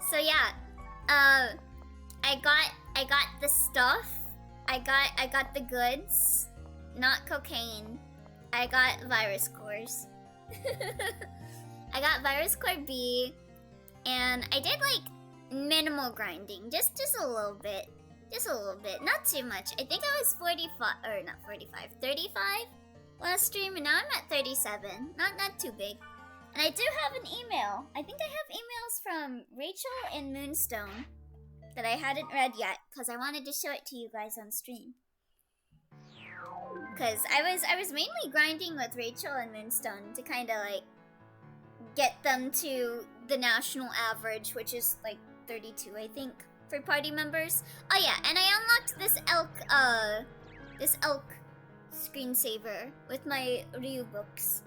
So yeah, I got the stuff. I got the goods, not cocaine. I got virus cores. I got virus core B, and I did like minimal grinding, just a little bit, not too much. I think I was 45 or not 45, 35 last stream, and now I'm at 37. Not too big. And I do have an email. I think I have emails from Rachel and Moonstone that I hadn't read yet because I wanted to show it to you guys on stream. Because I was mainly grinding with Rachel and Moonstone to kind of like get them to the national average, which is like 32, I think, for party members. Oh yeah, and I unlocked this elk screensaver with my Ryu books.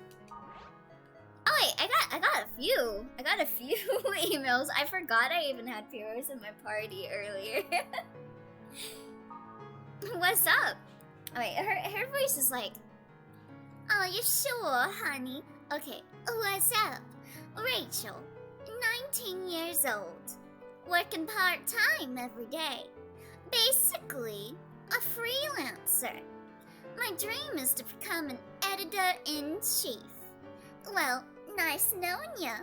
Oh wait, I got a few emails. I forgot I even had Pyros in my party earlier. What's up? Oh wait, her voice is like, oh, you sure, honey? Okay, what's up? Rachel, 19 years old, working part-time every day. Basically, a freelancer. My dream is to become an editor-in-chief. Well, nice knowing ya.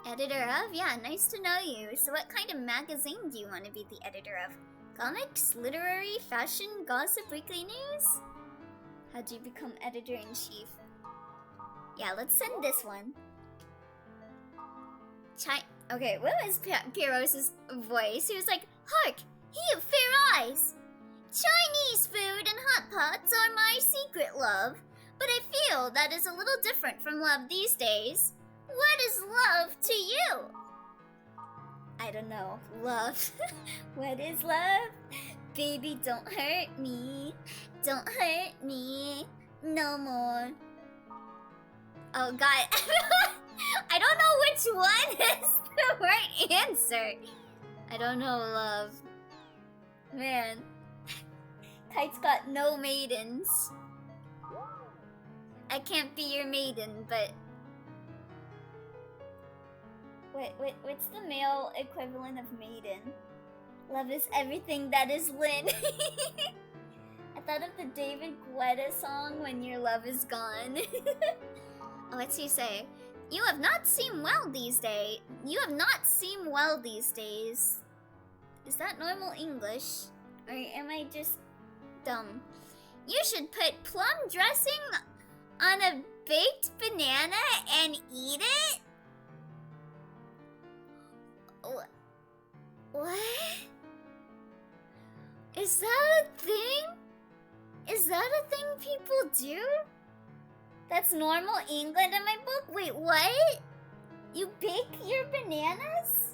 Editor of? Yeah, nice to know you. So what kind of magazine do you want to be the editor of? Comics, literary, fashion, gossip, weekly news? How'd you become editor-in-chief? Yeah, let's send this one. Okay, what was Pyros' voice? He was like, hark, he of fair eyes! Chinese food and hot pots are my secret love, but I feel that is a little different from love these days. What is love to you? I don't know. Love. What is love? Baby, don't hurt me. Don't hurt me. No more. Oh god. I don't know which one is the right answer. I don't know, love. Man. Kite's got no maidens. I can't be your maiden, but... What's the male equivalent of maiden? Love is everything that is Lynn. I thought of the David Guetta song, When Your Love Is Gone. Oh, what's he say? You have not seemed well these days. You have not seemed well these days. Is that normal English? Or am I just dumb? You should put plum dressing on a baked banana and eat it? What? Is that a thing? Is that a thing people do? That's normal England in my book? Wait, what? You bake your bananas?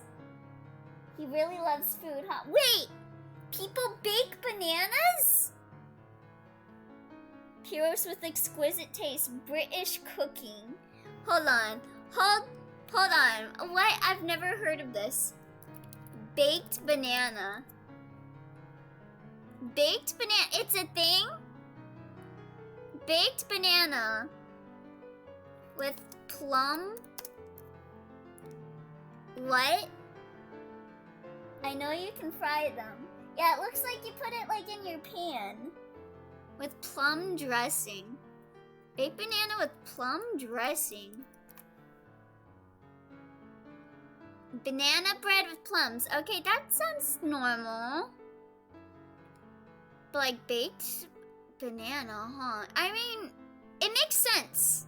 He really loves food, huh? Wait! People bake bananas? Pyros with exquisite taste, British cooking. Hold on. Hold on. What? I've never heard of this. Baked banana. Baked banana. It's a thing? Baked banana with plum. What? I know you can fry them. Yeah, it looks like you put it like in your pan. With plum dressing. Baked banana with plum dressing. Banana bread with plums. Okay, that sounds normal. But like baked banana, huh? I mean, it makes sense.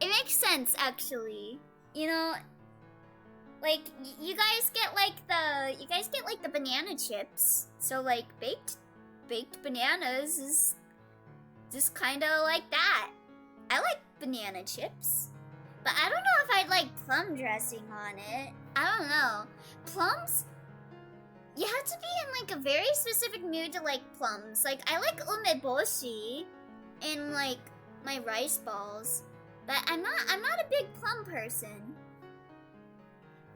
It makes sense, actually. You know, like you guys get like the banana chips. So like baked bananas is just kind of like that. I like banana chips, but I don't know if I'd like plum dressing on it. I don't know. Plums? You have to be in like a very specific mood to like plums. Like I like umeboshi in like my rice balls, but I'm not a big plum person.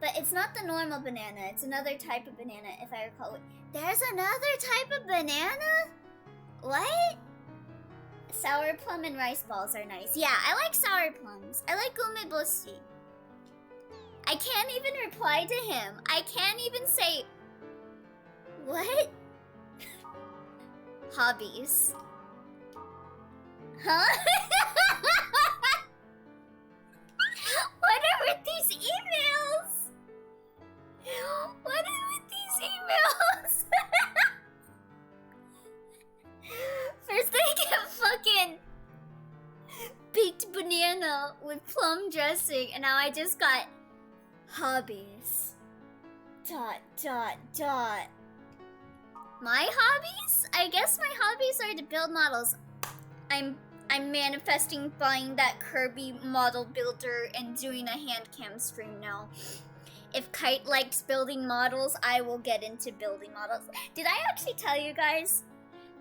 But it's not the normal banana. It's another type of banana, if I recall. There's another type of banana? What? Sour plum and rice balls are nice. Yeah, I like sour plums. I like umeboshi. I can't even reply to him. I can't even say... What? Hobbies. Huh? What are with these emails? What are with these emails? First I get fucking baked banana with plum dressing, and now I just got hobbies. ... My hobbies? I guess my hobbies are to build models. I'm manifesting buying that Kirby model builder and doing a hand cam stream now. If Kite likes building models, I will get into building models. Did I actually tell you guys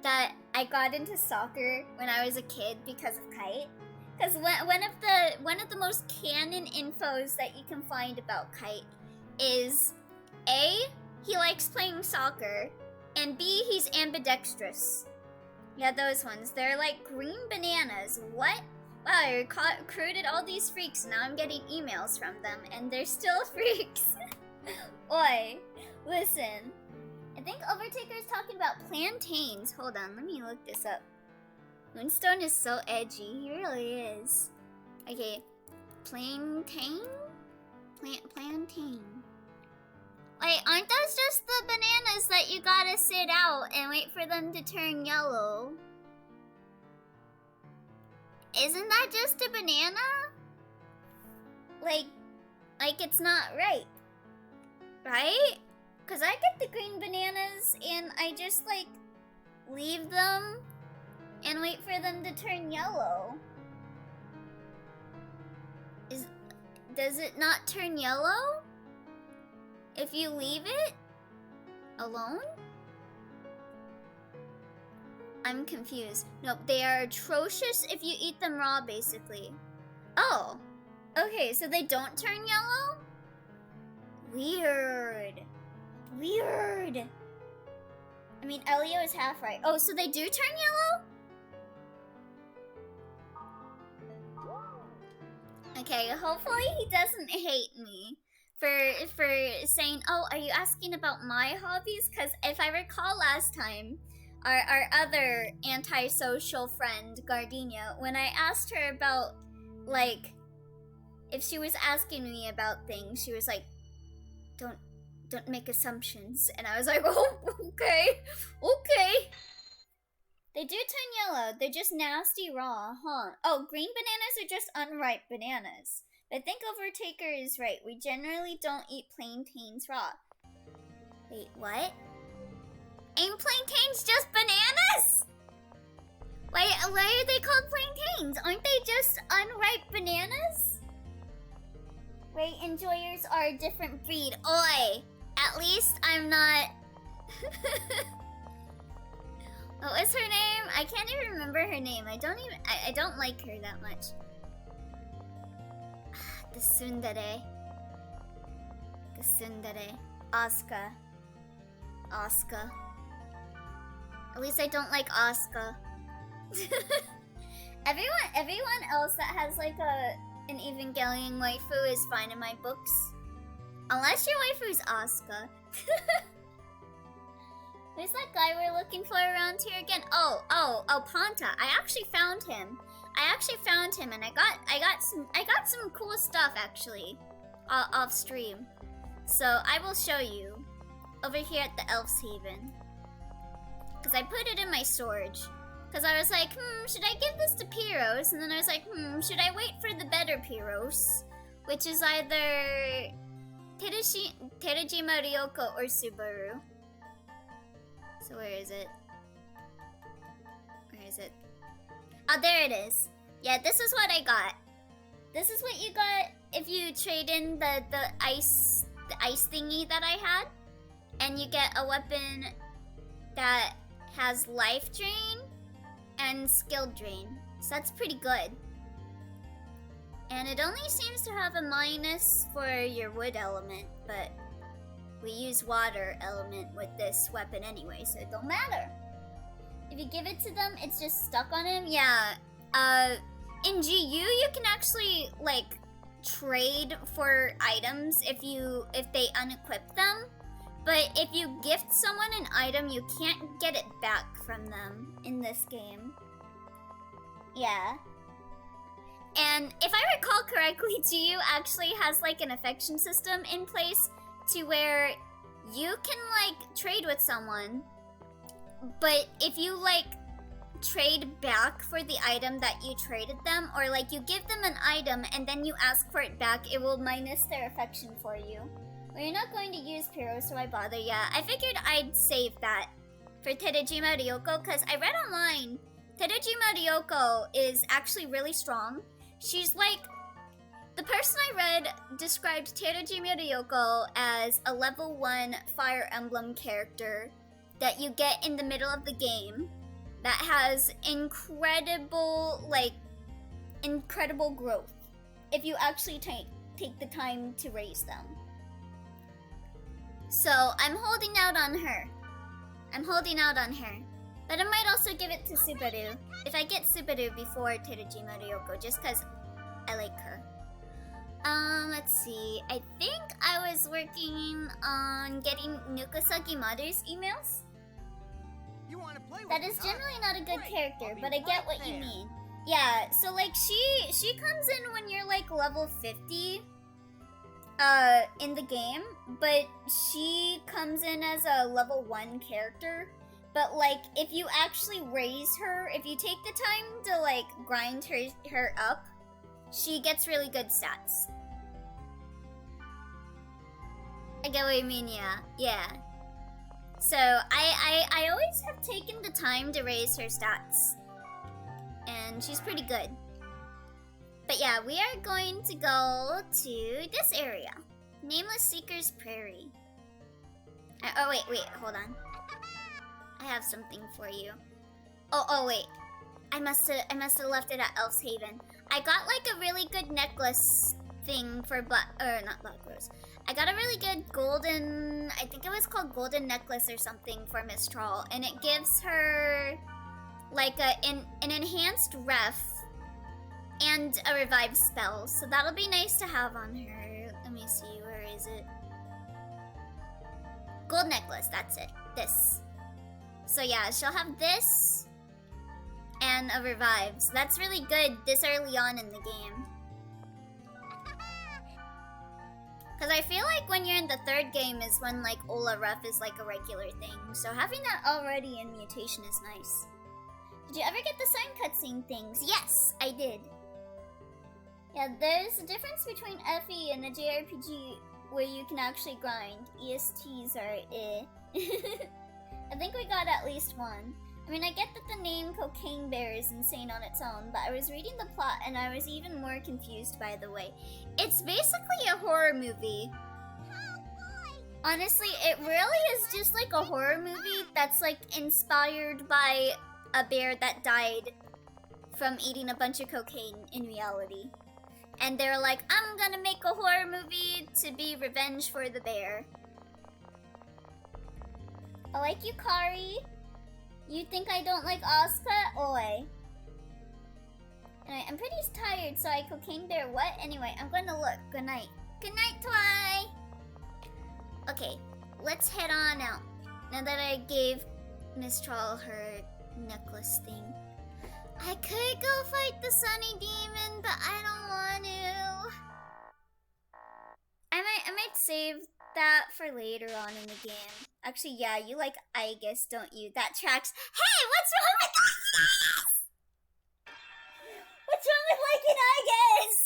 that I got into soccer when I was a kid because of Kite? Because one of the most canon infos that you can find about Kite is A, he likes playing soccer, and B, he's ambidextrous. Yeah, those ones. They're like green bananas. What? Wow, I recruited all these freaks, and now I'm getting emails from them, and they're still freaks. Oi, listen. I think Overtaker's talking about plantains. Hold on, let me look this up. Moonstone is so edgy. He really is. Okay, plantain? Plantain. Wait, aren't those just the bananas that you gotta sit out and wait for them to turn yellow? Isn't that just a banana? Like it's not right. Right? Cause I get the green bananas and I just like leave them and wait for them to turn yellow. Does it not turn yellow if you leave it alone? I'm confused. Nope, they are atrocious if you eat them raw, basically. Oh, okay, so they don't turn yellow? Weird. Weird. I mean, Elio is half right. Oh, so they do turn yellow? Okay, hopefully he doesn't hate me for saying, oh, are you asking about my hobbies? Because if I recall last time, our other antisocial friend, Gardenia, when I asked her about, like, if she was asking me about things, she was like, don't make assumptions. And I was like, oh, okay. They do turn yellow. They're just nasty raw, huh? Oh, green bananas are just unripe bananas. But I think Overtaker is right. We generally don't eat plantains raw. Wait, what? Ain't plantains just bananas? Why are they called plantains? Aren't they just unripe bananas? Wait, enjoyers are a different breed. Oi! At least I'm not... What was her name? I can't even remember her name. I don't like her that much. The tsundere. Asuka. At least I don't like Asuka. Everyone else that has like an Evangelion waifu is fine in my books. Unless your waifu is Asuka. Who's that guy we're looking for around here again? Oh, Panta. I actually found him. And I got some cool stuff actually off stream. So I will show you over here at the Elf's Haven. Cause I put it in my storage. Cause I was like, should I give this to Pyros? And then I was like, should I wait for the better Pyros? Which is either Terajima Ryoko or Subaru. So where is it? Oh, there it is. Yeah, this is what I got. This is what you got if you trade in the ice thingy that I had. And you get a weapon that has life drain and skill drain. So that's pretty good. And it only seems to have a minus for your wood element, but we use water element with this weapon anyway, so it don't matter. If you give it to them, it's just stuck on him. Yeah, in GU you can actually like trade for items if they unequip them. But if you gift someone an item, you can't get it back from them in this game. Yeah. And if I recall correctly, GU actually has like an affection system in place to where you can like trade with someone, but if you like trade back for the item that you traded them, or like you give them an item and then you ask for it back, it will minus their affection for you. Well, you're not going to use Pyro, so why bother? Yeah, I figured I'd save that for Terejima Ryoko, because I read online Terejima Ryoko is actually really strong. She's like, the person I read described Terejima Ryoko as a level 1 Fire Emblem character that you get in the middle of the game that has incredible growth if you actually take the time to raise them. So I'm holding out on her. But I might also give it to Subaru. If I get Subaru before Terejima Ryoko, just because I like her. Let's see. I think I was working on getting Nukusagi Mother's emails. You want to play with That is me, huh? generally not a good Great, character, I'll be but I get right what you there. mean. Yeah, so like she comes in when you're like level 50 in the game, but she comes in as a level 1 character. But like if you actually raise her, if you take the time to like grind her up, she gets really good stats. I get what you mean, yeah. So I always have taken the time to raise her stats. And she's pretty good. But yeah, we are going to go to this area. Nameless Seeker's Prairie. Oh wait, hold on. I have something for you. Oh wait. I must have left it at Elf's Haven. I got like a really good necklace thing for not Black Rose. I got a really good golden, I think it was called golden necklace or something for Mistral, and it gives her like an enhanced ref and a revive spell. So that'll be nice to have on her. Let me see, where is it? Gold necklace, that's it. This. So yeah, she'll have this and a revive. So that's really good this early on in the game. Because I feel like when you're in the 3rd game is when like Ola ref is like a regular thing. So having that already in Mutation is nice. Did you ever get the sign cutscene things? Yes, I did. Yeah, there's a difference between FE and a JRPG where you can actually grind. ESTs are eh. I think we got at least one. I mean, I get that the name Cocaine Bear is insane on its own, but I was reading the plot and I was even more confused, by the way. It's basically a horror movie. Honestly, it really is just like a horror movie that's like inspired by a bear that died from eating a bunch of cocaine in reality. And they're like, I'm gonna make a horror movie to be revenge for the bear. I like you, Kari. You think I don't like Asuka? Oi. Anyway, I'm pretty tired, so I cocaine bear what? Anyway, I'm gonna look. Good night. Good night, Twy! Okay, let's head on out. Now that I gave Mistral her necklace thing. I could go fight the Sunny Demon, but I don't want to. I might save that for later on in the game. Actually, yeah, you like Aegis, don't you? That tracks. Hey, what's wrong with Aegis? What's wrong with liking Aegis?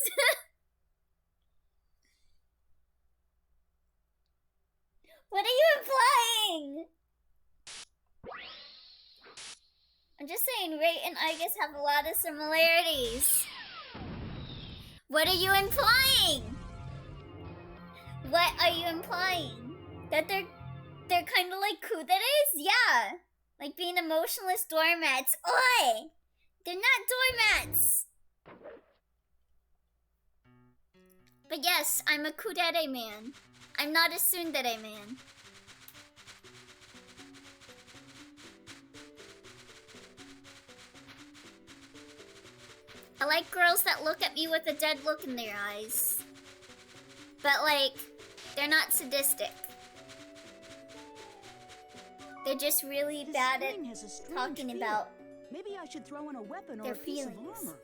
What are you implying? I'm just saying, Ray and Aegis have a lot of similarities. What are you implying? What are you implying? That they're kind of like kuderes? Yeah. Like being emotionless doormats. Oi! They're not doormats! But yes, I'm a kudere man. I'm not a tsundere man. I like girls that look at me with a dead look in their eyes. But like, they're not sadistic. They're just really bad at talking about Maybe I should throw in a weapon or their a piece feelings. of armor.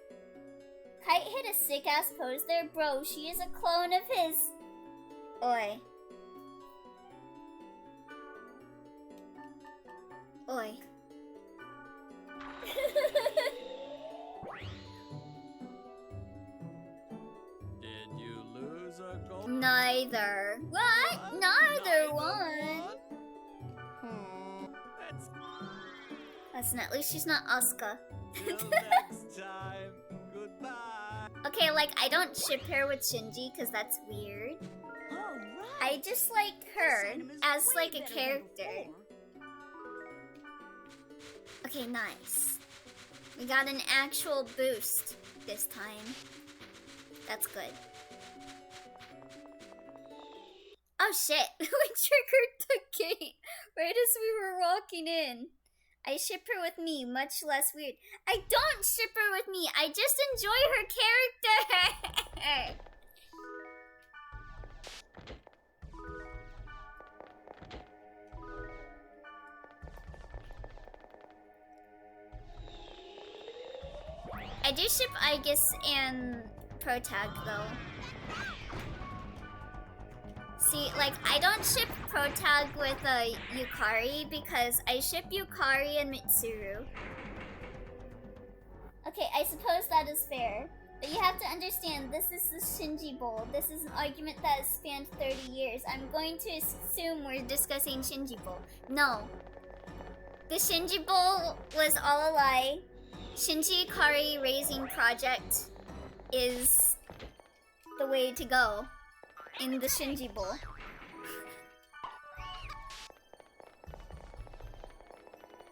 Kite hit a sick ass pose there, bro. She is a clone of his. Oi. Oi. Did you lose a gold? Neither. What? Neither one. That's not. At least she's not Asuka. Till next time. Goodbye. Okay, like I don't ship her with Shinji because that's weird. All right. I just like her as like a character. Okay, nice. We got an actual boost this time. That's good. Oh shit! We triggered the gate right as we were walking in. I ship her with me, much less weird. I don't ship her with me, I just enjoy her character! I do ship Aegis and Protag though. See, like, I don't ship Protag with Yukari because I ship Yukari and Mitsuru. Okay, I suppose that is fair. But you have to understand, this is the Shinji Bowl. This is an argument that has spanned 30 years. I'm going to assume we're discussing Shinji Bowl. No. The Shinji Bowl was all a lie. Shinji Ikari Raising Project is the way to go in the Shinji Bowl.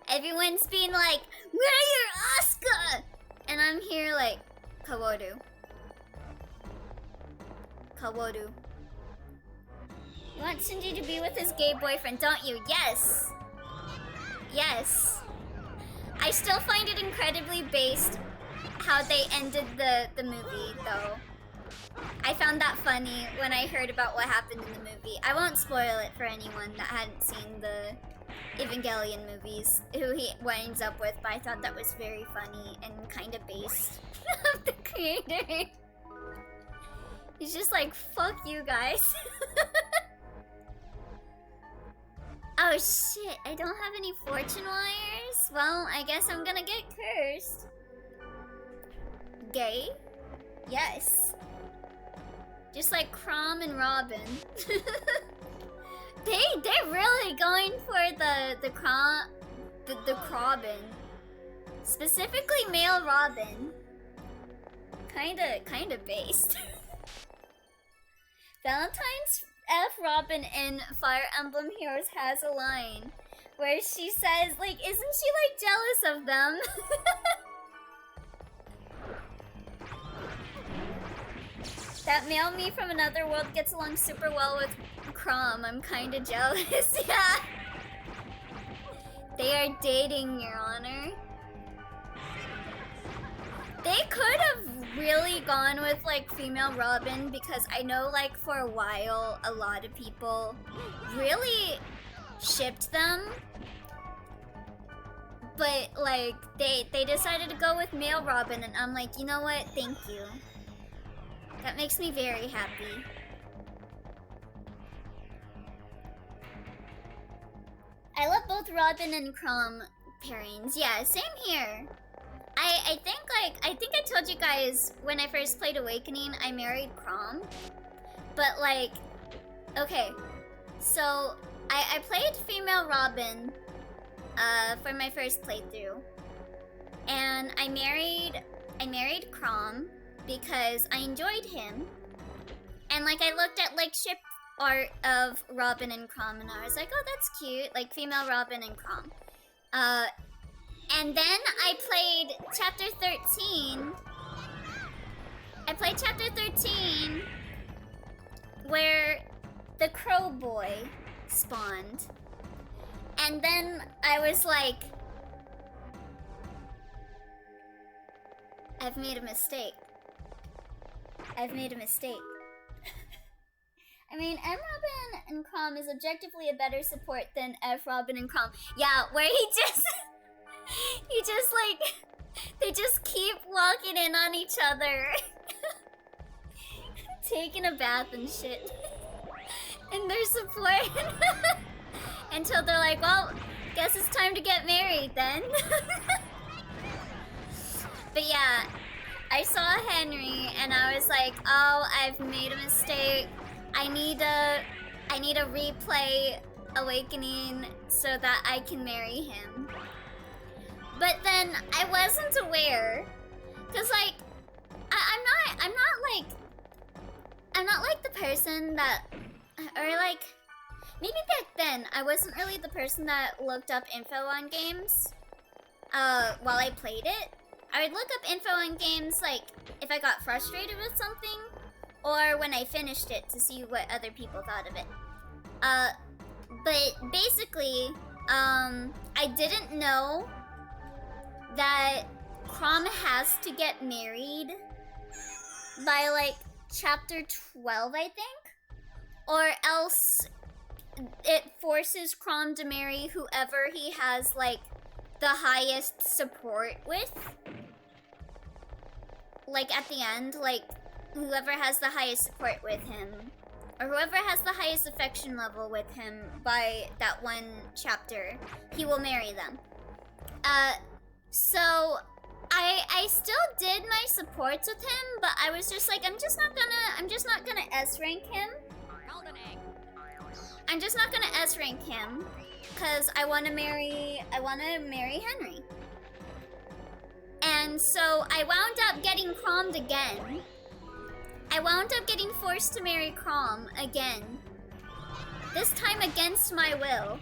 Everyone's being like, where your Asuka? And I'm here like, Kaworu. Kaworu. You want Shinji to be with his gay boyfriend, don't you? Yes! Yes. I still find it incredibly based how they ended the movie, though. I found that funny when I heard about what happened in the movie. I won't spoil it for anyone that hadn't seen the Evangelion movies, who he winds up with, but I thought that was very funny and kind of based of the creator. He's just like, fuck you guys. Oh shit, I don't have any fortune wires? Well, I guess I'm gonna get cursed. Gay? Yes. Just like Crom and Robin. They're really going for the Crobin. Specifically male Robin. Kinda based. Valentine's F Robin in Fire Emblem Heroes has a line where she says, like, isn't she like jealous of them? That male me from another world gets along super well with Crom. I'm kinda jealous. Yeah. They are dating, Your Honor. They could have really gone with like female Robin because I know like for a while a lot of people really shipped them. But like they decided to go with male Robin and I'm like, you know what? Thank you. That makes me very happy. I love both Robin and Crom pairings. Yeah, same here. I think I told you guys when I first played Awakening, I married Crom. But like, okay, so I played female Robin for my first playthrough, and I married Crom because I enjoyed him, and like I looked at like ship art of Robin and Crom, and I was like, oh, that's cute, like female Robin and Crom. And then I played Chapter 13. I played Chapter 13 where the Crow Boy spawned. And then I was like, I've made a mistake. I've made a mistake. I mean, M. Robin and Crom is objectively a better support than F. Robin and Crom. Yeah, where he just... he just, like... They just keep walking in on each other. Taking a bath and shit. And their support. Until they're like, well, guess it's time to get married then. But yeah, I saw Henry and I was like, oh, I've made a mistake. I need a replay Awakening so that I can marry him. But then I wasn't aware, cause like I'm not like the person that, or like maybe back then I wasn't really the person that looked up info on games while I played it. I would look up info on games like if I got frustrated with something or when I finished it to see what other people thought of it. But basically, I didn't know that Crom has to get married by like chapter 12, I think, or else it forces Crom to marry whoever he has like the highest support with. Like at the end, like whoever has the highest support with him, or whoever has the highest affection level with him by that one chapter, he will marry them. So I still did my supports with him, but I was just like, I'm just not gonna S rank him. I'm just not gonna S rank him, cause I wanna marry Henry. And so I wound up getting Crommed again. I wound up getting forced to marry Crom again. This time against my will,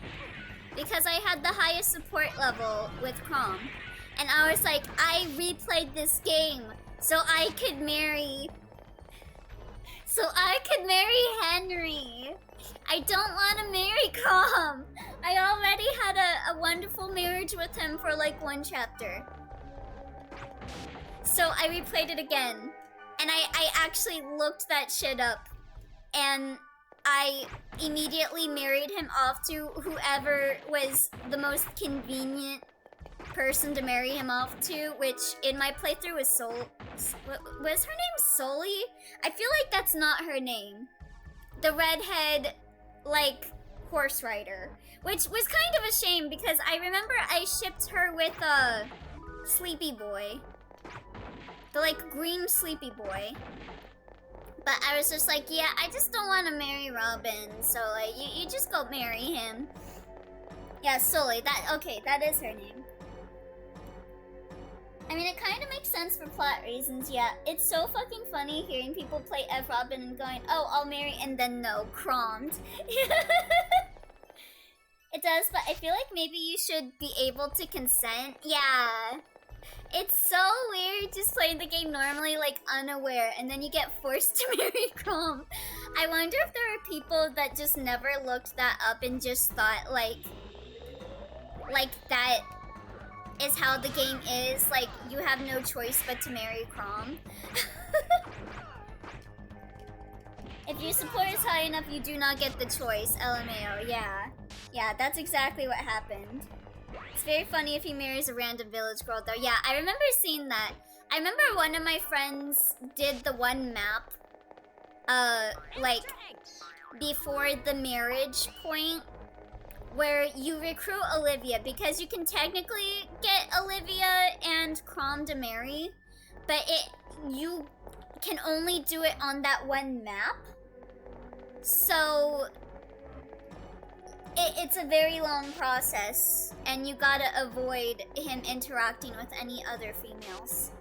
because I had the highest support level with Crom. And I was like, I replayed this game so I could marry Henry. I don't want to marry Crom. I already had a wonderful marriage with him for like one chapter. So I replayed it again. And I actually looked that shit up. And I immediately married him off to whoever was the most convenient person to marry him off to, which in my playthrough was was her name Soli? I feel like that's not her name. The redhead, like, horse rider. Which was kind of a shame because I remember I shipped her with Sleepy Boy. The, like, green Sleepy Boy. But I was just like, yeah, I just don't want to marry Robin, so, like, you just go marry him. Yeah, Soli, that is her name. I mean, it kind of makes sense for plot reasons, yeah. It's so fucking funny hearing people play F. Robin and going, oh, I'll marry, and then no, Crommed. It does, but I feel like maybe you should be able to consent. Yeah. It's so weird just playing the game normally, like, unaware, and then you get forced to marry Crom. I wonder if there are people that just never looked that up and just thought, like that is how the game is, like, you have no choice but to marry Crom. If your support is high enough, you do not get the choice, LMAO, yeah. Yeah, that's exactly what happened. It's very funny if he marries a random village girl, though. Yeah, I remember seeing that. I remember one of my friends did the one map, like, before the marriage point, where you recruit Olivia, because you can technically get Olivia and Crom to marry, but you can only do it on that one map. So it's a very long process, and you gotta avoid him interacting with any other females.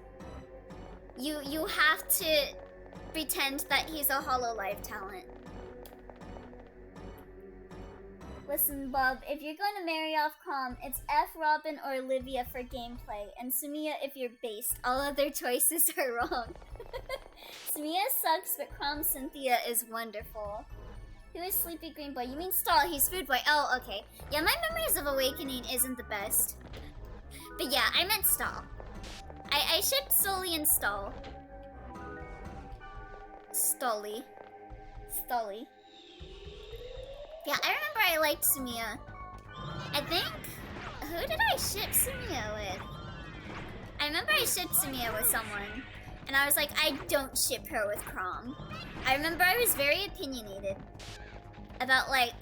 You have to pretend that he's a HoloLive talent. Listen, Bob, if you're going to marry off Crom, it's F, Robin, or Olivia for gameplay, and Sumiya if you're based. All other choices are wrong. Sumiya sucks, but Crom Cynthia is wonderful. Who is Sleepy Green Boy? You mean Stall, he's Food Boy. Oh, okay. Yeah, my memories of Awakening isn't the best. But yeah, I meant Stall. I shipped Sully and Stall. Stolly. Yeah, I remember I liked Sumiya. I think... Who did I ship Sumiya with? I remember I shipped Sumiya with someone. And I was like, I don't ship her with Crom. I remember I was very opinionated about, like,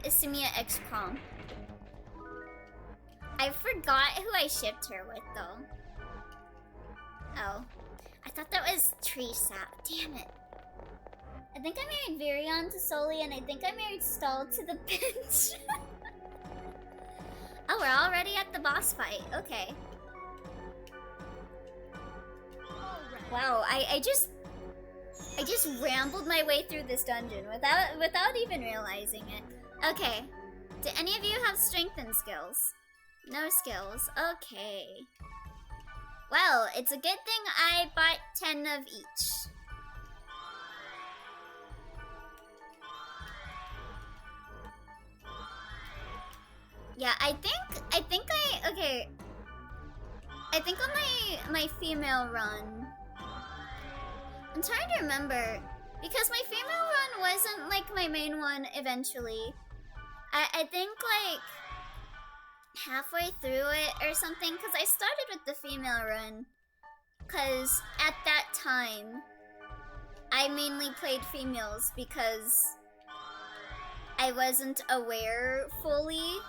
Sumiya x Crom. I forgot who I shipped her with, though. Oh. I thought that was Tree Sap. Damn it. I think I married Virion to Soli, and I think I married Stall to the bench. Oh, we're already at the boss fight. Okay. Wow, I just rambled my way through this dungeon without even realizing it. Okay. Do any of you have strengthened skills? No skills. Okay. Well, it's a good thing I bought 10 of each. Yeah, I think on my female run, I'm trying to remember, because my female run wasn't like my main one eventually. I think like halfway through it or something, because I started with the female run, because at that time I mainly played females because I wasn't aware fully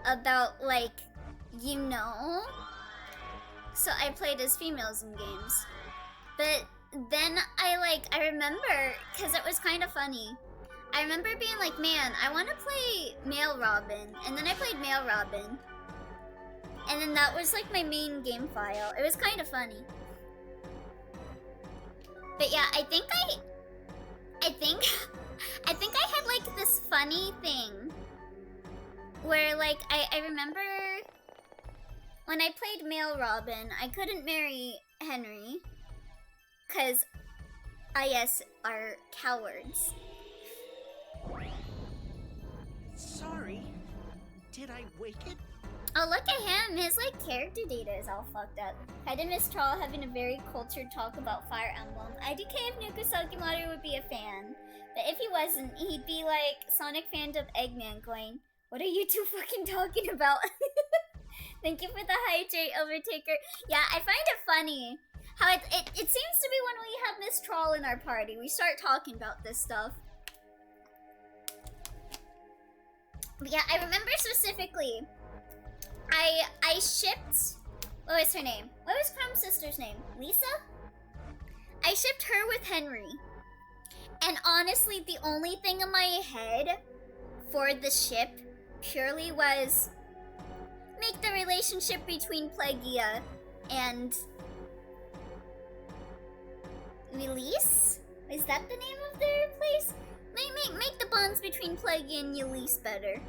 about, like, you know, so I played as females in games. But then I remember, because it was kind of funny, I remember being like, man, I want to play male Robin, and then I played male Robin, and then that was like my main game file. It was kind of funny. But yeah, I think I had like this funny thing where, like, I remember when I played male Robin, I couldn't marry Henry because IS are cowards. Sorry. Did I wake it? Oh, look at him. His, like, character data is all fucked up. I did miss Troll having a very cultured talk about Fire Emblem. IDK if Nuka Sakimaru would be a fan. But if he wasn't, he'd be like Sonic fandom Eggman going, what are you two fucking talking about? Thank you for the hydrate, Overtaker. Yeah, I find it funny how it seems to be when we have Miss Troll in our party, we start talking about this stuff. But yeah, I remember specifically, I shipped, what was her name? What was Crum's sister's name? Lisa? I shipped her with Henry. And honestly, the only thing in my head for the ship purely was make the relationship between Plagia and Release? Is that the name of their place? Make the bonds between Plagia and Release better.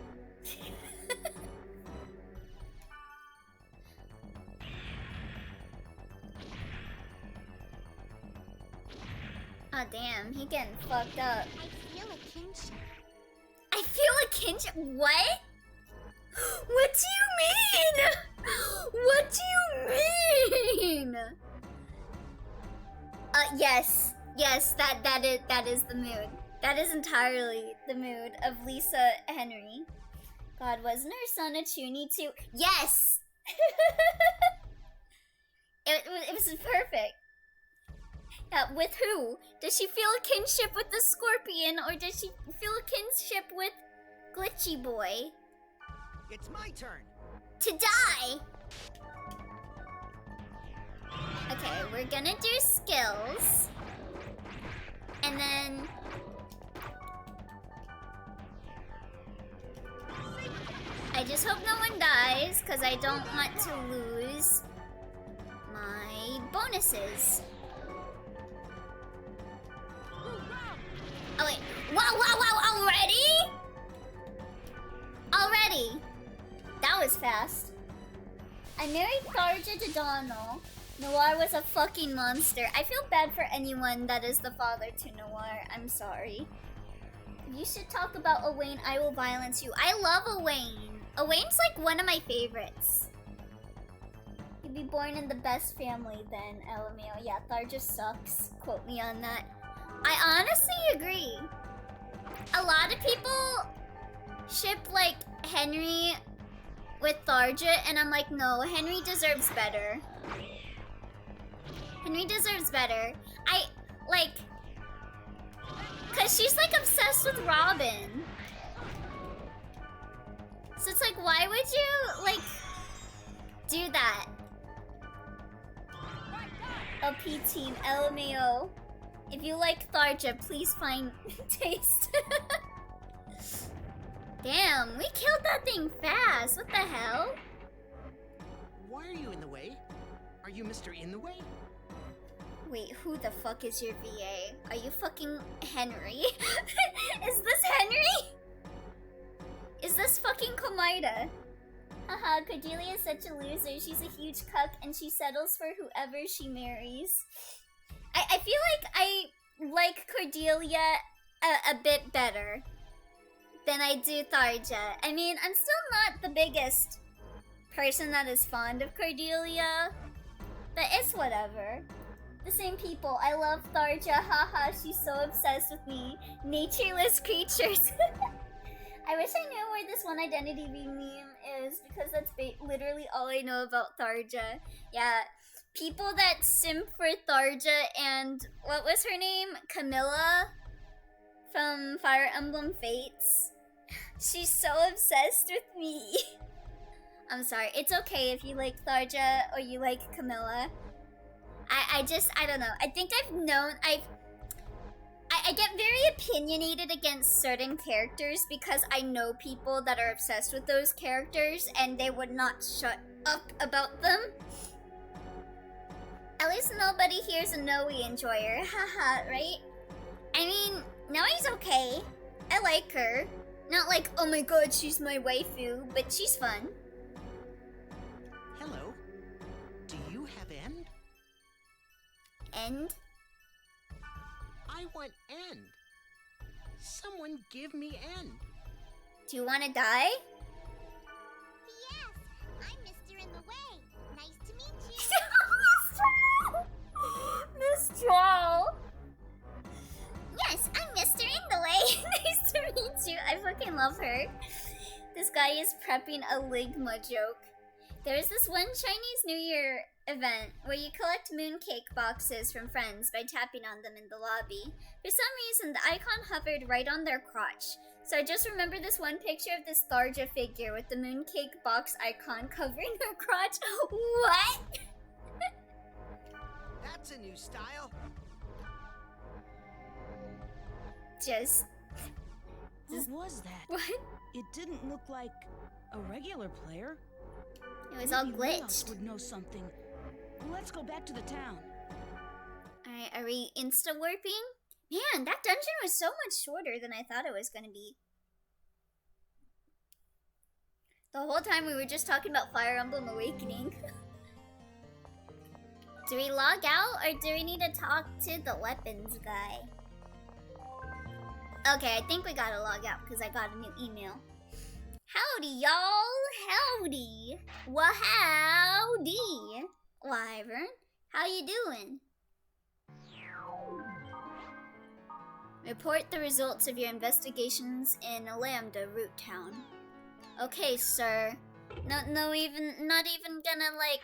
Oh damn, he getting fucked up. I feel a kinship. I feel a kinship? What? What do you mean? What do you mean? Yes, that is the mood. That is entirely the mood of Lisa Henry. God, wasn't her son a Chuny too? Yes! it was perfect. Yeah, with who? Does she feel a kinship with the Scorpion, or does she feel a kinship with Glitchy Boy? It's my turn. To die! Okay, we're gonna do skills. And then... I just hope no one dies, because I don't want to lose my bonuses. Oh wait, wow, already? Already? That was fast. I married Tharja to Donald. Noir was a fucking monster. I feel bad for anyone that is the father to Noir. I'm sorry. You should talk about Owain. I will violence you. I love Owain. Owain's like one of my favorites. You'd be born in the best family then, LMAO. Yeah, Tharja sucks. Quote me on that. I honestly agree. A lot of people ship like Henry with Tharja, and I'm like, no, Henry deserves better. Henry deserves better. I like, cause she's like obsessed with Robin. So it's like, why would you like do that? LP team, LMAO. If you like Tharja, please find taste. Damn, we killed that thing fast. What the hell? Why are you in the way? Are you Mr. In the Way? Wait, who the fuck is your VA? Are you fucking Henry? Is this Henry? Is this fucking Komaida? Haha, Cordelia is such a loser. She's a huge cuck and she settles for whoever she marries. I feel like I like Cordelia a bit better than I do Tharja. I mean, I'm still not the biggest person that is fond of Cordelia, but it's whatever. The same people. I love Tharja. Haha, she's so obsessed with me. Natureless creatures. I wish I knew where this one identity meme is, because that's literally all I know about Tharja. Yeah, people that simp for Tharja and what was her name? Camilla from Fire Emblem Fates. She's so obsessed with me. I'm sorry. It's okay if you like Tharja or you like Camilla. I don't know. I think I get very opinionated against certain characters because I know people that are obsessed with those characters and they would not shut up about them. At least nobody here's a Noe enjoyer, haha, right? I mean, Noe's okay. I like her. Not like, oh my god, she's my waifu, but she's fun. Hello. Do you have end? End? I want end. Someone give me end. Do you want to die? Yes, I'm Mr. In the Way. Nice to meet you. Miss Troll. Yes, I'm Mr. In the Way. Nice to meet you. I fucking love her. This guy is prepping a Ligma joke. There's this one Chinese New Year event where you collect mooncake boxes from friends by tapping on them in the lobby. For some reason, the icon hovered right on their crotch. So I just remember this one picture of this Tharja figure with the mooncake box icon covering her crotch. What? That's a new style. Just... What was that? What? It didn't look like a regular player. It was all Maybe Leos glitched. would know something. Let's go back to the town. Alright, are we insta-warping? Man, that dungeon was so much shorter than I thought it was gonna be. The whole time we were just talking about Fire Emblem Awakening. Do we log out or do we need to talk to the weapons guy? Okay, I think we gotta log out because I got a new email. Howdy, y'all. Howdy. Well, howdy. Wyvern, how you doing? Report the results of your investigations in Lambda Root Town. Okay, sir. Not even gonna, like,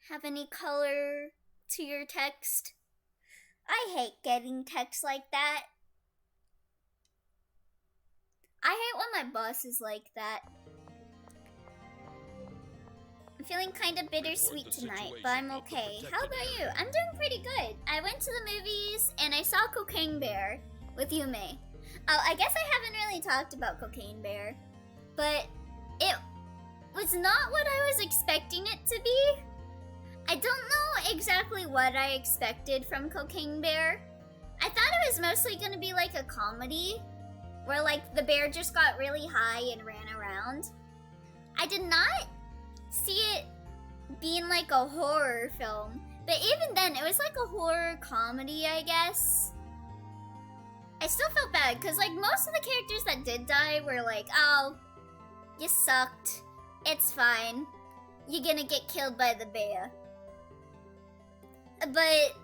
have any color to your text. I hate getting text like that. I hate when my boss is like that. I'm feeling kind of bittersweet tonight, but I'm okay. How about you? I'm doing pretty good. I went to the movies and I saw Cocaine Bear with Yume. Oh, I guess I haven't really talked about Cocaine Bear, but it was not what I was expecting it to be. I don't know exactly what I expected from Cocaine Bear. I thought it was mostly gonna be like a comedy, where like the bear just got really high and ran around. I did not see it being like a horror film, but even then it was like a horror comedy, I guess. I still felt bad because like most of the characters that did die were like, oh, you sucked, it's fine, you're gonna get killed by the bear. But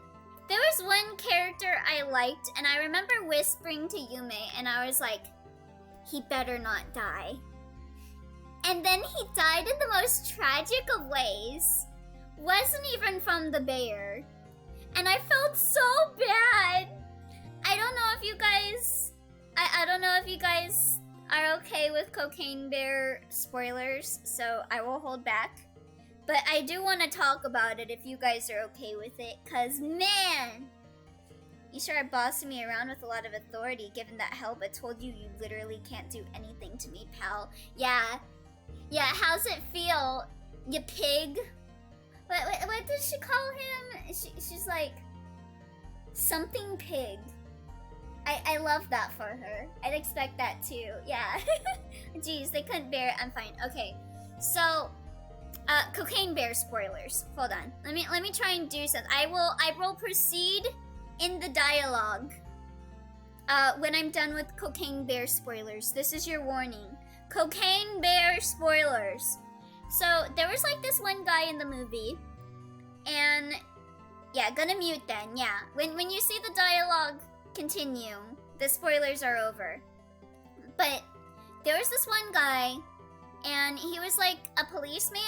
There was one character I liked, and I remember whispering to Yume, and I was like, he better not die. And then he died in the most tragic of ways. Wasn't even from the bear. And I felt so bad. I don't know if you guys... I don't know if you guys are okay with Cocaine Bear spoilers, so I will hold back. But I do want to talk about it if you guys are okay with it, cause man! You started bossing me around with a lot of authority, given that Helba told you you literally can't do anything to me, pal. Yeah. Yeah, how's it feel, you pig? What did she call him? She's like... something pig. I love that for her. I'd expect that too. Yeah. Jeez, they couldn't bear it. I'm fine. Okay. So, Cocaine Bear spoilers. Hold on. Let me try and do something. I will proceed in the dialogue. When I'm done with Cocaine Bear spoilers. This is your warning. Cocaine Bear spoilers. So, there was like this one guy in the movie. And yeah, gonna mute then. Yeah. When you see the dialogue continue, the spoilers are over. But there was this one guy, and he was like a policeman,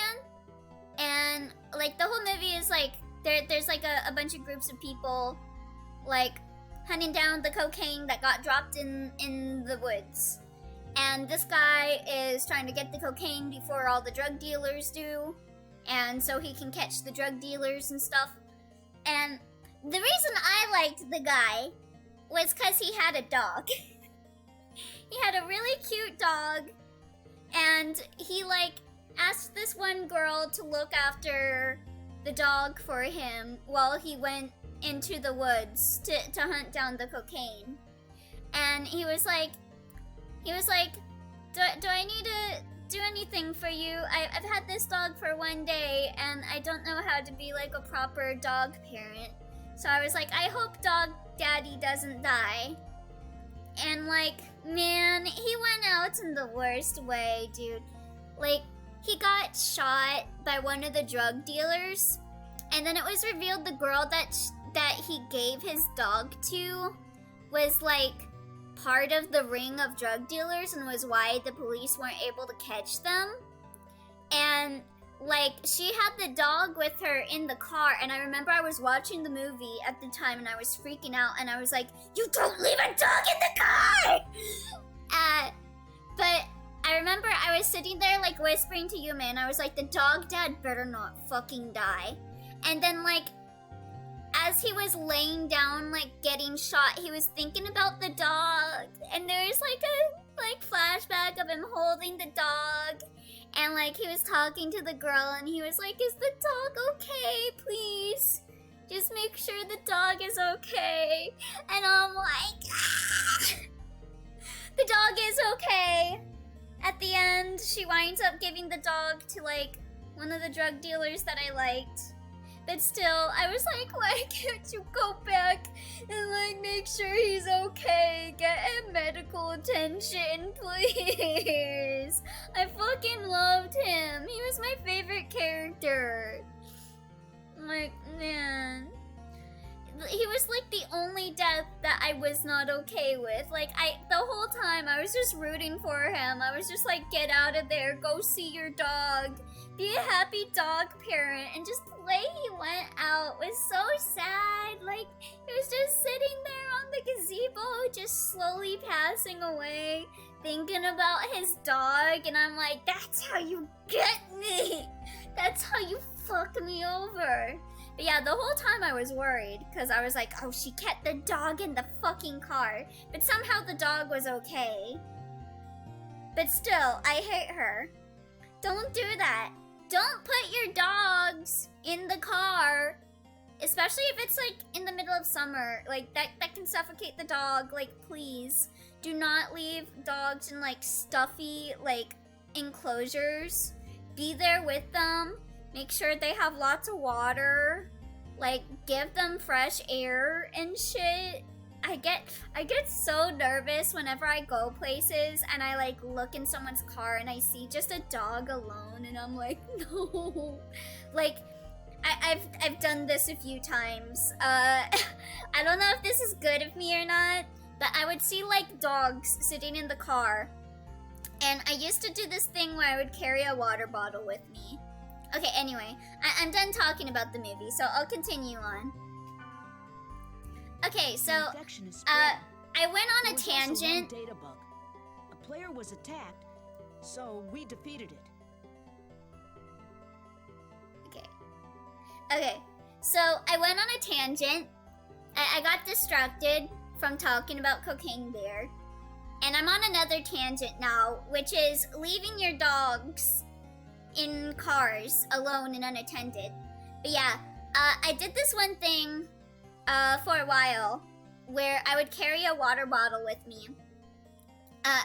and like the whole movie is like there's like a bunch of groups of people like hunting down the cocaine that got dropped in the woods. And this guy is trying to get the cocaine before all the drug dealers do, and so he can catch the drug dealers and stuff. And the reason I liked the guy was because he had a dog. He had a really cute dog, and he like asked this one girl to look after the dog for him while he went into the woods to hunt down the cocaine. And he was like, do I need to do anything for you? I've had this dog for one day, and I don't know how to be like a proper dog parent. So I was like, I hope dog daddy doesn't die. And like, man, he went out in the worst way, dude. Like, he got shot by one of the drug dealers, and then it was revealed the girl that he gave his dog to was like part of the ring of drug dealers and was why the police weren't able to catch them. And like, she had the dog with her in the car, and I remember I was watching the movie at the time, and I was freaking out, and I was like, you don't leave a dog in the car! But I remember I was sitting there, like, whispering to Yume, and I was like, the dog dad better not fucking die. And then, like, as he was laying down, like, getting shot, he was thinking about the dog, and there was, like, a flashback of him holding the dog. And like, he was talking to the girl, and he was like, is the dog okay, please? Just make sure the dog is okay. And I'm like, ah! The dog is okay. At the end, she winds up giving the dog to like one of the drug dealers that I liked. But still, I was like, why can't you go back and like make sure he's okay? Get him medical attention, please. I fucking loved him. He was my favorite character. Like, man. He was like the only death that I was not okay with. Like, the whole time I was just rooting for him. I was just like, get out of there, go see your dog. Be a happy dog parent. And just the way he went out was so sad. Like, he was just sitting there on the gazebo, just slowly passing away, thinking about his dog. And I'm like, that's how you get me. That's how you fuck me over. But yeah, the whole time I was worried, because I was like, oh, she kept the dog in the fucking car. But somehow the dog was okay. But still, I hate her. Don't do that. Don't put your dogs in the car, especially if it's like in the middle of summer. Like that can suffocate the dog. Like, please do not leave dogs in like stuffy like enclosures. Be there with them. Make sure they have lots of water. Like, give them fresh air and shit. I get so nervous whenever I go places and I like look in someone's car and I see just a dog alone and I'm like, no. Like, I've done this a few times. I don't know if this is good of me or not, but I would see like dogs sitting in the car, and I used to do this thing where I would carry a water bottle with me. Okay, anyway, I'm done talking about the movie, so I'll continue on. Okay, so The infection is spreading. I went on There a was also one tangent. data bug. A player was attacked, so we defeated it. Okay, so I went on a tangent. I got distracted from talking about Cocaine Bear. And I'm on another tangent now, which is leaving your dogs in cars alone and unattended. But yeah, I did this one thing for a while where I would carry a water bottle with me.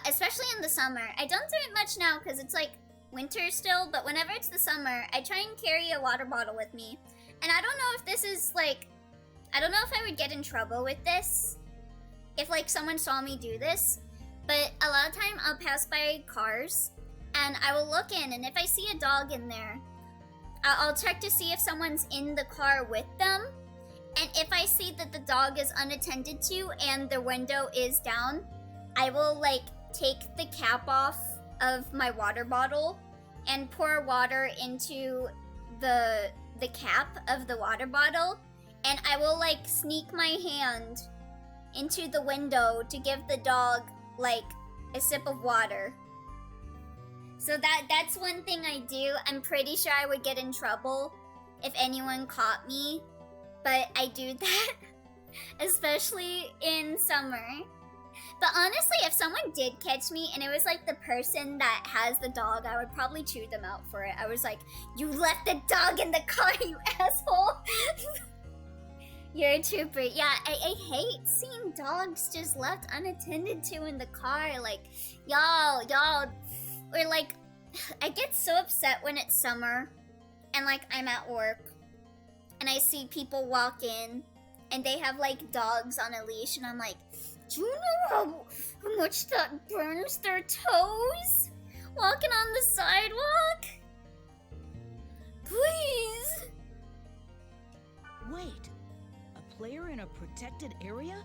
Especially in the summer. I don't do it much now because it's like winter still, but whenever it's the summer, I try and carry a water bottle with me. And I don't know if this is like, I don't know if I would get in trouble with this if like someone saw me do this, but a lot of time I'll pass by cars and I will look in, and if I see a dog in there, I'll check to see if someone's in the car with them. And if I see that the dog is unattended to and the window is down, I will like take the cap off of my water bottle and pour water into the cap of the water bottle, and I will like sneak my hand into the window to give the dog like a sip of water. So that's one thing I do. I'm pretty sure I would get in trouble if anyone caught me, but I do that especially in summer. But honestly, if someone did catch me and it was like the person that has the dog, I would probably chew them out for it. I was like, you left the dog in the car, you asshole. You're a trooper. Yeah, I hate seeing dogs just left unattended to in the car. Like, y'all. Or like, I get so upset when it's summer and like I'm at work and I see people walk in and they have like dogs on a leash, and I'm like, do you know how much that burns their toes? Walking on the sidewalk? Please. Wait, a player in a protected area?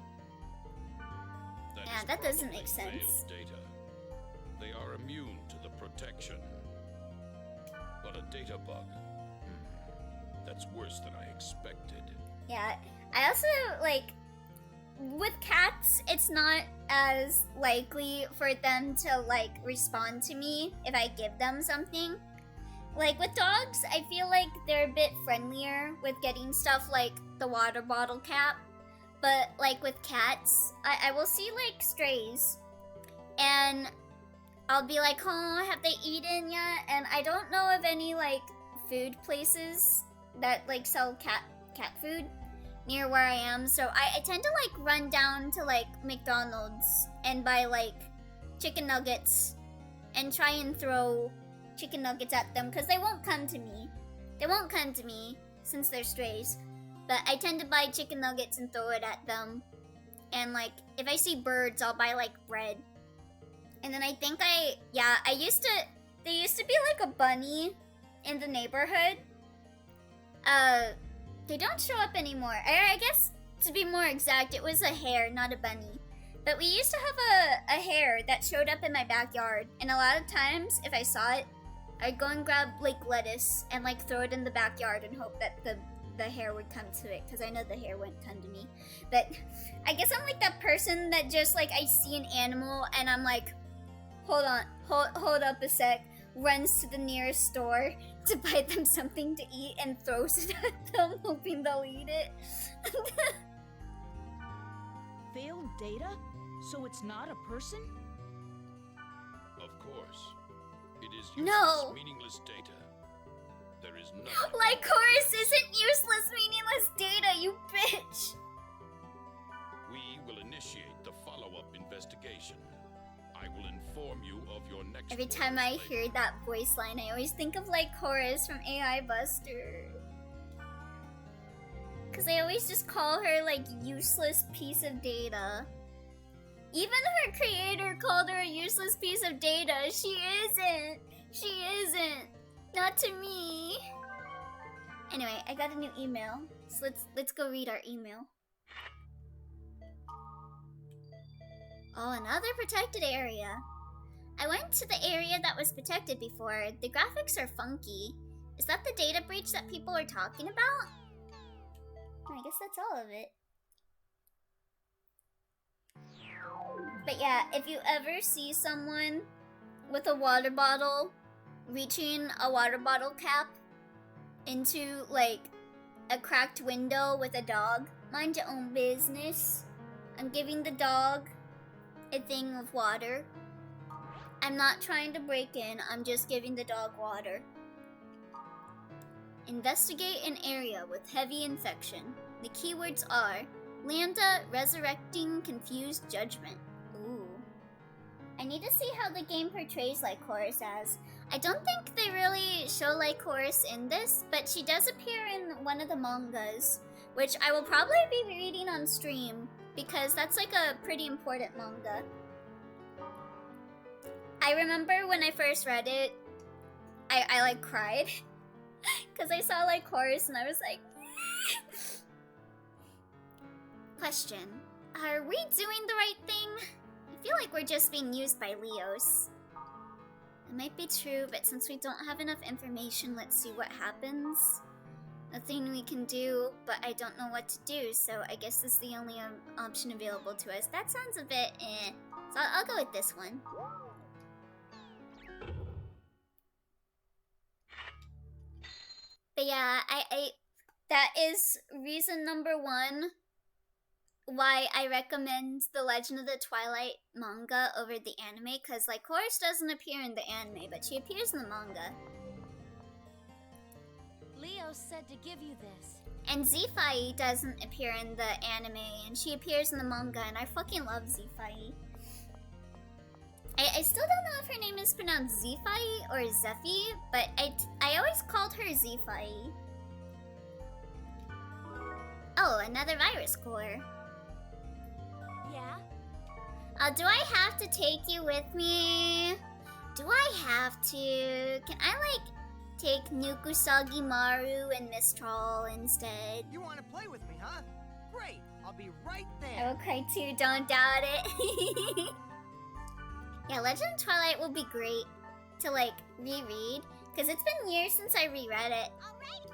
Yeah, that doesn't make sense. Data. They are immune to the protection. But a data bug. That's worse than I expected. Yeah, I also, like, with cats, it's not as likely for them to, like, respond to me if I give them something. Like, with dogs, I feel like they're a bit friendlier with getting stuff like the water bottle cap. But, like, with cats, I will see, like, strays. And I'll be like, oh, have they eaten yet? And I don't know of any, like, food places that, like, sell cat food near where I am. So I tend to, like, run down to, like, McDonald's and buy, like, chicken nuggets and try and throw chicken nuggets at them, because they won't come to me. They won't come to me since they're strays. But I tend to buy chicken nuggets and throw it at them. And, like, if I see birds, I'll buy, like, bread. And then I think there used to be, like, a bunny in the neighborhood. They don't show up anymore. I guess, to be more exact, it was a hare, not a bunny. But we used to have a hare that showed up in my backyard. And a lot of times, if I saw it, I'd go and grab, like, lettuce and, like, throw it in the backyard and hope that the hare would come to it, because I know the hare wouldn't come to me. But I guess I'm like that person that just, like, I see an animal and I'm like, hold up a sec, runs to the nearest store to buy them something to eat and throws it at them, hoping they'll eat it. Failed data? So it's not a person? Of course. It is useless, No. meaningless data. There is nothing. Lycoris isn't useless, meaningless data, you bitch! We will initiate the follow-up investigation. I will inform you of your next. Every time I orders hear later. that voice line, I always think of Lycoris from AI Buster. Because I always just call her, like, useless piece of data. Even her creator called her a useless piece of data. She isn't. She isn't. Not to me. Anyway, I got a new email, so let's go read our email. Oh, another protected area. I went to the area that was protected before. The graphics are funky. Is that the data breach that people are talking about? I guess that's all of it. But yeah, if you ever see someone with a water bottle reaching a water bottle cap into like a cracked window with a dog, mind your own business. I'm giving the dog a thing of water. I'm not trying to break in, I'm just giving the dog water. Investigate an area with heavy infection. The keywords are Lambda, Resurrecting, Confused Judgment. Ooh. I need to see how the game portrays Lycoris as. I don't think they really show Lycoris in this, but she does appear in one of the mangas, which I will probably be reading on stream, because that's like a pretty important manga. I remember when I first read it, I like cried, because I saw Lycoris and I was like... Question. Are we doing the right thing? I feel like we're just being used by Leos. It might be true, but since we don't have enough information, let's see what happens. Nothing we can do, but I don't know what to do, so I guess this is the only option available to us. That sounds a bit eh. So I'll go with this one. But yeah, that is reason number one why I recommend the Legend of the Twilight manga over the anime, because Lycoris doesn't appear in the anime, but she appears in the manga. Leo said to give you this. And Zifai doesn't appear in the anime, and she appears in the manga, and I fucking love Zifai. I still don't know if her name is pronounced Zifai or Zephi, but I always called her Zifai. Oh, another virus core. Yeah? Do I have to take you with me? Do I have to? Can I, like, take Nukusagi Maru and Mistral instead? You want to play with me, huh? Great, I'll be right I there. will cry too, don't doubt it. Yeah, Legend of Twilight will be great to, like, reread, because it's been years since I reread it. Alright.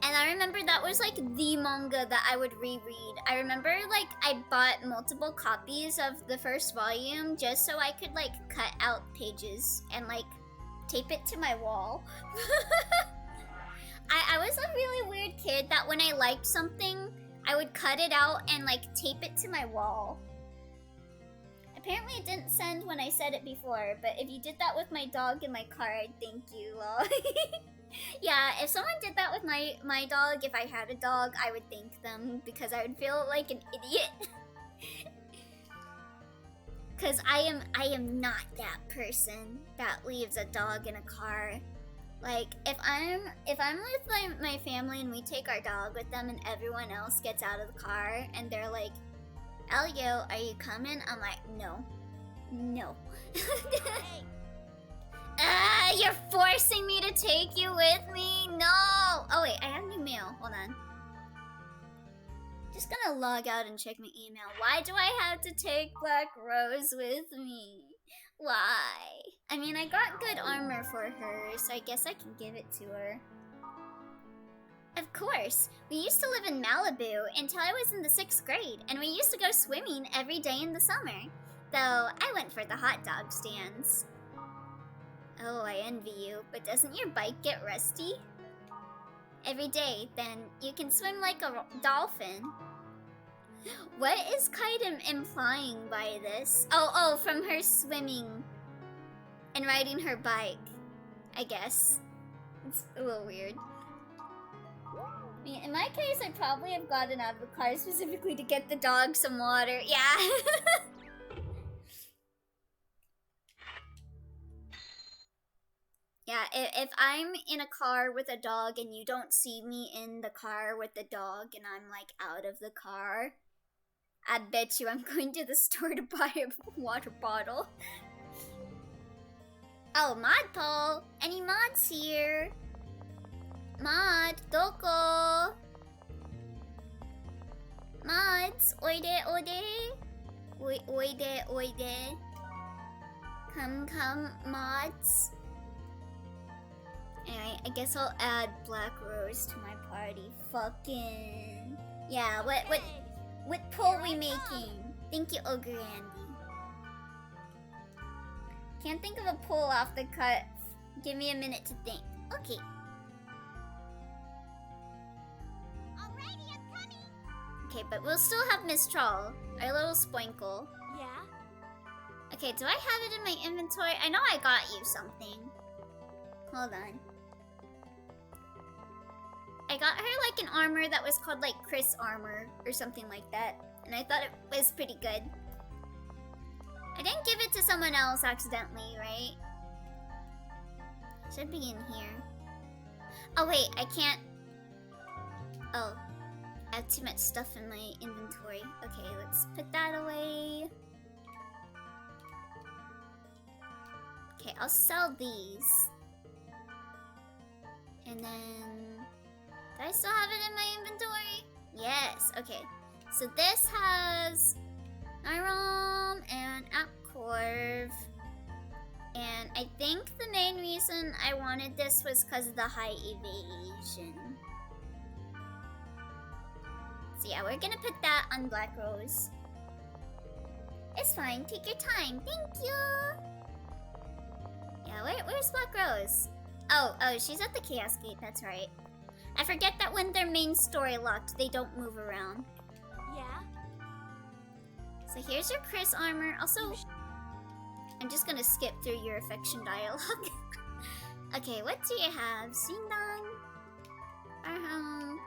And I remember that was, like, the manga that I would reread. I remember, like, I bought multiple copies of the first volume just so I could, like, cut out pages and, like, tape it to my wall. I was a really weird kid that when I liked something, I would cut it out and, like, tape it to my wall. Apparently it didn't send when I said it before, but if you did that with my dog in my car, I'd thank you. Yeah, if someone did that with my dog, if I had a dog, I would thank them because I would feel like an idiot. Cause I am not that person that leaves a dog in a car. Like if I'm with my family and we take our dog with them and everyone else gets out of the car and they're like, Elio, are you coming? I'm like, no. No. Hey. You're forcing me to take you with me? No! Oh wait, I have new mail. Hold on. Just gonna log out and check my email. Why do I have to take Black Rose with me? Why? I mean, I got good armor for her, so I guess I can give it to her. Of course. We used to live in Malibu until I was in the 6th grade, and we used to go swimming every day in the summer. Though, I went for the hot dog stands. Oh, I envy you, but doesn't your bike get rusty? Every day, then you can swim like a dolphin. What is Kaiden implying by this? Oh, from her swimming and riding her bike, I guess. It's a little weird. I mean, in my case, I probably have gotten out of the car specifically to get the dog some water. Yeah. Yeah, if I'm in a car with a dog and you don't see me in the car with the dog and I'm like out of the car, I bet you I'm going to the store to buy a water bottle. Oh, mod poll! Any mods here? Mod, doko? Mods, oide, oide. Come, mods. Anyway, I guess I'll add Black Rose to my party. Fucking yeah. What poll we making? Thank you, Ogre Andy. Can't think of a poll off the cut. Give me a minute to think. Okay. Alrighty, I'm coming. Okay, but we'll still have Miss Troll, our little spoinkle. Yeah? Okay, do I have it in my inventory? I know I got you something. Hold on. I got her like an armor that was called like Chris armor or something like that. And I thought it was pretty good. I didn't give it to someone else accidentally, right? Should be in here. Oh wait, I can't. Oh, I have too much stuff in my inventory. Okay, let's put that away. Okay, I'll sell these. And then... do I still have it in my inventory? Yes, okay. So this has Nyrom and Apcorv. And I think the main reason I wanted this was because of the high evasion. So yeah, we're gonna put that on Black Rose. It's fine, take your time, thank you! Yeah, where's Black Rose? Oh, she's at the Chaos Gate, that's right. I forget that when they're main story locked, they don't move around. Yeah? So here's your Chris armor. Also, I'm just gonna skip through your affection dialogue. Okay, what do you have? Sindang, Arham,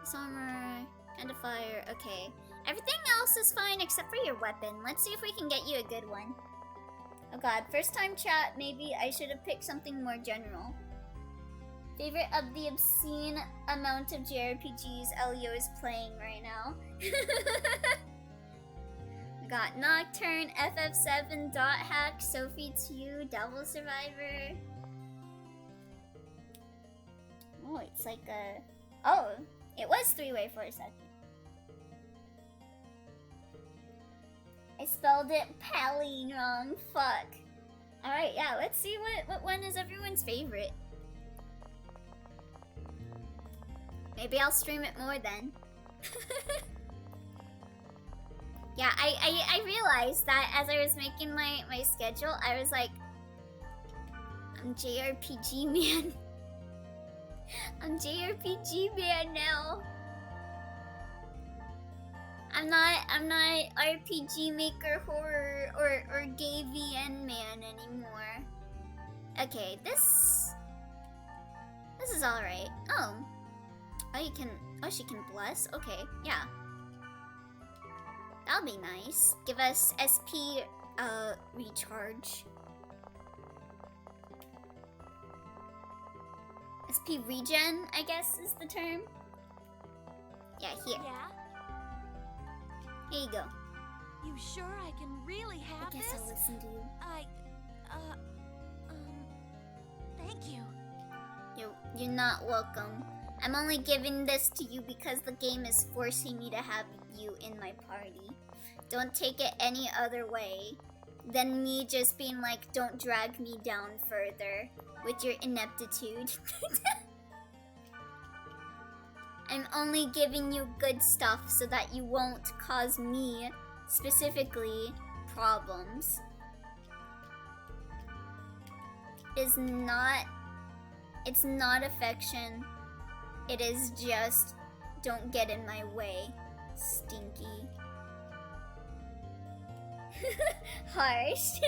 this armor, and a fire. Okay. Everything else is fine except for your weapon. Let's see if we can get you a good one. Oh god, first time chat, maybe I should have picked something more general. Favorite of the obscene amount of JRPGs Elio is playing right now. We got Nocturne, FF7, Dot Hack, Sophie 2, Devil Survivor. Oh, it's like a... oh, it was three-way for a second. I spelled it Palline wrong, fuck. Alright, yeah, let's see what one is everyone's favorite. Maybe I'll stream it more then. Yeah, I realized that as I was making my schedule, I was like, I'm JRPG man. I'm JRPG man now. I'm not RPG maker horror or gay VN man anymore. Okay, this is alright. Oh, you can. Oh, she can bless. Okay, yeah. That'll be nice. Give us SP recharge. SP regen, I guess is the term. Yeah, here. Yeah? Here you go. You sure I can really have I guess this? I'll listen to you. Thank you. You're not welcome. I'm only giving this to you because the game is forcing me to have you in my party. Don't take it any other way than me just being like, don't drag me down further with your ineptitude. I'm only giving you good stuff so that you won't cause me, specifically, problems. It's not affection. It is just, don't get in my way, stinky. Harsh.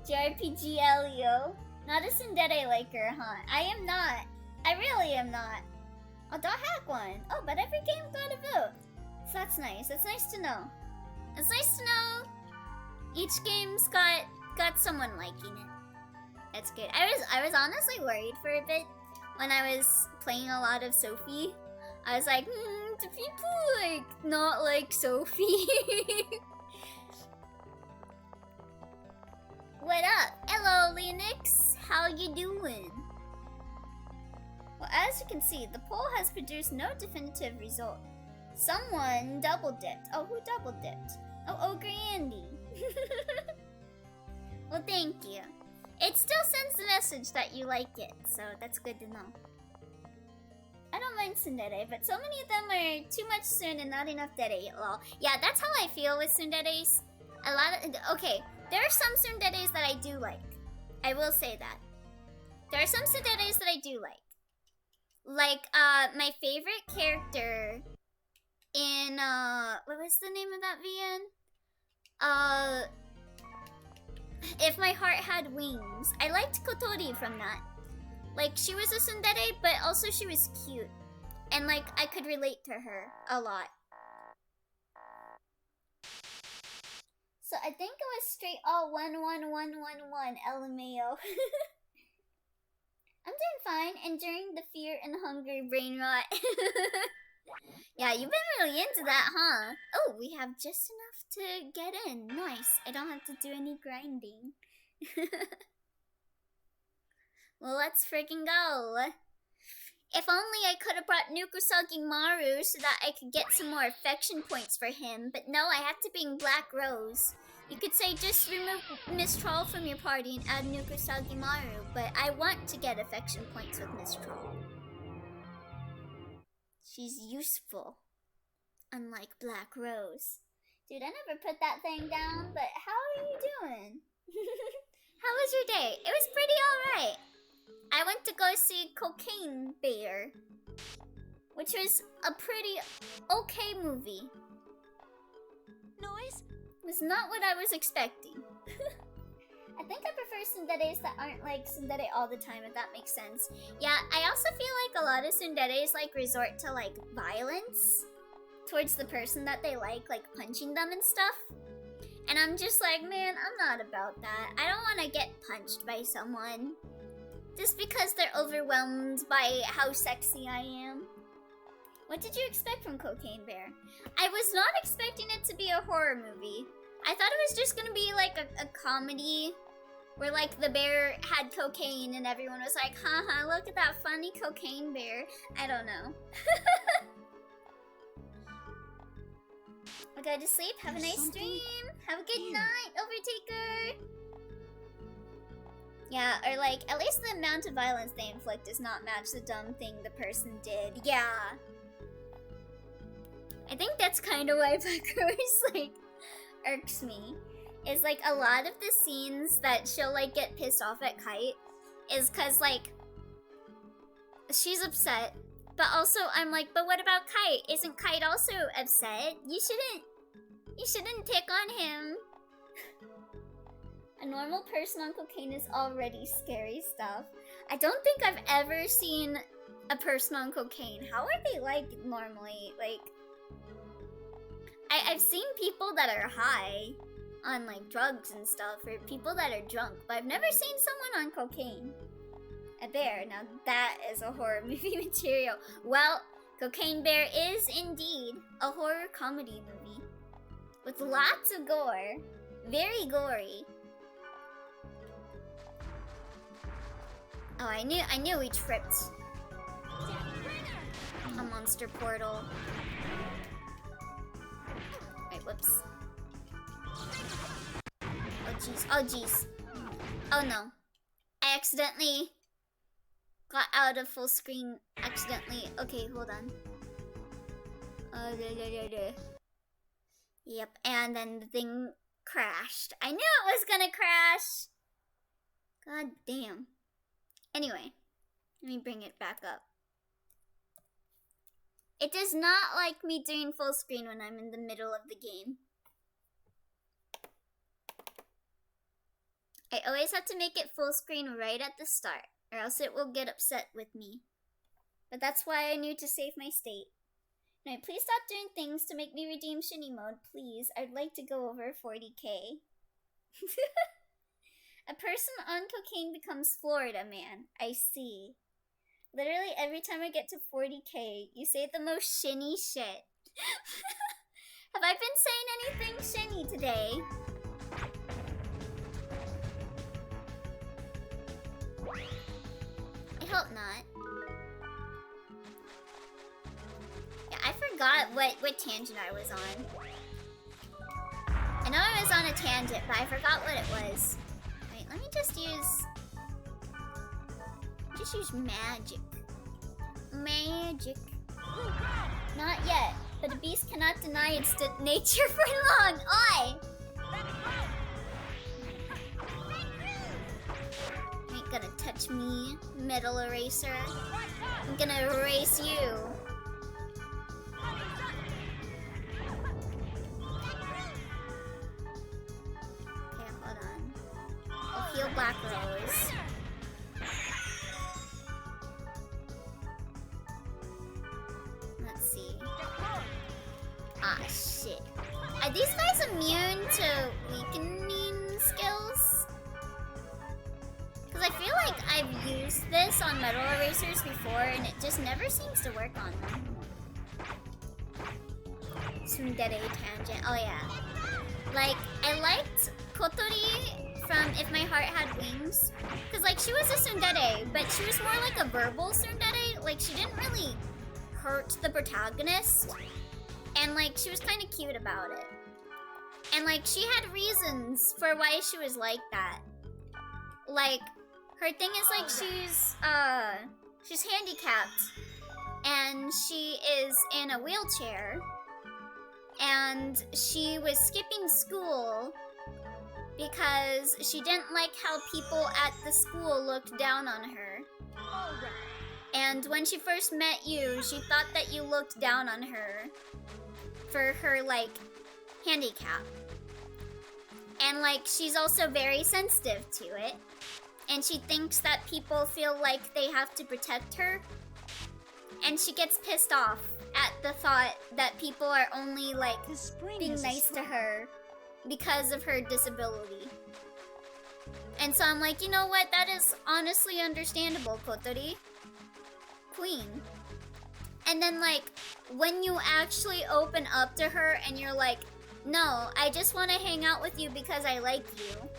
JRPG Elio. Not a Tsundere liker, huh? I am not. I really am not. Oh, Dot Hack one. Oh, but every game got a vote. So that's nice. That's nice to know. It's nice to know each game's got someone liking it. That's good. I was honestly worried for a bit when I was playing a lot of Sophie. I was like, do people not like Sophie? What up? Hello, Linux. How you doing? Well, as you can see, the poll has produced no definitive result. Someone double dipped. Oh, who double dipped? Oh, Grandy. Well, thank you. It still sends the message that you like it, so that's good to know. I don't mind tsundere, but so many of them are too much soon and not enough dere. Lol. Yeah, that's how I feel with tsunderes. Okay, there are some tsunderes that I do like. I will say that. There are some tsunderes that I do like. Like, my favorite character in, what was the name of that VN? If My Heart Had Wings. I liked Kotori from that. Like, she was a tsundere, but also she was cute. And, like, I could relate to her a lot. So I think it was straight all 11111 LMAO. I'm doing fine, enduring the fear and hunger brain rot. Yeah, you've been really into that, huh? Oh, we have just enough to get in. Nice. I don't have to do any grinding. Well, let's freaking go. If only I could have brought Nukusagi Maru so that I could get some more affection points for him. But no, I have to bring Black Rose. You could say just remove Miss Troll from your party and add Nukusagi Maru. But I want to get affection points with Miss Troll. She's useful. Unlike Black Rose. Dude, I never put that thing down, but how are you doing? How was your day? It was pretty alright. I went to go see Cocaine Bear, which was a pretty okay movie. Noise? It was not what I was expecting. I think I prefer tsunderes that aren't like tsundere all the time, if that makes sense. Yeah, I also feel like a lot of tsunderes like resort to like violence towards the person that they like punching them and stuff. And I'm just like, man, I'm not about that. I don't want to get punched by someone just because they're overwhelmed by how sexy I am. What did you expect from Cocaine Bear? I was not expecting it to be a horror movie. I thought it was just gonna be like a comedy where like the bear had cocaine and everyone was like, haha, look at that funny cocaine bear. I don't know. I'll go to sleep. Have a nice stream. Have a good night, Overtaker. Yeah, or like, at least the amount of violence they inflict does not match the dumb thing the person did. Yeah. I think that's kind of why Black Rose, like, irks me. Is, like, a lot of the scenes that she'll, like, get pissed off at Kite is because, like, she's upset. But also, I'm like, but what about Kite? Isn't Kite also upset? You shouldn't pick on him. A normal person on cocaine is already scary stuff. I don't think I've ever seen a person on cocaine. How are they like normally? Like, I've seen people that are high on like drugs and stuff, or people that are drunk, but I've never seen someone on cocaine. A bear. Now that is a horror movie material. Well, Cocaine Bear is indeed a horror comedy movie with lots of gore. Very gory. Oh, I knew we tripped a monster portal. Wait, whoops. Oh jeez, oh jeez. Oh no. I accidentally got out of full screen accidentally. Okay, hold on. Yep, and then the thing crashed. I knew it was gonna crash! God damn. Anyway, let me bring it back up. It does not like me doing full screen when I'm in the middle of the game. I always have to make it full screen right at the start, or else it will get upset with me. But that's why I need to save my state. Now, please stop doing things to make me redeem Shinny mode, please. I'd like to go over 40k. A person on cocaine becomes Florida man. I see. Literally every time I get to 40k, you say the most shinny shit. Have I been saying anything shinny today? I hope not. what tangent I was on. I know I was on a tangent, but I forgot what it was. Wait, let me just use magic. Magic. Not yet, but a beast cannot deny its nature for long. Oi! Ain't gonna touch me, metal eraser. I'm gonna erase you. Okay, hold on. I'll heal Black Rose. Let's see. Ah, shit. Are these guys immune to weakening skills? Because I feel like I've used this on metal erasers before and it just never seems to work on them. Tsundere tangent. Oh yeah. Like, I liked Kotori from If My Heart Had Wings. Because like, she was a tsundere, but she was more like a verbal tsundere. Like, she didn't really hurt the protagonist. And like, she was kind of cute about it. And like, she had reasons for why she was like that. Like, her thing is like, she's handicapped. And she is in a wheelchair. And she was skipping school because she didn't like how people at the school looked down on her. And when she first met you, she thought that you looked down on her for her, like, handicap. And, like, she's also very sensitive to it. And she thinks that people feel like they have to protect her. And she gets pissed off at the thought that people are only, like, being nice to her because of her disability. And so I'm like, you know what? That is honestly understandable, Kotori. Queen. And then, like, when you actually open up to her and you're like, no, I just want to hang out with you because I like you.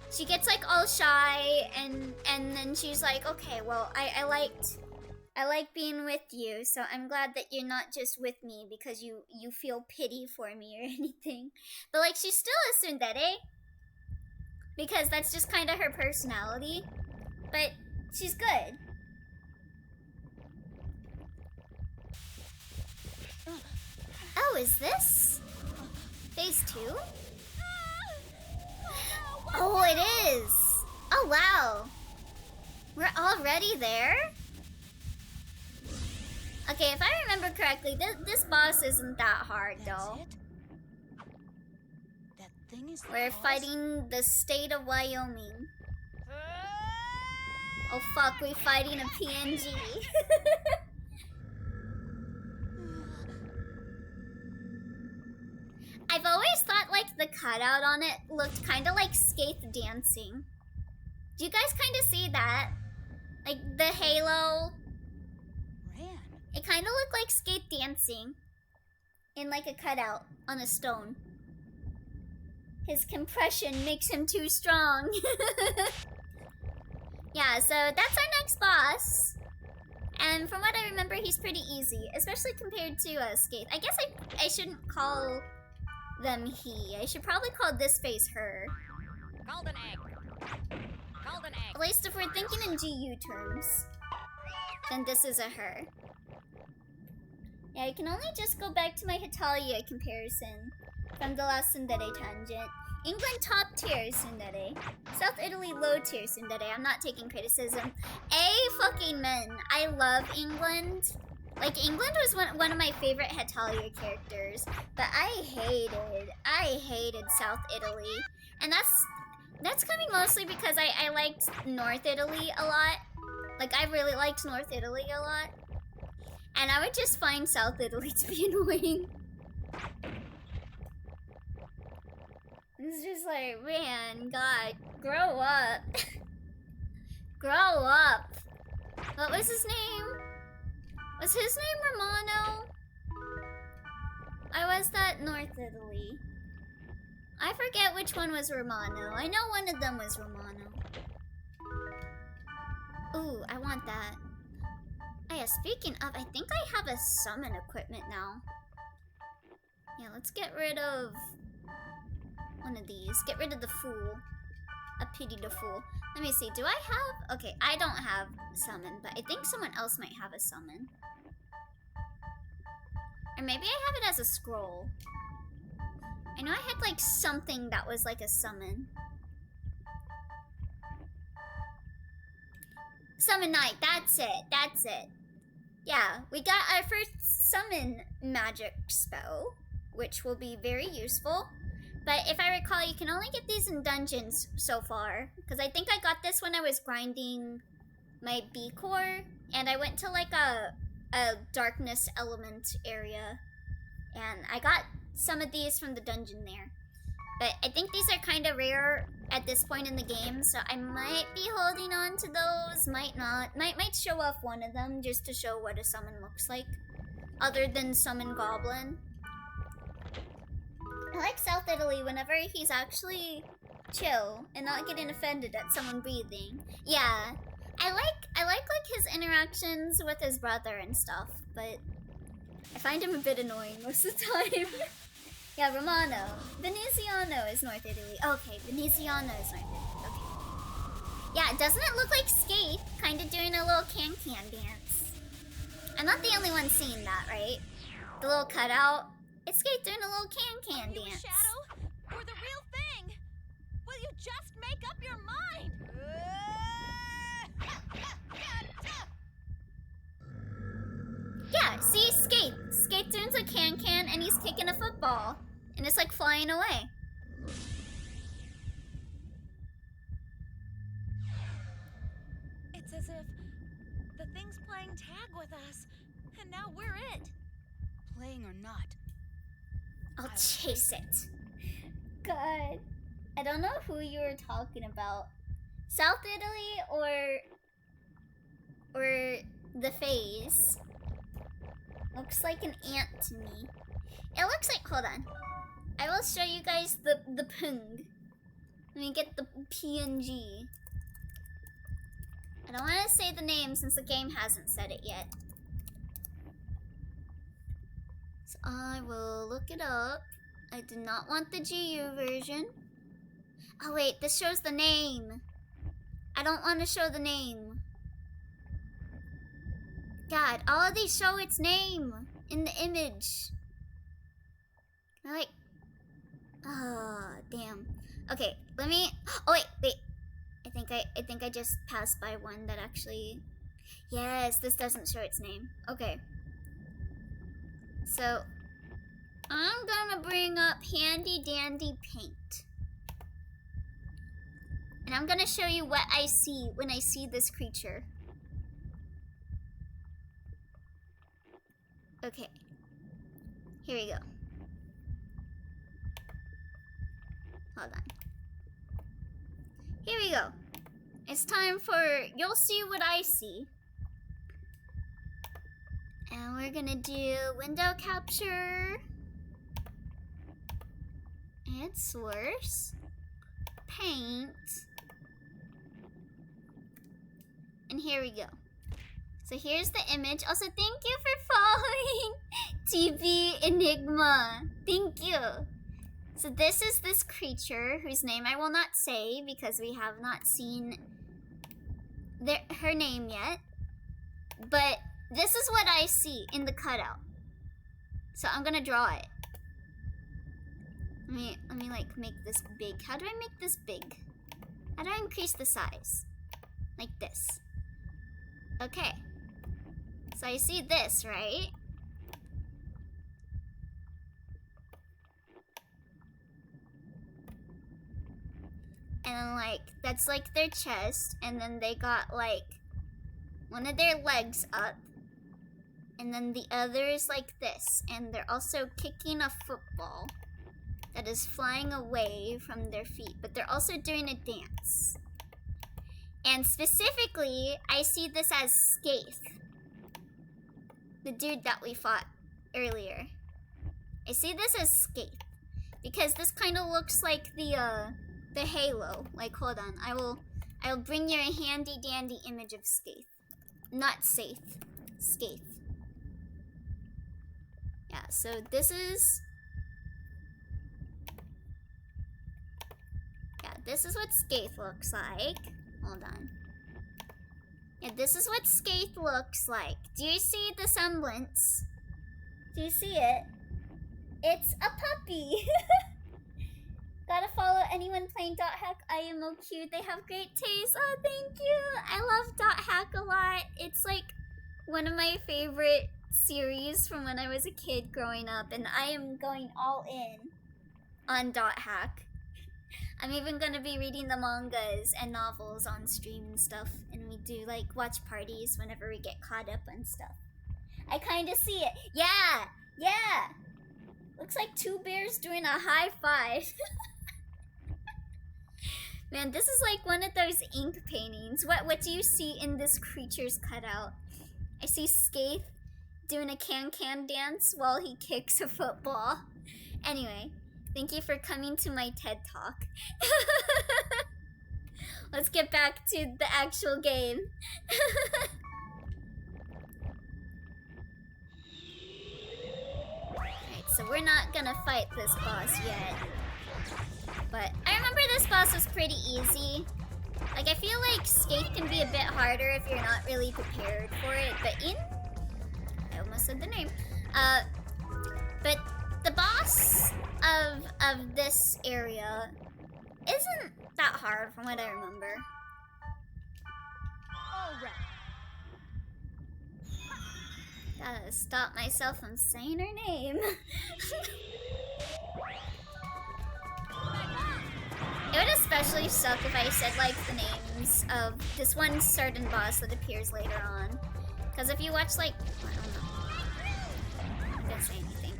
She gets, like, all shy and then she's like, okay, well, I like being with you, so I'm glad that you're not just with me because you feel pity for me or anything. But, like, she's still a tsundere because that's just kind of her personality. But she's good. Oh, is this phase 2? Oh, it is! Oh, wow! We're already there? Okay, if I remember correctly, this boss isn't that hard, though. That thing is We're fighting the state of Wyoming. Oh fuck, we're fighting a PNG. I've always thought, like, the cutout on it looked kind of like skate dancing. Do you guys kind of see that? Like, the halo. Ran. It kind of looked like skate dancing. In, like, a cutout on a stone. His compression makes him too strong. Yeah, so that's our next boss. And from what I remember, he's pretty easy. Especially compared to Skate. I guess I shouldn't call them he. I should probably call this face her. Golden egg. Golden egg. At least if we're thinking in GU terms, then this is a her. Yeah, I can only just go back to my Hitalia comparison from the last tsundere tangent. England top tier tsundere. South Italy low tier tsundere. I'm not taking criticism. Fucking men. I love England. Like, England was one of my favorite Hetalia characters, but I hated South Italy. And that's coming mostly because I liked North Italy a lot. Like, I really liked North Italy a lot. And I would just find South Italy to be annoying. It's just like, man, God, grow up. Grow up. What was his name? Was his name Romano? Or was that North Italy? I forget which one was Romano. I know one of them was Romano. Ooh, I want that. Oh yeah, speaking of, I think I have a summon equipment now. Yeah, let's get rid of one of these. Get rid of the fool. A pity the fool. Let me see. Do I have... Okay, I don't have summon, but I think someone else might have a summon. Or maybe I have it as a scroll. I know I had like something that was like a summon. Summon Knight, that's it, that's it. Yeah, we got our first summon magic spell, which will be very useful. But if I recall, you can only get these in dungeons so far. Because I think I got this when I was grinding my B core. And I went to like a darkness element area. And I got some of these from the dungeon there. But I think these are kind of rare at this point in the game, so I might be holding on to those, might not. Might show off one of them just to show what a summon looks like, other than Summon Goblin. I like South Italy whenever he's actually chill and not getting offended at someone breathing. Yeah, I like his interactions with his brother and stuff, but I find him a bit annoying most of the time. Yeah, Romano. Veneziano is North Italy. Okay, Veneziano is North Italy. Okay. Yeah, doesn't it look like Skate kind of doing a little can-can dance? I'm not the only one seeing that, right? The little cutout. It's Skate doing a little can-can dance. Are you a shadow or the real thing? Will you just make up your mind? Yeah, see, Skate. Skate doing a can-can and he's kicking a football. And it's like flying away. It's as if the thing's playing tag with us, and now we're it. Playing or not, I'll chase it. God. I don't know who you were talking about. South Italy or the face. Looks like an ant to me. It looks like, hold on. I will show you guys the pung. Let me get the PNG. I don't want to say the name since the game hasn't said it yet. So I will look it up. I do not want the GU version. Oh wait, this shows the name. I don't want to show the name. God, all of these show its name in the image. Like, oh, damn. Okay, let me. Oh wait. I think I just passed by one that actually. Yes, this doesn't show its name. Okay. So, I'm gonna bring up Handy Dandy Paint. And I'm gonna show you what I see when I see this creature. Okay. Here we go. Hold on. Here we go. It's time for you'll see what I see. And we're gonna do window capture and source, paint, and here we go. So here's the image. Also, thank you for following TV Enigma. Thank you. So this is this creature whose name I will not say because we have not seen her name yet. But this is what I see in the cutout. So I'm gonna draw it. Let me like make this big. How do I make this big? How do I increase the size? Like this. Okay. So I see this, right? And then like, that's like their chest. And then they got like one of their legs up. And then the other is like this. And they're also kicking a football that is flying away from their feet. But they're also doing a dance. And specifically, I see this as Skaith. The dude that we fought earlier. I see this as Skaith. Because this kind of looks like the halo. Like, hold on. I will bring you a handy dandy image of Skaith. Not Saith. Skaith. Yeah, so this is this is what Skaith looks like. Hold on. Yeah, this is what Skaith looks like. Do you see the semblance? Do you see it? It's a puppy! Gotta follow anyone playing Dot Hack IMOQ. They have great taste. Oh, thank you! I love Dot Hack a lot. It's like one of my favorite series from when I was a kid growing up, and I am going all in on Dot Hack. I'm even gonna be reading the mangas and novels on stream and stuff, and we do like watch parties whenever we get caught up on stuff. I kinda see it. Yeah! Yeah! Looks like two bears doing a high five. Man, this is like one of those ink paintings. What do you see in this creature's cutout? I see Skaith doing a can-can dance while he kicks a football. Anyway, thank you for coming to my TED Talk. Let's get back to the actual game. Alright, so we're not gonna fight this boss yet. But I remember this boss was pretty easy. Like, I feel like Skaith can be a bit harder if you're not really prepared for it. But I almost said the name. But the boss of this area isn't that hard from what I remember. Alright. Gotta stop myself from saying her name. It would especially suck if I said like the names of this one certain boss that appears later on. Because if you watch like, I don't know. I'm not gonna say anything.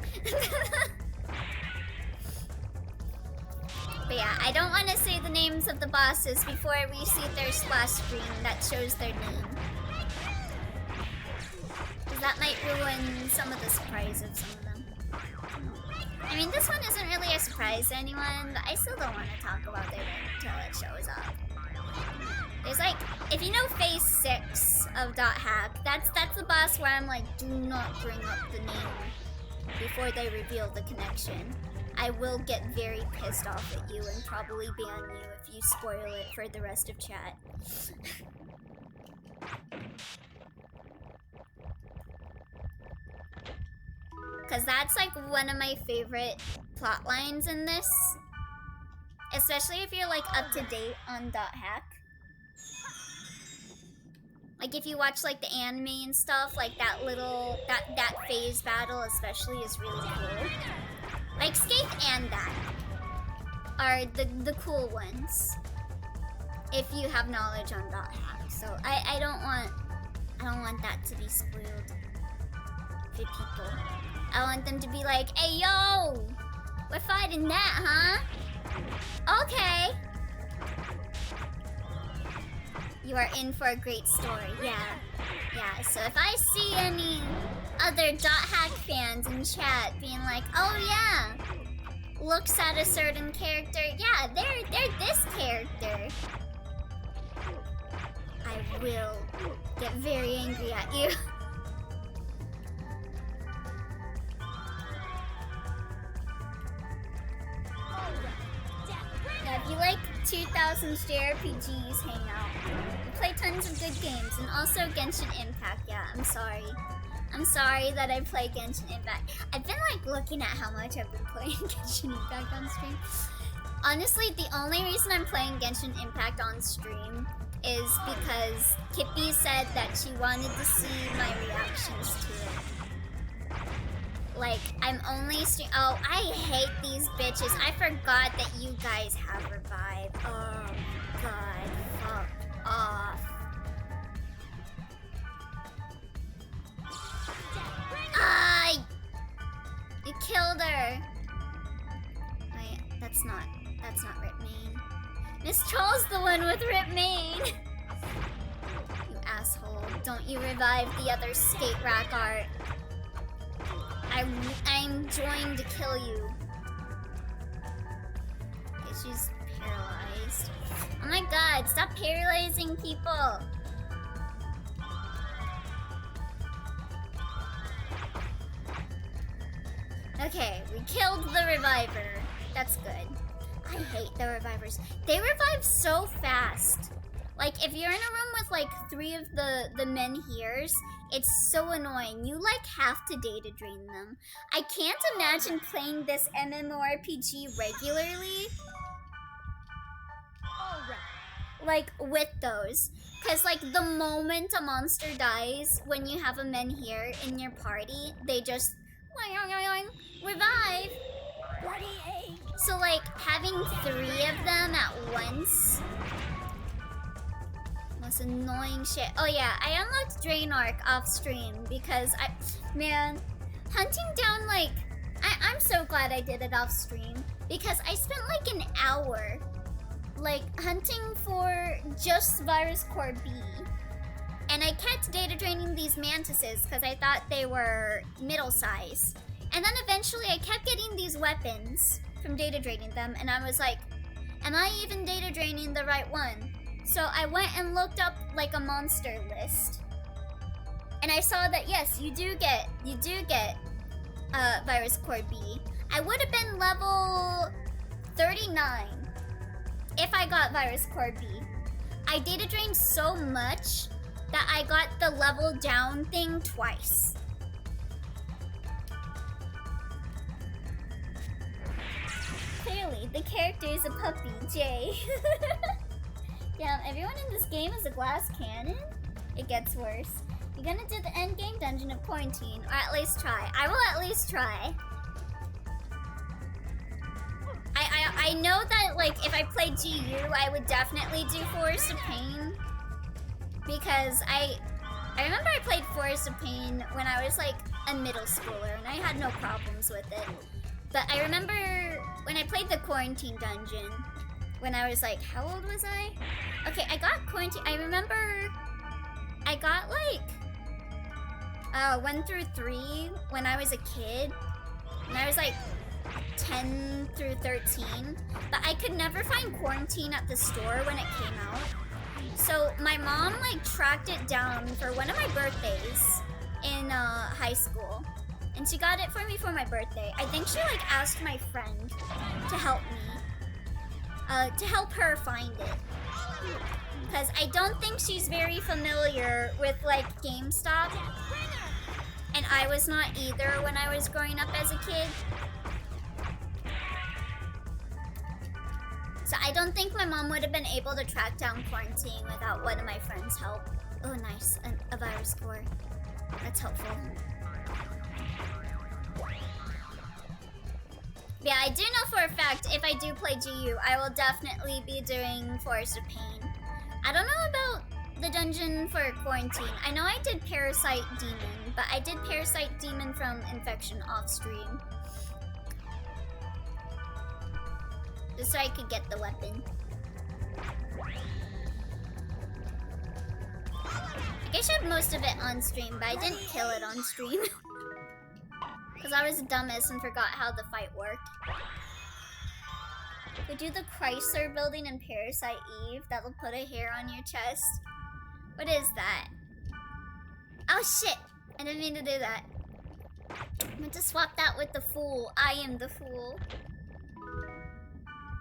But yeah, I don't want to say the names of the bosses before we see their splash screen that shows their name. Because that might ruin some of the surprise of some of them. I mean, this one isn't really a surprise to anyone, but I still don't want to talk about their name until it shows up. There's like, if you know phase 6 of Dot Hack, that's the boss where I'm like, do not bring up the name before they reveal the connection. I will get very pissed off at you and probably ban you if you spoil it for the rest of chat. Because that's like one of my favorite plot lines in this. Especially if you're like up to date on Dot Hack. Like if you watch like the anime and stuff, like that little, that phase battle especially is really cool. Like Skaith and that are the cool ones. If you have knowledge on Dot Hack. So I don't want that to be spoiled for people. I want them to be like, hey yo! We're fighting that, huh? Okay. You are in for a great story, yeah. Yeah, so if I see any other Dot Hack fans in chat being like, oh yeah, looks at a certain character, yeah, they're this character, I will get very angry at you. Yeah, if you like 2000s JRPGs, hang out. We play tons of good games, and also Genshin Impact. Yeah, I'm sorry. I'm sorry that I play Genshin Impact. I've been like looking at how much I've been playing Genshin Impact on stream. Honestly, the only reason I'm playing Genshin Impact on stream is because Kippy said that she wanted to see my reactions to it. Like, I'm only oh, I hate these bitches. I forgot that you guys have Revive. Oh, God. Fuck off. Ah! You killed her. Wait, that's not Rip Main. Miss Troll's the one with Rip Main. You asshole. Don't you revive the other skate rack art. I'm joined to kill you. Okay, she's paralyzed. Oh my god, stop paralyzing people! Okay, we killed the reviver. That's good. I hate the revivers. They revive so fast. Like, if you're in a room with like 3 of the men here's, it's so annoying. You like have to data drain them. I can't imagine playing this MMORPG regularly. Like, with those. Because, like, the moment a monster dies, when you have a men here in your party, they just revive. So, like, having 3 of them at once. Most annoying shit. Oh, yeah, I unlocked Drain Arc off stream because man, hunting down, like, I'm so glad I did it off stream because I spent, like, an hour, like, hunting for just Virus Core B. And I kept data draining these mantises because I thought they were middle size. And then eventually I kept getting these weapons from data draining them, and I was like, am I even data draining the right one? So I went and looked up like a monster list. And I saw that yes, you do get Virus Core B. I would have been level 39 if I got Virus Core B. I data drained so much that I got the level down thing twice. Clearly, the character is a puppy, Jay. Damn, everyone in this game is a glass cannon? It gets worse. You're gonna do the end game dungeon of quarantine, or at least try. I will at least try. I know that, like, if I played GU, I would definitely do Forest of Pain. Because I remember I played Forest of Pain when I was, like, a middle schooler, and I had no problems with it. But I remember when I played the quarantine dungeon, when I was, like, how old was I? Okay, I got quarantine. I remember I got, like, 1 through 3 when I was a kid. And I was, like, 10 through 13. But I could never find quarantine at the store when it came out. So my mom, like, tracked it down for one of my birthdays in high school. And she got it for me for my birthday. I think she, like, asked my friend to help me. To help her find it. Because I don't think she's very familiar with, like, GameStop. And I was not either when I was growing up as a kid. So I don't think my mom would have been able to track down quarantine without one of my friends' help. Oh, nice. A virus core. That's helpful. Yeah, I do know for a fact if I do play GU, I will definitely be doing Forest of Pain. I don't know about the dungeon for quarantine. I know I did Parasite Demon, but I did Parasite Demon from Infection off stream. Just so I could get the weapon. I guess I had most of it on stream, but I didn't kill it on stream. Because I was a dumbass and forgot how the fight worked. We do the Chrysler building in Parasite Eve. That'll put a hair on your chest. What is that? Oh shit! I didn't mean to do that. I meant to swap that with the Fool. I am the Fool.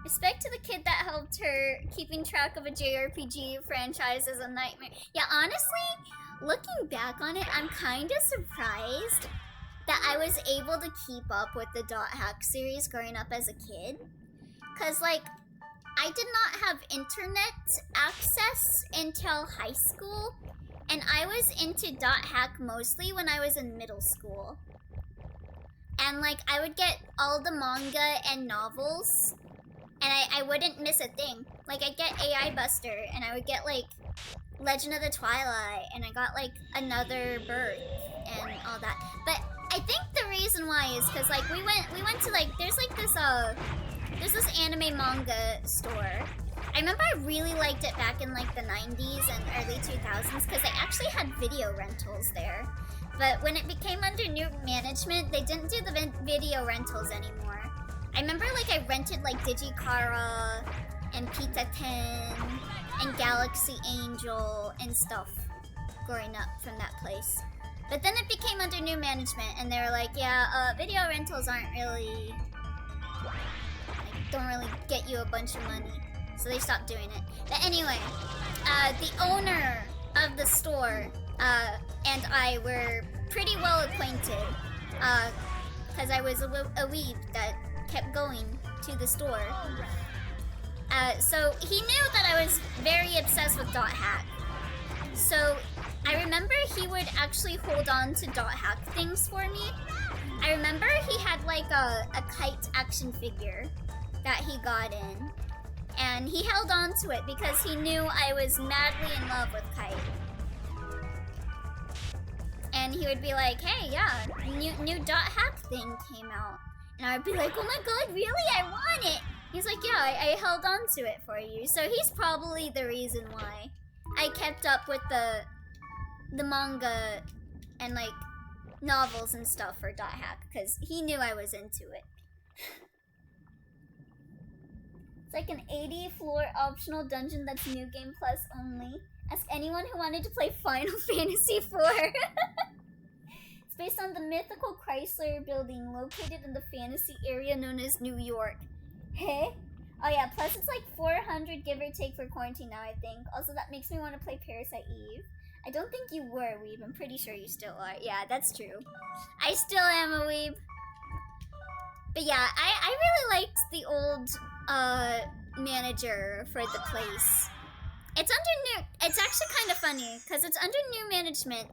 Respect to the kid that helped her. Keeping track of a JRPG franchise is a nightmare. Yeah, honestly, looking back on it, I'm kind of surprised that I was able to keep up with the Dot Hack series growing up as a kid. Cause, like, I did not have internet access until high school, and I was into Dot Hack mostly when I was in middle school. And, like, I would get all the manga and novels, and I wouldn't miss a thing. Like, I'd get AI Buster, and I would get, like, Legend of the Twilight, and I got, like, Another Birth, and all that. But I think the reason why is because, like, we went to, like, there's this anime manga store. I remember I really liked it back in, like, the 90s and early 2000s because they actually had video rentals there. But when it became under new management, they didn't do the video rentals anymore. I remember, like, I rented, like, Digikara and Pita 10 and Galaxy Angel and stuff growing up from that place. But then it became under new management, and they were like, yeah, video rentals aren't really, like, don't really get you a bunch of money. So they stopped doing it. But anyway, the owner of the store and I were pretty well acquainted. Because I was a weeb that kept going to the store. So he knew that I was very obsessed with dot hack. So I remember he would actually hold on to dot hack things for me. I remember he had like a kite action figure that he got in. And he held on to it because he knew I was madly in love with Kite. And he would be like, hey, yeah, new dot hack thing came out. And I would be like, oh my god, really? I want it! He's like, yeah, I held on to it for you. So he's probably the reason why I kept up with the manga and like novels and stuff for dot hack, because he knew I was into it. It's like an 80 floor optional dungeon that's New Game Plus only. Ask anyone who wanted to play Final Fantasy IV. It's based on the mythical Chrysler building located in the fantasy area known as New York. Hey? Oh yeah, plus it's like 400 give or take for quarantine now, I think. Also, that makes me want to play Parasite Eve. I don't think you were a weeb. I'm pretty sure you still are. Yeah, that's true. I still am a weeb. But yeah, I really liked the old manager for the place. It's actually kind of funny because it's under new management,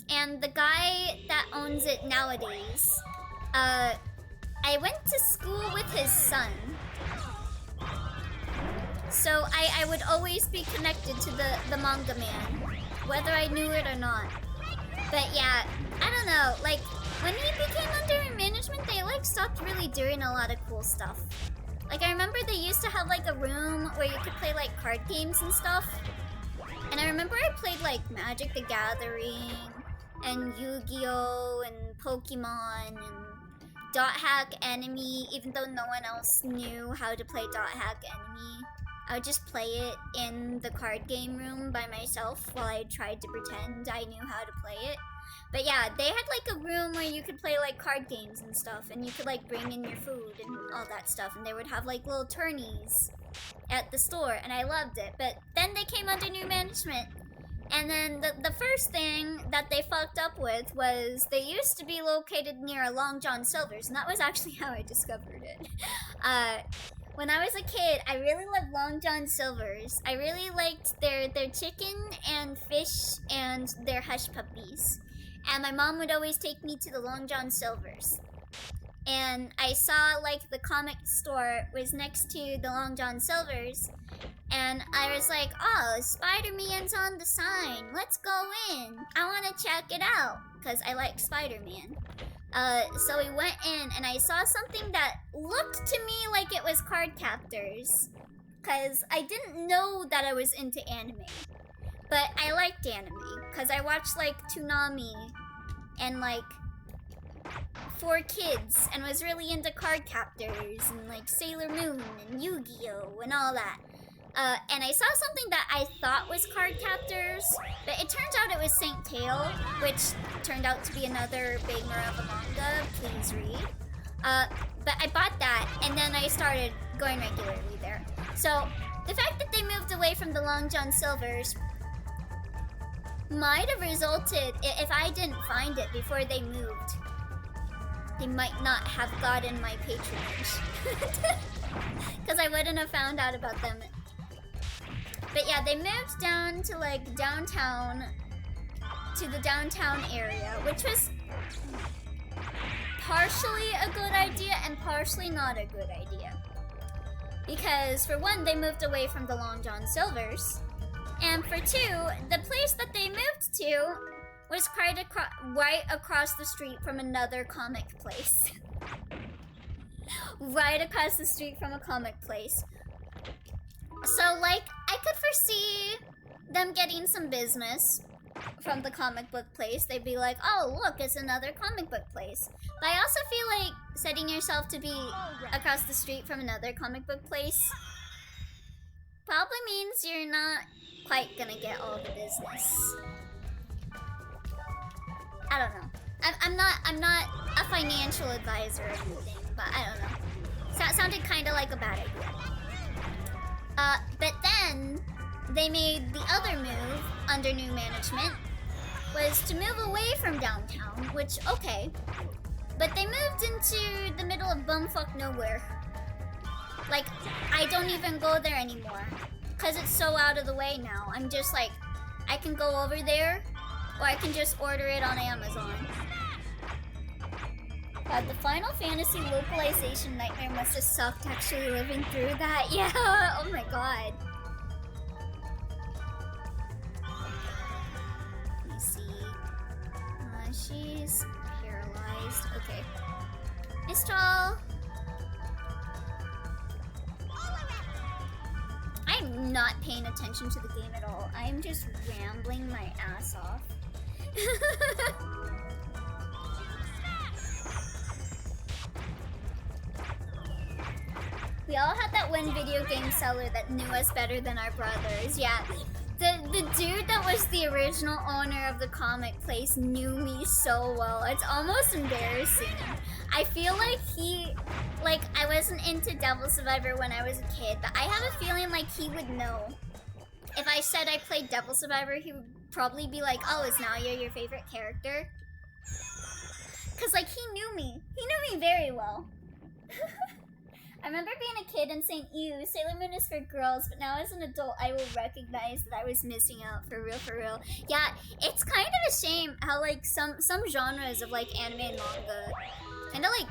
and the guy that owns it nowadays, I went to school with his son, so I would always be connected to the manga man, whether I knew it or not. But yeah, I don't know, like when he became under management, they like stopped really doing a lot of cool stuff. Like, I remember they used to have, like, a room where you could play, like, card games and stuff. And I remember I played, like, Magic the Gathering, and Yu-Gi-Oh! And Pokemon, and Dot Hack Enemy, even though no one else knew how to play Dot Hack Enemy. I would just play it in the card game room by myself while I tried to pretend I knew how to play it. But yeah, they had like a room where you could play like card games and stuff, and you could like bring in your food and all that stuff, and they would have like little tourneys at the store, and I loved it. But then they came under new management, and then the first thing that they fucked up with was they used to be located near a Long John Silver's, and that was actually how I discovered it. When I was a kid, I really loved Long John Silver's. I really liked their chicken and fish and their hush puppies. And my mom would always take me to the Long John Silver's. And I saw like the comic store was next to the Long John Silver's. And I was like, oh, Spider-Man's on the sign. Let's go in. I want to check it out. Because I like Spider-Man. So we went in and I saw something that looked to me like it was card captors. Because I didn't know that I was into anime. But I liked anime. Because I watched like Toonami and like 4Kids and was really into card captors and like Sailor Moon and Yu-Gi-Oh! And all that. And I saw something that I thought was card captors, but it turns out it was Saint Tail, which turned out to be another banger of a manga. Please read. But I bought that, and then I started going regularly there. So the fact that they moved away from the Long John Silver's might have resulted, if I didn't find it before they moved, they might not have gotten my patronage. Because I wouldn't have found out about them. But yeah, they moved down to like downtown, to the downtown area, which was partially a good idea and partially not a good idea. Because for one, they moved away from the Long John Silver's. And for two, the place that they moved to was right across the street from another comic place. Right across the street from a comic place. So, like, I could foresee them getting some business from the comic book place. They'd be like, oh, look, it's another comic book place. But I also feel like setting yourself to be across the street from another comic book place probably means you're not quite gonna get all the business. I don't know. I'm not a financial advisor or anything, but I don't know. So that sounded kind of like a bad idea. But then they made the other move under new management was to move away from downtown, which, okay. But they moved into the middle of bumfuck nowhere. Like, I don't even go there anymore. Because it's so out of the way now. I'm just like, I can go over there, or I can just order it on Amazon. God, the Final Fantasy localization nightmare must have sucked actually living through that. Yeah, oh my god. Let me see. She's paralyzed. Okay. Mistral. I'm not paying attention to the game at all. I'm just rambling my ass off. We all had that one video game seller that knew us better than our brothers. Yeah, the dude that was the original owner of the comic place knew me so well. It's almost embarrassing. I feel like I wasn't into Devil Survivor when I was a kid, but I have a feeling like he would know. If I said I played Devil Survivor, he would probably be like, oh, is Nalia your favorite character? Cause like he knew me. He knew me very well. I remember being a kid and saying, ew, Sailor Moon is for girls, but now as an adult, I will recognize that I was missing out, for real, for real. Yeah, it's kind of a shame how, like, some genres of, like, anime and manga kind of, like,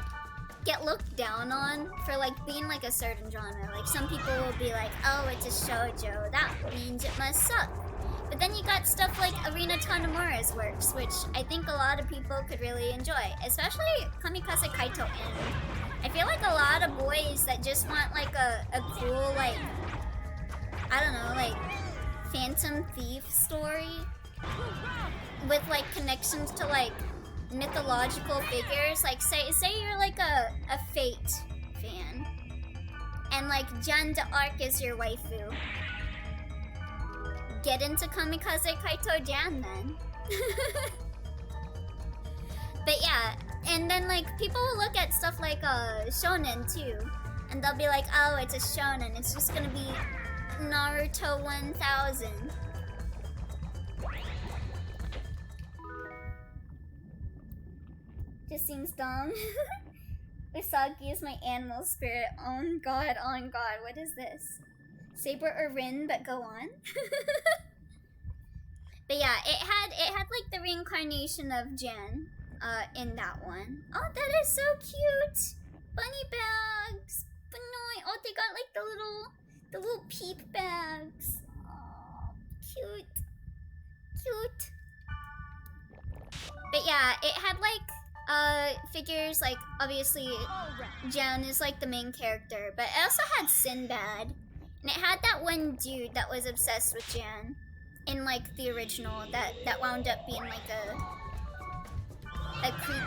get looked down on for, like, being, like, a certain genre. Like, some people will be like, oh, it's a shoujo, that means it must suck. But then you got stuff like Arena Tanemura's works, which I think a lot of people could really enjoy, especially Kamikaze Kaito anime. I feel like a lot of boys that just want like a cool, like, I don't know, like Phantom Thief story with like connections to like mythological figures. Like say you're like a Fate fan and like Jeanne d'Arc is your waifu. Get into Kamikaze Kaito Jan then. But yeah, and then like people will look at stuff like shonen too, and they'll be like, oh, it's a shonen, it's just gonna be Naruto 1000. Just seems dumb. Usagi is my animal spirit. On god, what is this? Saber or Rin, but go on. But yeah, it had like the reincarnation of Jan in that one. Oh, that is so cute. Bunny bags. Banoy. Oh, they got like the little peep bags. Oh, cute. Cute. But yeah, it had like figures like obviously Jan is like the main character, but it also had Sinbad. And it had that one dude that was obsessed with Jan in like the original that wound up being like a creep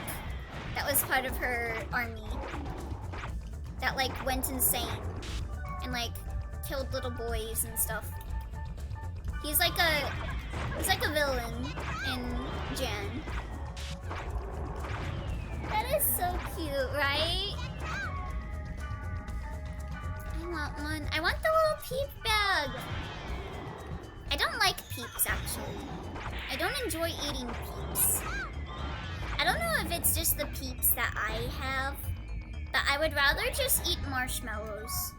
that was part of her army that like went insane and like killed little boys and stuff. He's like a villain in Jan. That is so cute, right? I want one. I want the little peep bag. I don't like peeps, actually. I don't enjoy eating peeps. I don't know if it's just the peeps that I have, but I would rather just eat marshmallows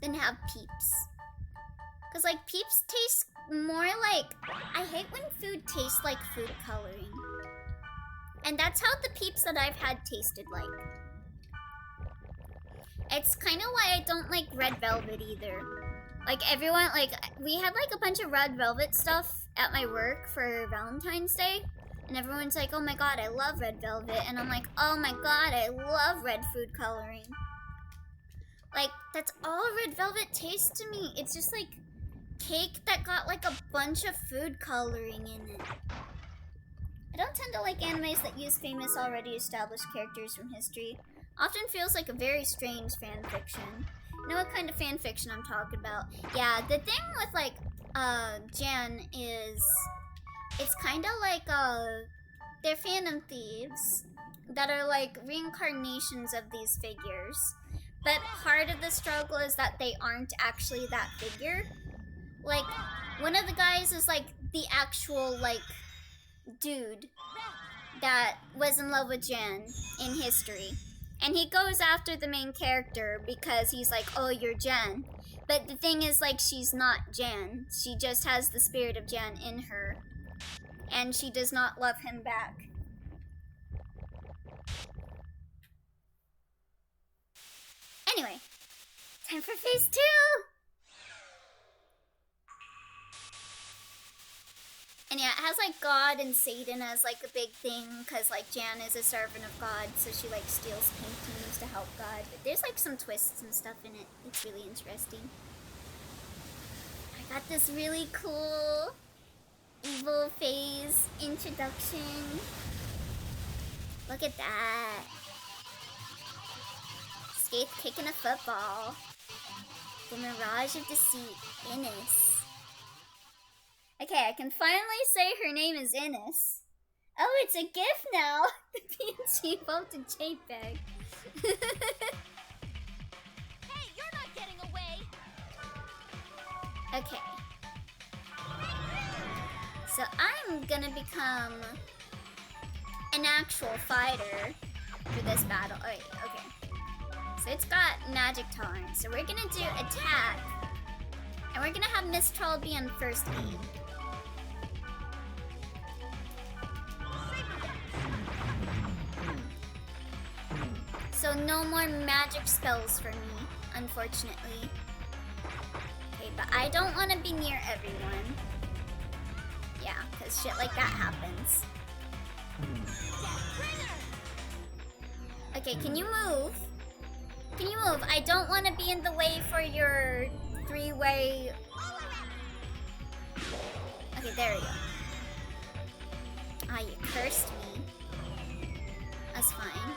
than have peeps. Because, like, peeps taste more like... I hate when food tastes like food coloring. And that's how the peeps that I've had tasted like. It's kind of why I don't like red velvet either. Like everyone, like we had like a bunch of red velvet stuff at my work for Valentine's Day. And everyone's like, oh my god, I love red velvet. And I'm like, oh my god, I love red food coloring. Like, that's all red velvet tastes to me. It's just like cake that got like a bunch of food coloring in it. I don't tend to like animes that use famous, already established characters from history. Often feels like a very strange fan fiction. You know what kind of fan fiction I'm talking about? Yeah, the thing with like Jan is it's kind of like they're Phantom Thieves that are like reincarnations of these figures. but part of the struggle is that they aren't actually that figure. Like, one of the guys is like the actual, like, dude that was in love with Jan in history. And he goes after the main character because he's like, oh, you're Jan. But the thing is, like, she's not Jan. She just has the spirit of Jan in her. And she does not love him back. Anyway, time for phase 2! And yeah, it has like God and Satan as like a big thing, because like Jan is a servant of God, so she like steals paintings to help God. But there's like some twists and stuff in it. It's really interesting. I got this really cool evil phase introduction. Look at that. Skate kicking a football. The Mirage of Deceit, Innis. Okay, I can finally say her name is Innis. Oh, it's a GIF now! The PNG bumped a JPEG. Hey, you're not getting away! Okay. So I'm gonna become an actual fighter for this battle. Oh, wait, okay. So it's got magic tolerance. So we're gonna do attack. And we're gonna have Miss Troll be on first aid. So no more magic spells for me, unfortunately. Okay, but I don't want to be near everyone. Yeah, because shit like that happens. Okay, can you move? Can you move? I don't want to be in the way for your three-way... Okay, there we go. Ah, you cursed me. That's fine.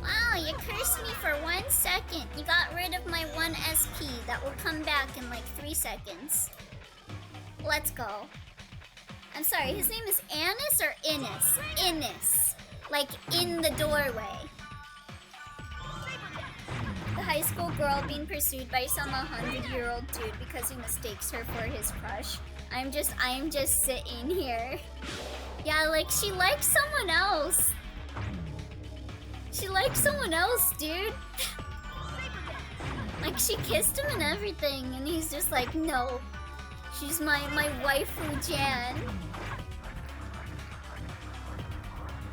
Wow, you cursed me for 1 second. You got rid of my 1 SP. That will come back in like 3 seconds. Let's go. I'm sorry, his name is Annis or Innis? Innis. Like in the doorway. The high school girl being pursued by some 100-year-old dude because he mistakes her for his crush. I'm just sitting here. Yeah, like she likes someone else. She likes someone else, dude. Like, she kissed him and everything, and he's just like, no. She's my waifu Jan.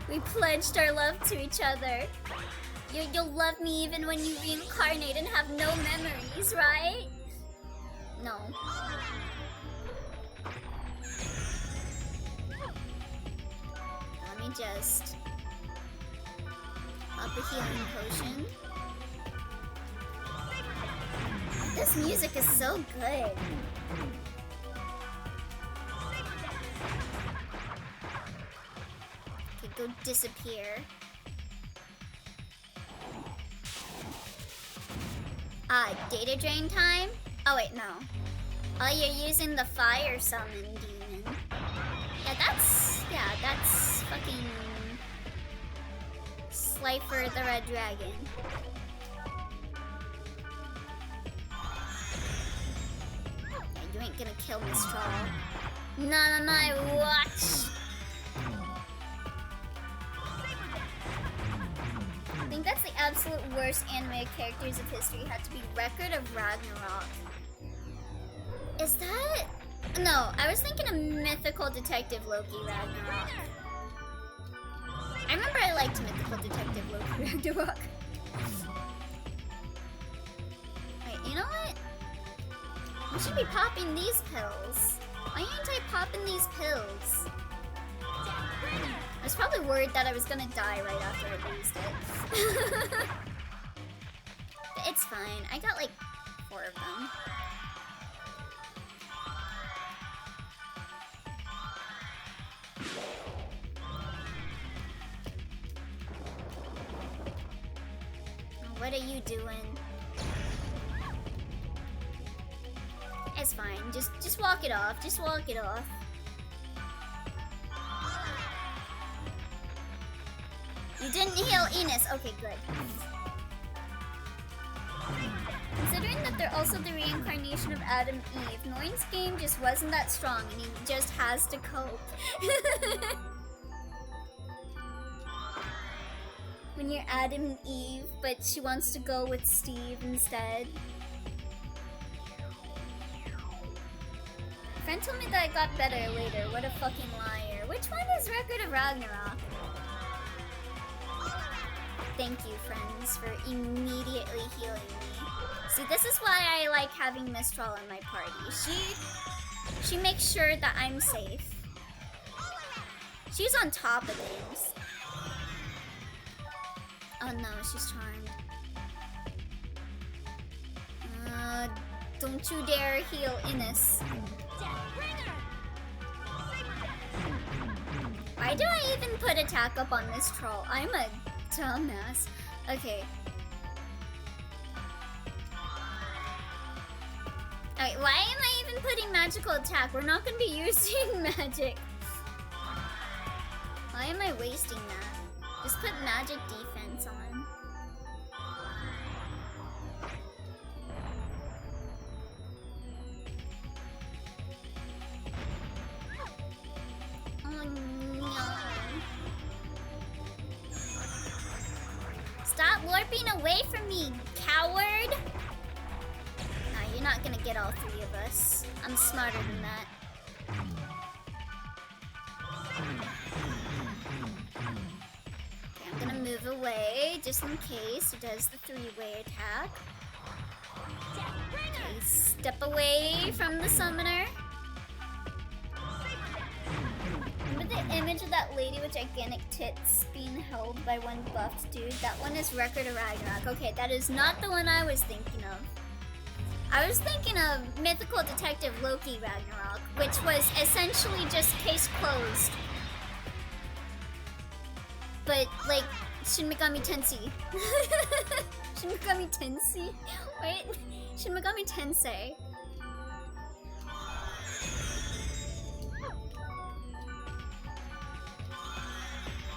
We pledged our love to each other. You'll love me even when you reincarnate and have no memories, right? No. Let me just... up a healing potion. This music is so good. Okay, go disappear. Data drain time? Oh wait, no. Oh, you're using the fire summon demon. Yeah, that's fucking... Slifer the Red Dragon. Yeah, you ain't gonna kill Miss Troll. Not on my watch! I think that's the absolute worst anime characters of history had to be Record of Ragnarok. Is that... No, I was thinking of Mythical Detective Loki Ragnarok. I remember I liked Mythical Detective Loki Ragnarok. Wait, you know what? I should be popping these pills. Why ain't I popping these pills? I was probably worried that I was gonna die right after I used it. But it's fine. I got like 4 of them. What are you doing? It's fine. Just walk it off. Just walk it off. You didn't heal Enos. Okay, good. Considering that they're also the reincarnation of Adam Eve, Noin's game just wasn't that strong and he just has to cope. When you're Adam and Eve, but she wants to go with Steve instead. Friend told me that I got better later. What a fucking liar. Which one is Record of Ragnarok? Thank you, friends, for immediately healing me. See, this is why I like having Mistral in my party. She makes sure that I'm safe. She's on top of things. Oh no, she's charmed. Don't you dare heal Innis. Why do I even put attack up on this troll? I'm a dumbass. Okay. Alright, why am I even putting magical attack? We're not gonna be using magic. Why am I wasting that? Just put magic defense on. Oh no. Stop warping away from me, coward! Nah, you're not gonna get all three of us. I'm smarter than that. Okay, I'm gonna move away just in case he does the three-way attack. Okay, step away from the summoner. Remember the image of that lady with gigantic tits being held by one buffed dude? That one is Record of Ragnarok. Okay, that is not the one I was thinking of. I was thinking of Mythical Detective Loki Ragnarok, which was essentially just case closed. But, like, Shin Megami Tensei. Shin Megami Tensei? Wait, Shin Megami Tensei.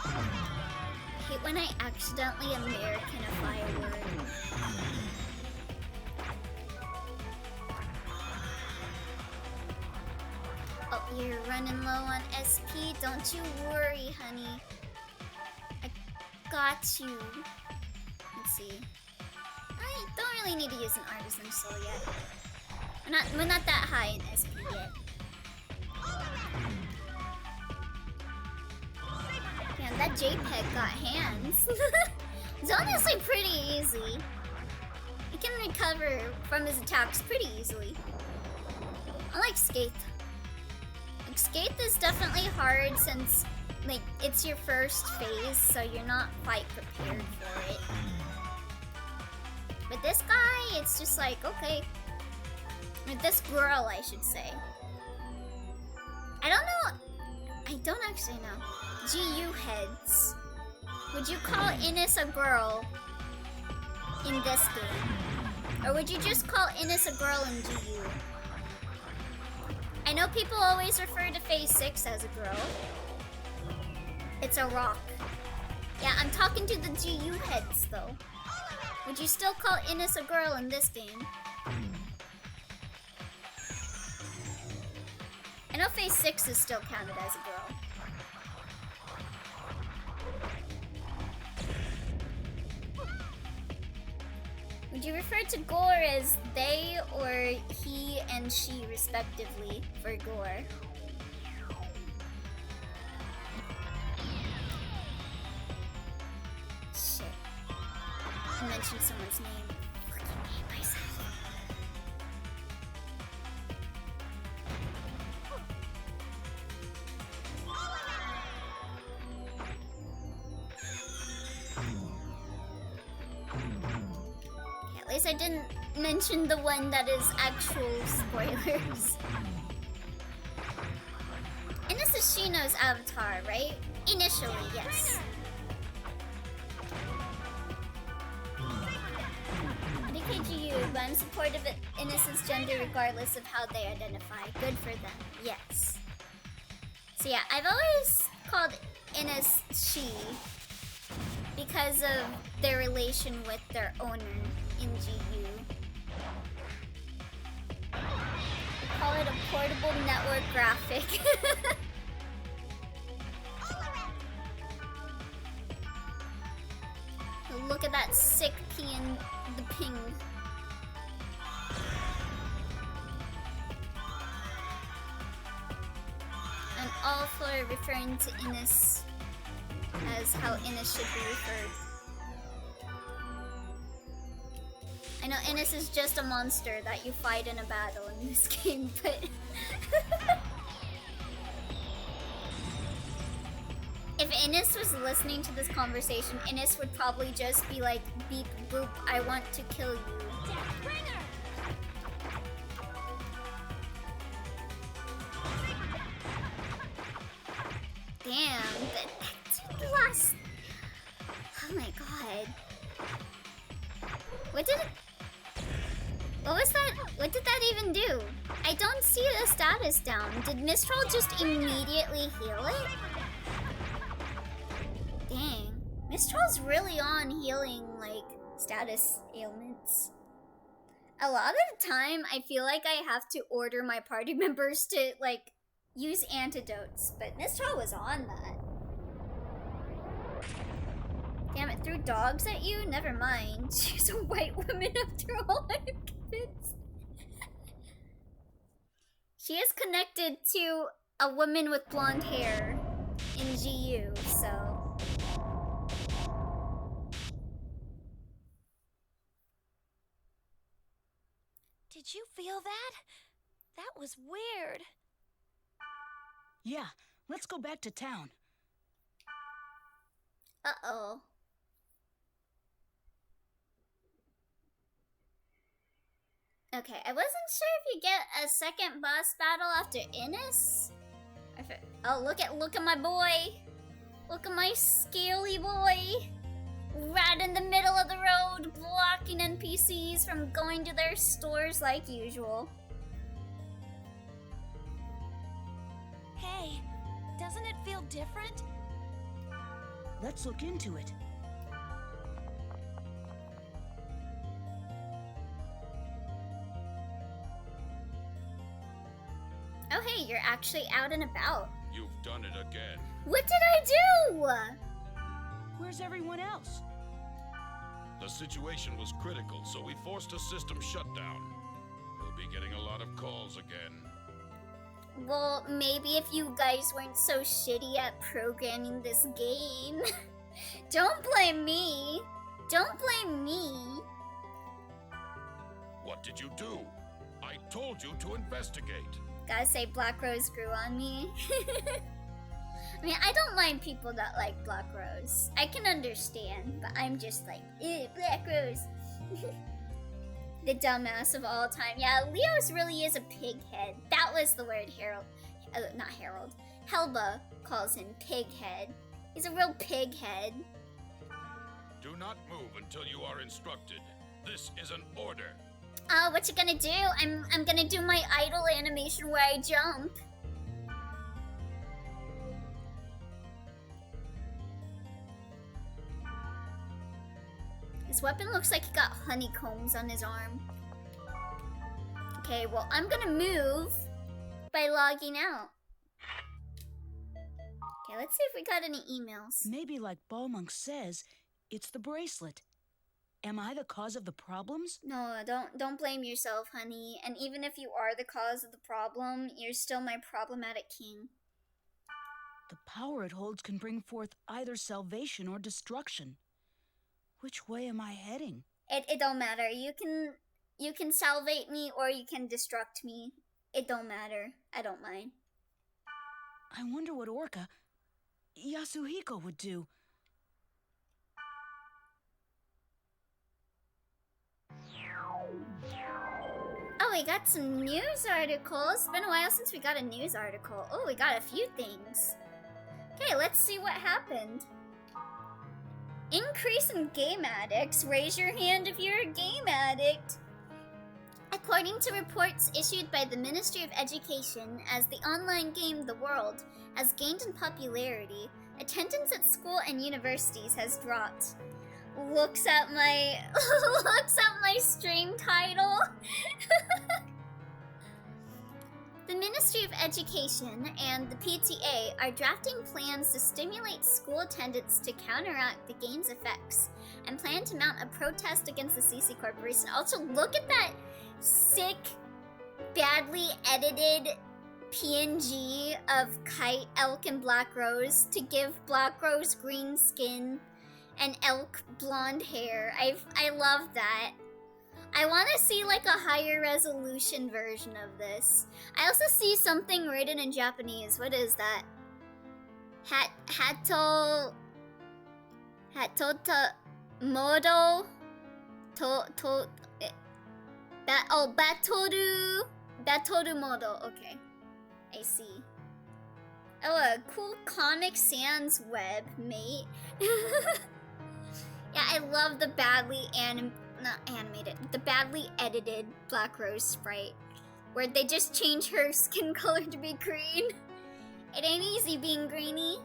I hate when I accidentally Americanify a word. Oh, you're running low on SP? Don't you worry, honey. I got you. Let's see. I don't really need to use an Artisan Soul yet. We're not that high in SP yet. Damn, that JPEG got hands. It's honestly pretty easy. He can recover from his attacks pretty easily. I like Skate. Like, Skate is definitely hard since, like, it's your first phase, so you're not quite prepared for it. But this guy, it's just like, okay. Or this girl, I should say. I don't know. I don't actually know. GU heads. Would you call Innis a girl in this game? Or would you just call Innis a girl in GU? I know people always refer to Phase 6 as a girl. It's a rock. Yeah, I'm talking to the GU heads though. Would you still call Innis a girl in this game? I know Phase 6 is still counted as a girl. Would you refer to Gore as they or he and she respectively for Gore? Shit. I mentioned someone's name. Fucking hate myself. At least I didn't mention the one that is actual spoilers. And this is Shino's avatar, right? Initially, yes. DKGU, but I'm supportive of Innocent's gender regardless of how they identify. Good for them, yes. So yeah, I've always called Innis she. because of their relation with their owner in GU. We call it a portable network graphic. Look at that sick pee in the ping. I'm all for referring to Innis as how Innis should be referred. I know Innis is just a monster that you fight in a battle in this game, but if Innis was listening to this conversation, Innis would probably just be like, beep boop, I want to kill you. Damn, that last. Oh my god. What did it. What was that? What did that even do? I don't see the status down. Did Mistral just immediately heal it? Dang. Mistral's really on healing, like, status ailments. A lot of the time, I feel like I have to order my party members to, like, use antidotes, but Mistral was on that. Damn, it threw dogs at you? Never mind. She's a white woman after all, I'm convinced. She is connected to a woman with blonde hair in GU, so... Did you feel that? That was weird. Yeah, let's go back to town. Uh-oh. Okay, I wasn't sure if you get a second boss battle after Innis. Oh, look at my boy. Look at my scaly boy. Right in the middle of the road, blocking NPCs from going to their stores like usual. Hey, doesn't it feel different? Let's look into it. Oh hey, you're actually out and about. You've done it again. What did I do? Where's everyone else? The situation was critical, so we forced a system shutdown. We'll be getting a lot of calls again. Well, maybe if you guys weren't so shitty at programming this game. Don't blame me. Don't blame me. What did you do? I told you to investigate. Gotta say, Black Rose grew on me. I mean, I don't mind people that like Black Rose. I can understand, but I'm just like, ew, Black Rose. The dumbass of all time. Yeah, Leo's really is a pig head. That was the word not Harold. Helba calls him pig head. He's a real pig head. Do not move until you are instructed. This is an order. What you gonna do? I'm gonna do my idle animation where I jump. His weapon looks like he got honeycombs on his arm. Okay, well, I'm gonna move by logging out. Okay, let's see if we got any emails. Maybe like Balmonk says, it's the bracelet. Am I the cause of the problems? No, don't blame yourself, honey. And even if you are the cause of the problem, you're still my problematic king. The power it holds can bring forth either salvation or destruction. Which way am I heading? It don't matter. You can salvate me or you can destruct me. It don't matter. I don't mind. I wonder what Orca, Yasuhiko, would do. Oh, we got some news articles. It's been a while since we got a news article. Oh, we got a few things. Okay, let's see what happened. Increase in game addicts. Raise your hand if you're a game addict. According to reports issued by the Ministry of Education, as the online game The World has gained in popularity, Attendance at school and universities has dropped. Looks at my looks at my stream title. The Ministry of Education and the PTA are drafting plans to stimulate school attendance to counteract the game's effects and plan to mount a protest against the CC Corporation. Also, look at that sick, badly edited PNG of Kite, Elk, and Black Rose to give Black Rose green skin and Elk blonde hair. I love that. I want to see like a higher resolution version of this. I also see something written in Japanese. What is that? Hatota modo batoru modo. Okay, I see. Oh, a cool Comic Sans web, mate. Yeah, I love the badly the badly edited Black Rose sprite, where they just change her skin color to be green. It ain't easy being greeny.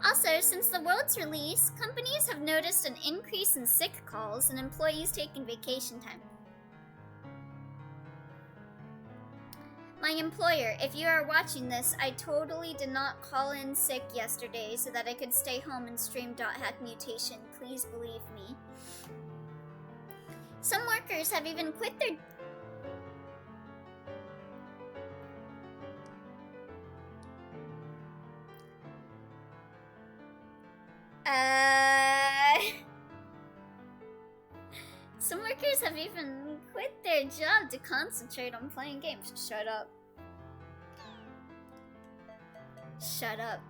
Also, since the world's release, companies have noticed an increase in sick calls and employees taking vacation time. My employer, if you are watching this, I totally did not call in sick yesterday so that I could stay home and stream .hack Mutation. Please believe me. Some workers have even quit their... Some workers have even quit their job to concentrate on playing games. Shut up. Shut up.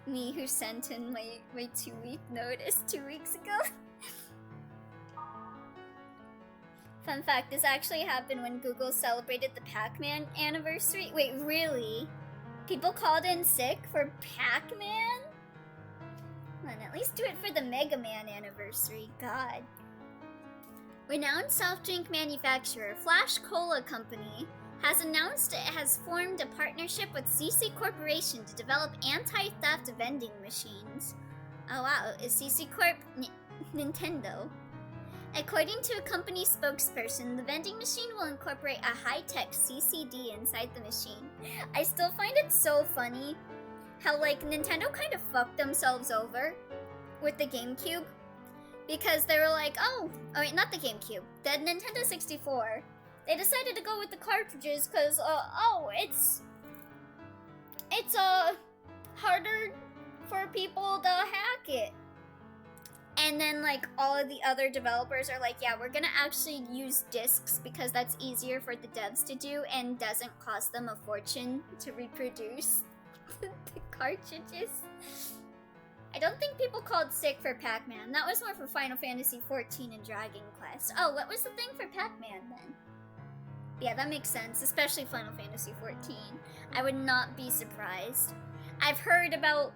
Me who sent in my 2-week notice 2 weeks ago. Fun fact, this actually happened when Google celebrated the Pac-Man anniversary. Wait, really? People called in sick for Pac-Man? Well, at least do it for the Mega Man anniversary, God. Renowned soft drink manufacturer Flash Cola Company has announced it has formed a partnership with CC Corporation to develop anti-theft vending machines. Oh wow, is CC Corp Nintendo? According to a company spokesperson, the vending machine will incorporate a high-tech CCD inside the machine. I still find it so funny how like Nintendo kind of fucked themselves over with the GameCube, because they were like, oh wait, not the GameCube, the Nintendo 64. They decided to go with the cartridges because, it's harder for people to hack it. And then, like, all of the other developers are like, yeah, we're gonna actually use discs because that's easier for the devs to do and doesn't cost them a fortune to reproduce the cartridges. I don't think people called sick for Pac-Man. That was more for Final Fantasy XIV and Dragon Quest. Oh, what was the thing for Pac-Man then? Yeah, that makes sense, especially Final Fantasy XIV. I would not be surprised. I've heard about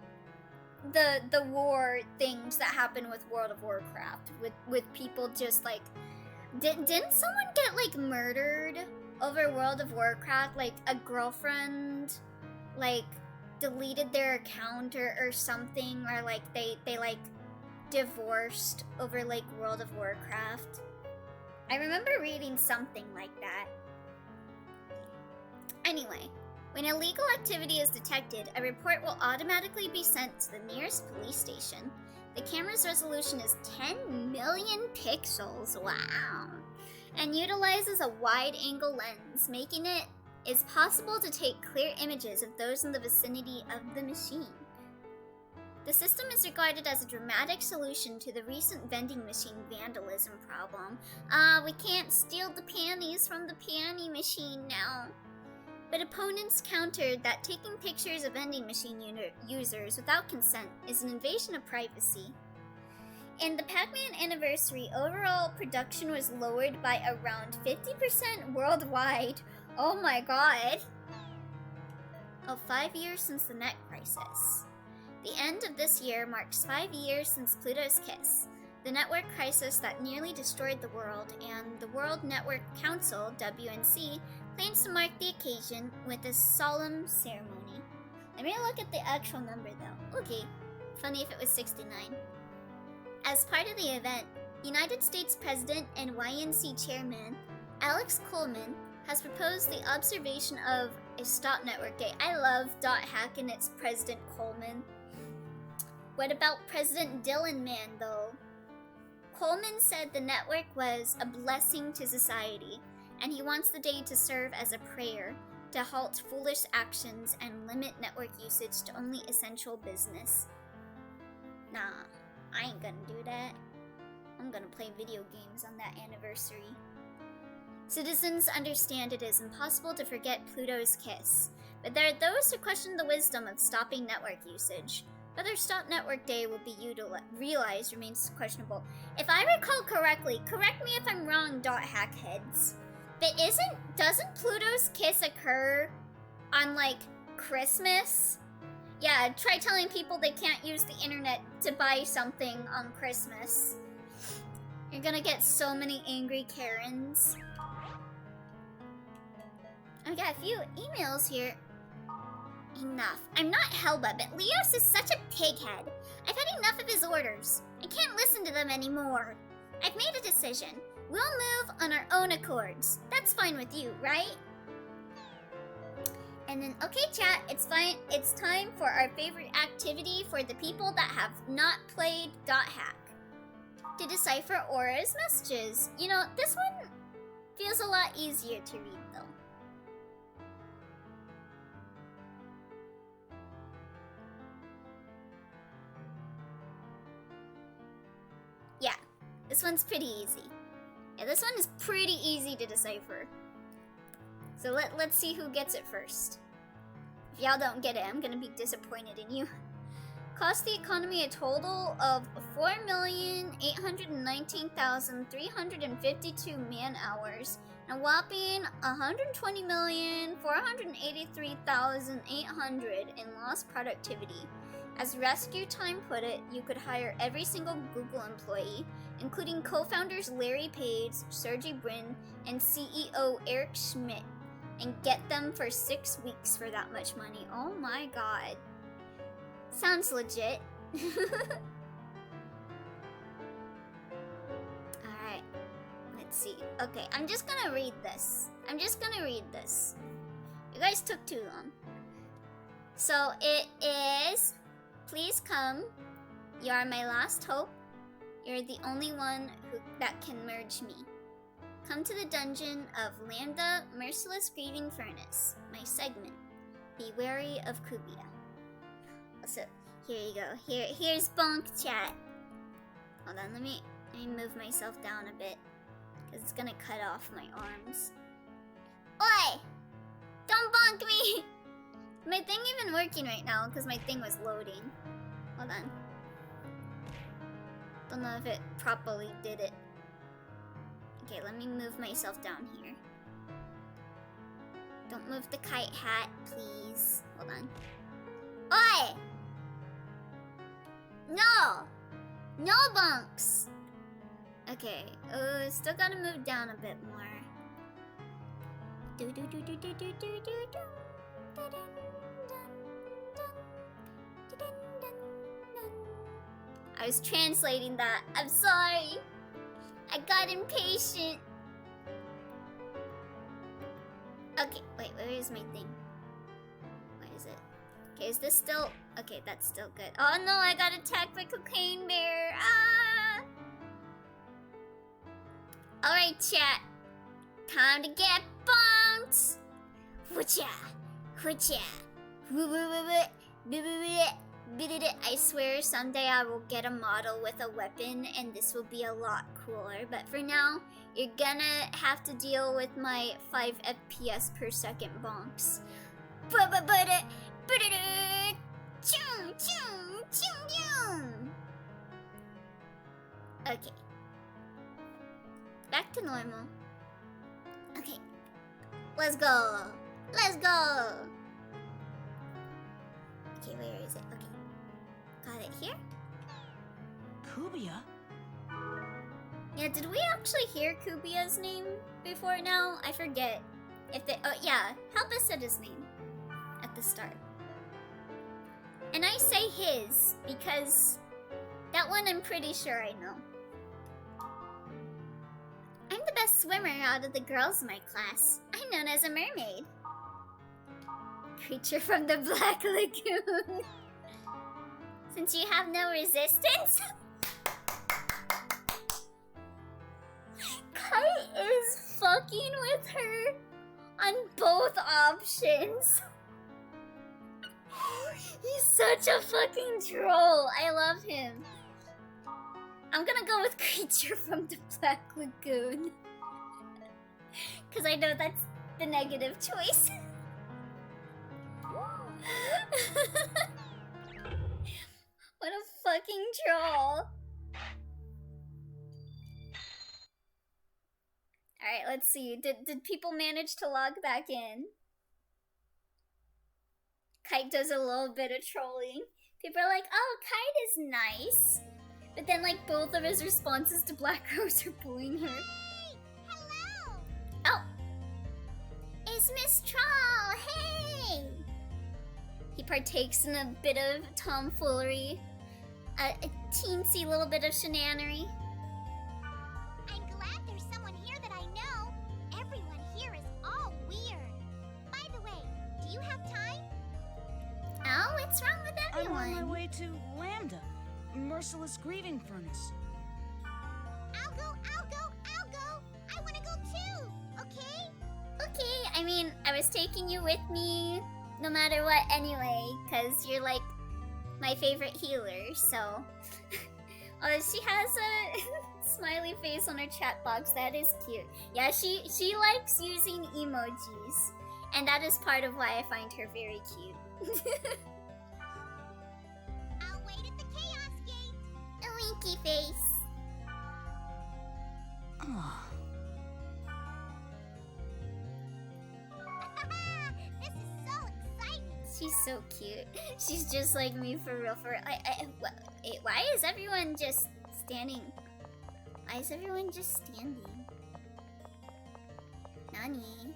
the war things that happen with World of Warcraft, with people just like... Didn't someone get like murdered over World of Warcraft? Like a girlfriend like deleted their account or something, or like they like divorced over like World of Warcraft. I remember reading something like that. Anyway, when illegal activity is detected, a report will automatically be sent to the nearest police station. The camera's resolution is 10 million pixels, wow, and utilizes a wide-angle lens, making it is possible to take clear images of those in the vicinity of the machine. The system is regarded as a dramatic solution to the recent vending machine vandalism problem. We can't steal the panties from the panty machine now. But opponents countered that taking pictures of vending machine users without consent is an invasion of privacy. In the Pac-Man anniversary, overall production was lowered by around 50% worldwide. Oh my god. 5 years since the net crisis. The end of this year marks 5 years since Pluto's Kiss, the network crisis that nearly destroyed the world, and the World Network Council, WNC, plans to mark the occasion with a solemn ceremony. Let me look at the actual number though. Okay, funny if it was 69. As part of the event, United States President and YNC Chairman Alex Coleman has proposed the observation of a Stop Network Day. I love .hack and its President Coleman. What about President Dylan Man though? Coleman said the network was a blessing to society, and he wants the day to serve as a prayer to halt foolish actions and limit network usage to only essential business. Nah, I ain't gonna do that. I'm gonna play video games on that anniversary. Citizens understand it is impossible to forget Pluto's kiss, but there are those who question the wisdom of stopping network usage. Whether Stop Network Day will be realized remains questionable. If I recall correctly, correct me if I'm wrong, hackheads, but doesn't Pluto's kiss occur on like Christmas? Yeah, try telling people they can't use the internet to buy something on Christmas. You're gonna get so many angry Karens. I got a few emails here. Enough. I'm not Helba, but Leos is such a pighead. I've had enough of his orders. I can't listen to them anymore. I've made a decision. We'll move on our own accords. That's fine with you, right? And then, okay chat, it's fine. It's time for our favorite activity for the people that have not played .hack. To decipher Aura's messages. You know, this one feels a lot easier to read though. Yeah, this one's pretty easy. Yeah, this one is pretty easy to decipher. So let's see who gets it first. If y'all don't get it, I'm gonna be disappointed in you. Cost the economy a total of 4,819,352 man-hours and a whopping 120,483,800 in lost productivity. As Rescue Time put it, you could hire every single Google employee, including co-founders Larry Page, Sergey Brin, and CEO Eric Schmidt, and get them for 6 weeks for that much money. Oh my god. Sounds legit. Alright, let's see. Okay, I'm just gonna read this. You guys took too long. So it is... Please come. You are my last hope. You're the only one that can merge me. Come to the dungeon of Lambda Merciless Grieving Furnace, my segment. Be wary of Kubia. So, here you go. Here's Bonk Chat. Hold on, let me move myself down a bit. Because it's gonna cut off my arms. Oi! Don't bonk me! My thing even working right now because my thing was loading. Hold on. Don't know if it properly did it. Okay, let me move myself down here. Don't move the kite hat, please. Hold on. Oi! No! No bunks! Okay, still gotta move down a bit more. I was translating that. I'm sorry. I got impatient. Okay, wait, where is my thing? Where is it? Okay, is this still... Okay, that's still good. Oh no, I got attacked by Cocaine Bear. Ah! Alright, chat. Time to get bumped. Whatcha? Whatcha? I swear someday I will get a model with a weapon and this will be a lot cooler. But for now, you're gonna have to deal with my 5 FPS per second bonks. Okay. Back to normal. Okay. Let's go. Let's go. Okay, where is it? Okay. Got it here. Kubia? Yeah, did we actually hear Kubia's name before now? I forget. If they... Oh, yeah. Helpa said his name at the start. And I say his because that one I'm pretty sure I know. I'm the best swimmer out of the girls in my class. I'm known as a mermaid. Creature from the Black Lagoon. Since you have no resistance? Kite is fucking with her on both options. He's such a fucking troll. I love him. I'm gonna go with Creature from the Black Lagoon. Cause I know that's the negative choice. What a fucking troll. Alright, let's see. Did people manage to log back in? Kite does a little bit of trolling. People are like, oh, Kite is nice. But then, like, both of his responses to Black Rose are bullying her. Hey! Hello! Oh! It's Miss Troll! Hey! He partakes in a bit of tomfoolery. A teensy little bit of shenanery. I'm glad there's someone here that I know. Everyone here is all weird. By the way, do you have time? Oh, what's wrong with I'm everyone? on my way to Lambda, Merciless Grieving Furnace. I'll go! I wanna go too, okay? Okay, I mean, I was taking you with me no matter what anyway, because you're like my favorite healer, so. Oh, she has a smiley face on her chat box. That is cute. Yeah, she likes using emojis, and that is part of why I find her very cute. I'll wait at the Chaos Gate. A winky face. Oh, This is so exciting. She's so cute. She's just like me for real. Why is everyone just standing? Why is everyone just standing? Nani?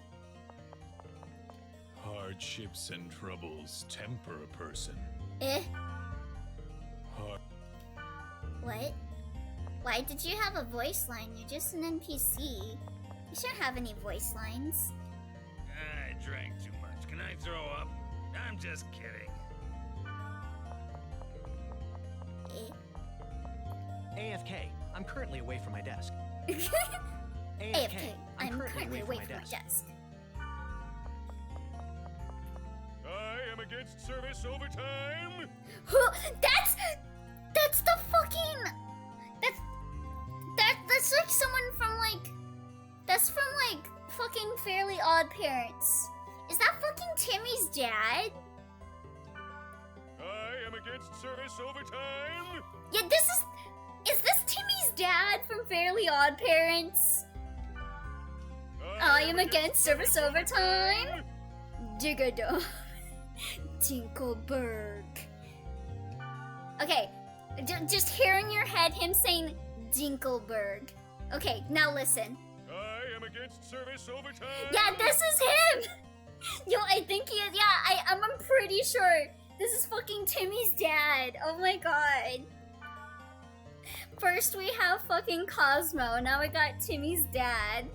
Hardships and troubles temper a person. Eh? Har- What? Why did you have a voice line? You're just an NPC. You shouldn't have any voice lines. I drank too much. Can I throw up? I'm just kidding. Eh? AFK. I'm currently away from my desk. AFK. I'm currently away from my desk. I am against service overtime. That's the fucking. That's like someone from like. That's from like fucking Fairly Odd Parents. Is that fucking Timmy's dad? I am against service overtime. Yeah, is this Timmy's dad from Fairly Odd Parents? I am against service overtime. Digga-dog. Dinkelberg. Okay, just hearing your head him saying Dinkelberg. Okay, now listen. I am against service overtime. Yeah, this is him! Yo, I think he is. Yeah, I'm pretty sure this is fucking Timmy's dad. Oh my god. First we have fucking Cosmo, now we got Timmy's dad.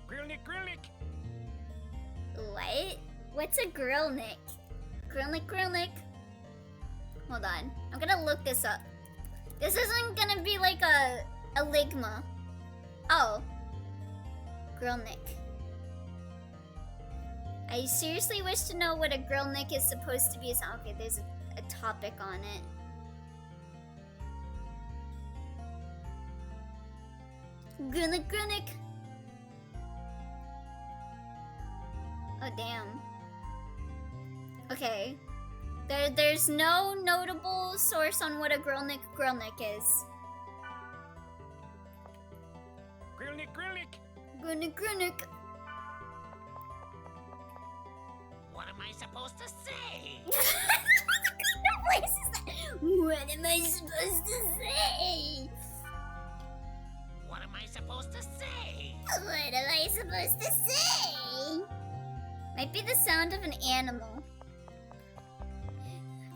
Grillnick. What? What's a grillnick? Grillnick. Hold on. I'm gonna look this up. This isn't gonna be like a ligma. Oh. Grillnick. I seriously wish to know what a grillnick is supposed to be. Okay, there's a topic on it. Grillnick. Oh, damn. Okay. There's no notable source on what a grillnick is. Grillnick. What am I supposed to say? What am I supposed to say? What am I supposed to say? What am I supposed to say? Might be the sound of an animal.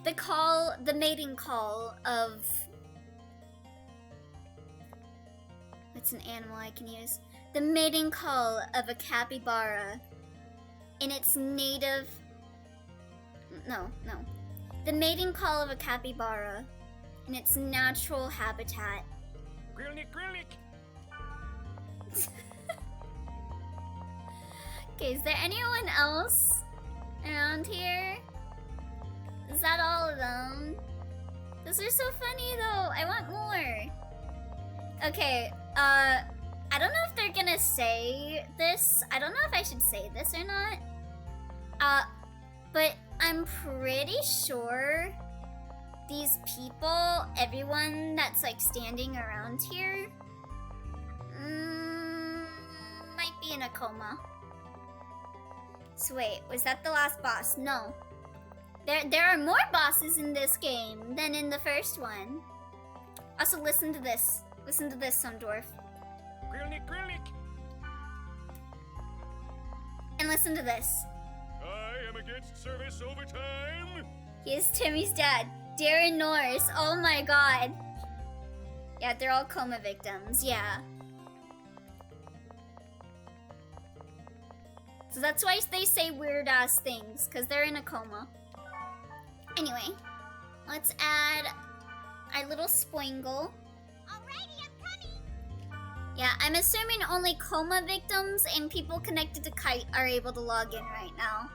the mating call of... What's an animal I can use? The mating call of a capybara in its native... No. The mating call of a capybara in its natural habitat. Grillnik, grillnik! Okay, is there anyone else around here? Is that all of them? Those are so funny though. I want more. Okay, I don't know if they're gonna say this. I don't know if I should say this or not. But I'm pretty sure these people, everyone that's like standing around here, might be in a coma. So wait, was that the last boss? No. There are more bosses in this game than in the first one. Also, listen to this. Listen to this, some dwarf. Grillnik, grillnik! And listen to this. I am against service overtime! He is Timmy's dad, Darren Norris. Oh my god. Yeah, they're all coma victims. Yeah. So that's why they say weird ass things, because they're in a coma. Anyway, let's add our little spoingle. Alrighty, I'm coming. Yeah, I'm assuming only coma victims and people connected to Kite are able to log in right now.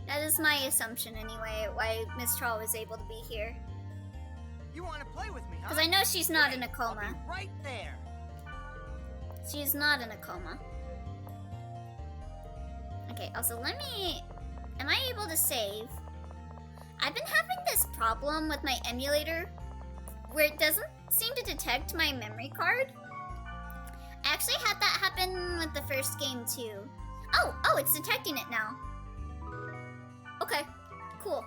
That is my assumption anyway, why Miss Troll was able to be here. You want to play with me, huh? Because I know she's not Great, in a I'll coma. be right there. She's not in a coma. Okay, also let me... Am I able to save? I've been having this problem with my emulator where it doesn't seem to detect my memory card. I actually had that happen with the first game too. Oh, it's detecting it now. Okay, cool.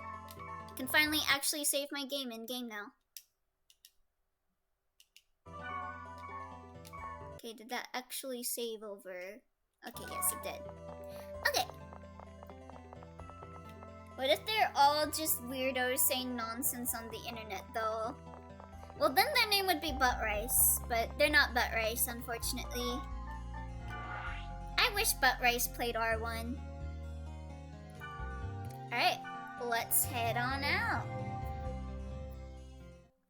I can finally actually save my game in-game now. Okay, did that actually save over? Okay, yes it did. Okay. What if they're all just weirdos saying nonsense on the internet though? Well, then their name would be Butt Rice, but they're not Butt Rice, unfortunately. I wish Butt Rice played R1. Alright, let's head on out.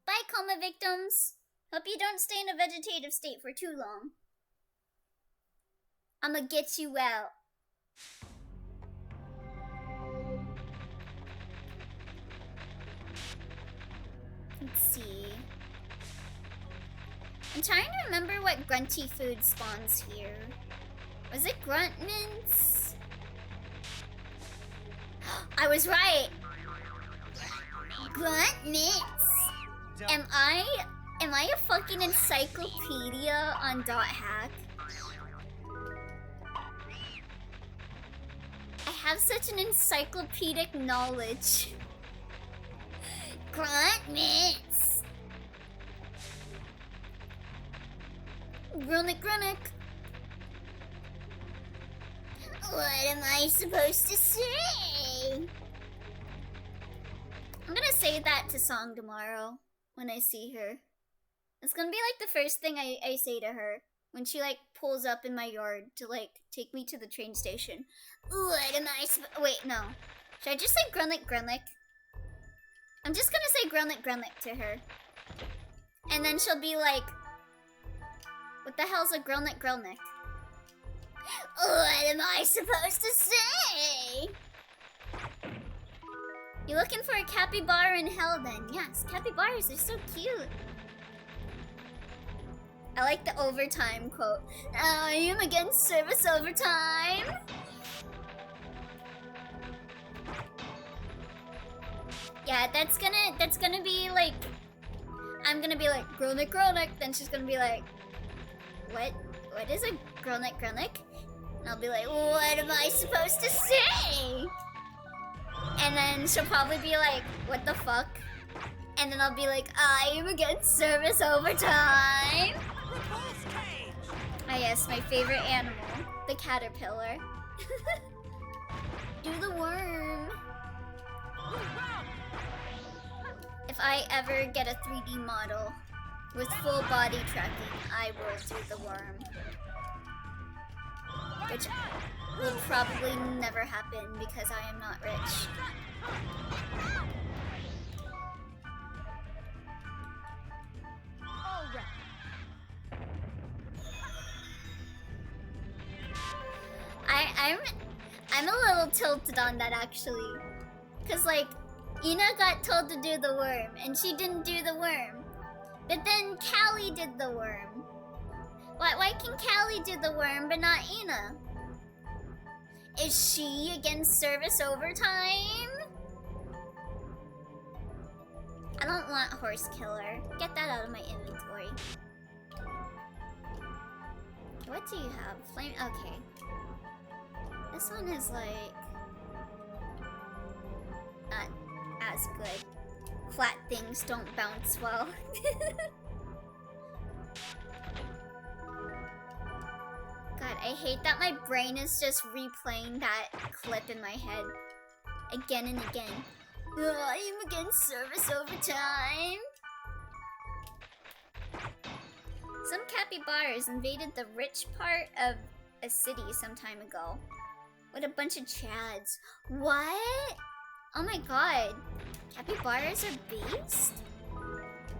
Bye, coma victims. Hope you don't stay in a vegetative state for too long. I'ma get you out. Let's see. I'm trying to remember what grunty food spawns here. Was it grunt mints? I was right. Grunt mints. Am I a fucking encyclopedia on .hack? I have such an encyclopedic knowledge. Grunt mints. Grunnick, grunnick. What am I supposed to say? I'm gonna say that to Song tomorrow when I see her. It's gonna be like the first thing I say to her when she like pulls up in my yard to like take me to the train station. What am I wait, no. Should I just say grunlick grunlick? I'm just gonna say grunlick grunlick to her. And then she'll be like, what the hell's a grunlick grunlick? What am I supposed to say? You looking for a capybara in hell then? Yes, capybaras are so cute. I like the overtime quote. I am against service overtime. Yeah, that's gonna be like, I'm gonna be like, grunnick grunnick, then she's gonna be like, what is a grunnick grunnick? And I'll be like, what am I supposed to say? And then she'll probably be like, what the fuck? And then I'll be like, I am against service overtime. Oh yes, my favorite animal, the caterpillar. Do the worm. If I ever get a 3D model with full body tracking, I will do the worm. Which will probably never happen because I am not rich. I'm a little tilted on that actually. Cause like Ina got told to do the worm and she didn't do the worm. But then Callie did the worm. Why can Callie do the worm but not Ina? Is she against service overtime? I don't want horse killer. Get that out of my inventory. What do you have? Flame. Okay. This one is like not as good. Flat things don't bounce well. God, I hate that my brain is just replaying that clip in my head again and again. I'm against service overtime. Some capybaras invaded the rich part of a city some time ago with a bunch of chads. What? Oh my god. Capybaras are beasts?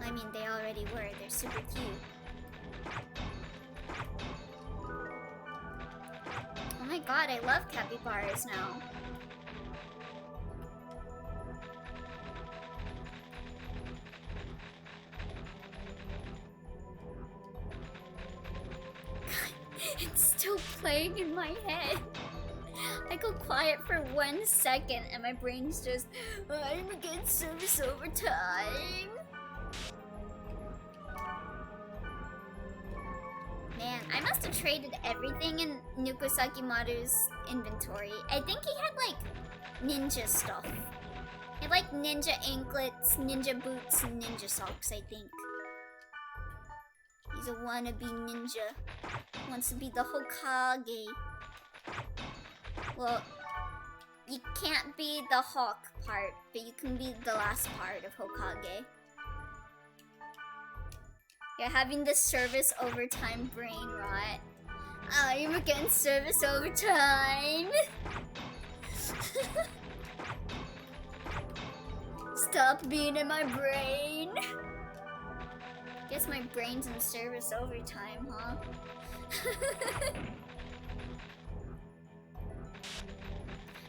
I mean, they already were. They're super cute. Oh my god, I love capybaras now. It's still playing in my head. I go quiet for 1 second and my brain's just, I'm against service overtime. Man, I must have traded everything in Nukusaki Maru's inventory. I think he had like ninja stuff. He had like ninja anklets, ninja boots, and ninja socks, I think. He's a wannabe ninja. Wants to be the Hokage. Well, you can't be the hawk part, but you can be the last part of Hokage. You're having the service overtime brain rot. I'm against service overtime. Stop being in my brain. Guess my brain's in service overtime, huh?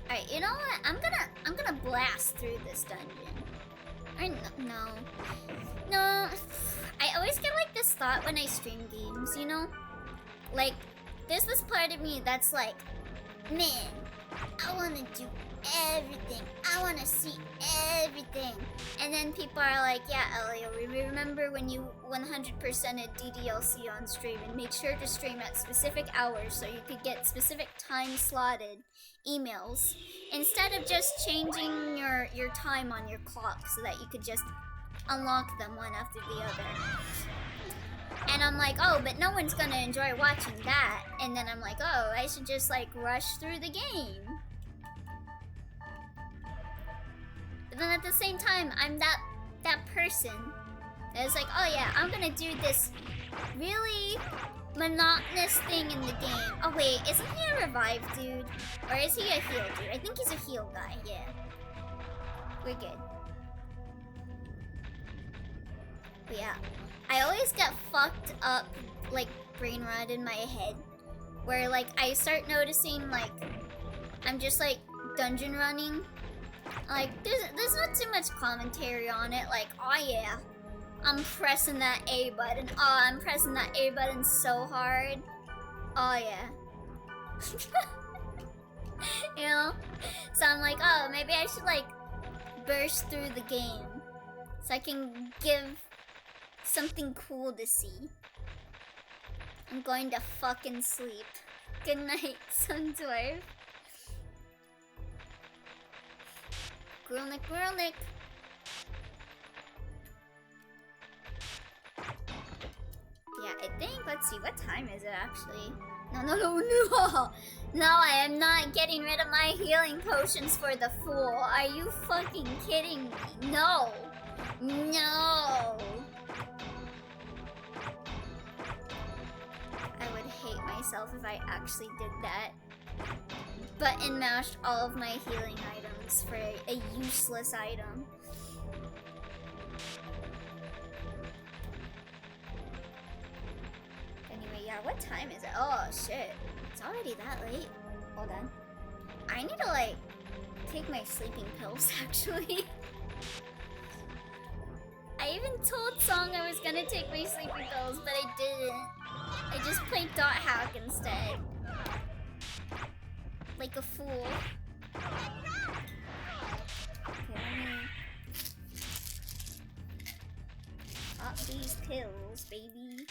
Alright, you know what? I'm gonna blast through this dungeon. Or no. I always get like this thought when I stream games, you know? Like, there's this part of me that's like, man, I wanna do everything. I wanna see everything. And then people are like, yeah, Elio, remember when you 100%ed DDLC on stream and made sure to stream at specific hours so you could get specific time slotted emails instead of just changing your time on your clock so that you could just unlock them one after the other. And I'm like, oh, but no one's gonna enjoy watching that. And then I'm like, oh, I should just like rush through the game. But then at the same time, I'm that person that is like, oh yeah, I'm gonna do this really monotonous thing in the game. Oh wait, isn't he a revive dude? Or is he a heal dude? I think he's a heal guy, yeah. We're good. But yeah, I always get fucked up, like, brain rot in my head. Where, like, I start noticing, like, I'm just, like, dungeon running. Like, there's not too much commentary on it. Like, oh yeah, I'm pressing that A button. Oh, I'm pressing that A button so hard. Oh yeah. You know? So I'm like, oh, maybe I should, like, burst through the game. So I can give something cool to see. I'm going to fucking sleep. Good night, Sundwarf. Grillnick, grillnick. Yeah, I think, let's see, what time is it actually? No. No, I am not getting rid of my healing potions for the fool. Are you fucking kidding me? No. No! I would hate myself if I actually did that. Button mashed all of my healing items for a useless item. Anyway, yeah, what time is it? Oh shit. It's already that late. Hold on. I need to like take my sleeping pills actually. I even told Song I was gonna take my sleeping pills, but I didn't. I just played Dot Hack instead. Like a fool. Okay, let me pop these pills, baby.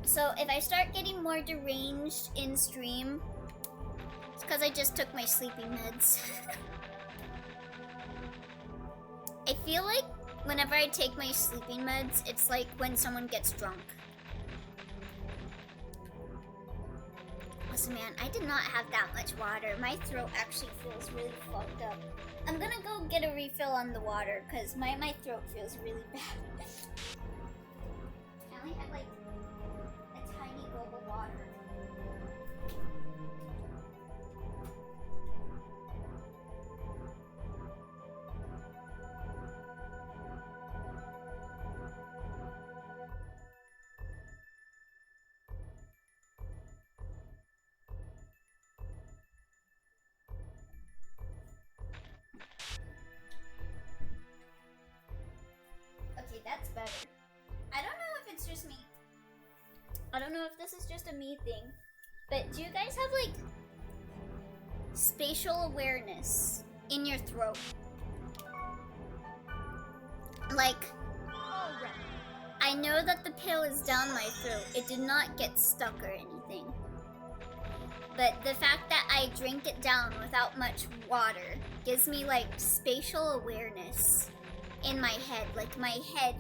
So if I start getting more deranged in stream, it's because I just took my sleeping meds. I feel like whenever I take my sleeping meds, it's like when someone gets drunk. Listen, man, I did not have that much water. My throat actually feels really fucked up. I'm gonna go get a refill on the water because my throat feels really bad. I only had like a tiny gulp of water. Okay, that's better. I don't know if it's just me. I don't know if this is just a me thing, but do you guys have like spatial awareness in your throat? Like, I know that the pill is down my throat. It did not get stuck or anything. But the fact that I drink it down without much water gives me like spatial awareness in my head. Like my head,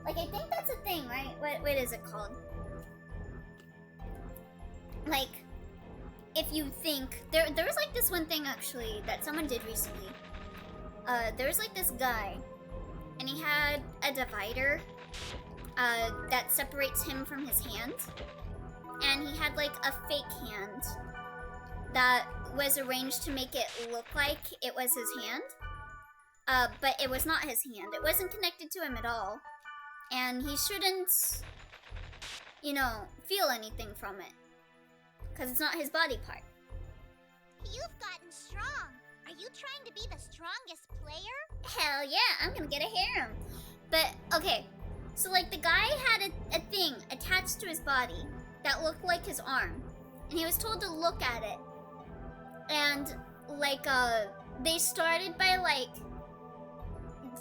like I think that's a thing, right? What is it called? Like, if you think, there was like this one thing actually that someone did recently. There was like this guy, and he had a divider that separates him from his hand. And he had like a fake hand that was arranged to make it look like it was his hand. But it was not his hand. It wasn't connected to him at all. And he shouldn't, you know, feel anything from it. Because it's not his body part. You've gotten strong. Are you trying to be the strongest player? Hell yeah, I'm gonna get a harem. But, okay. So, like, the guy had a thing attached to his body that looked like his arm. And he was told to look at it. And, like, they started by, like,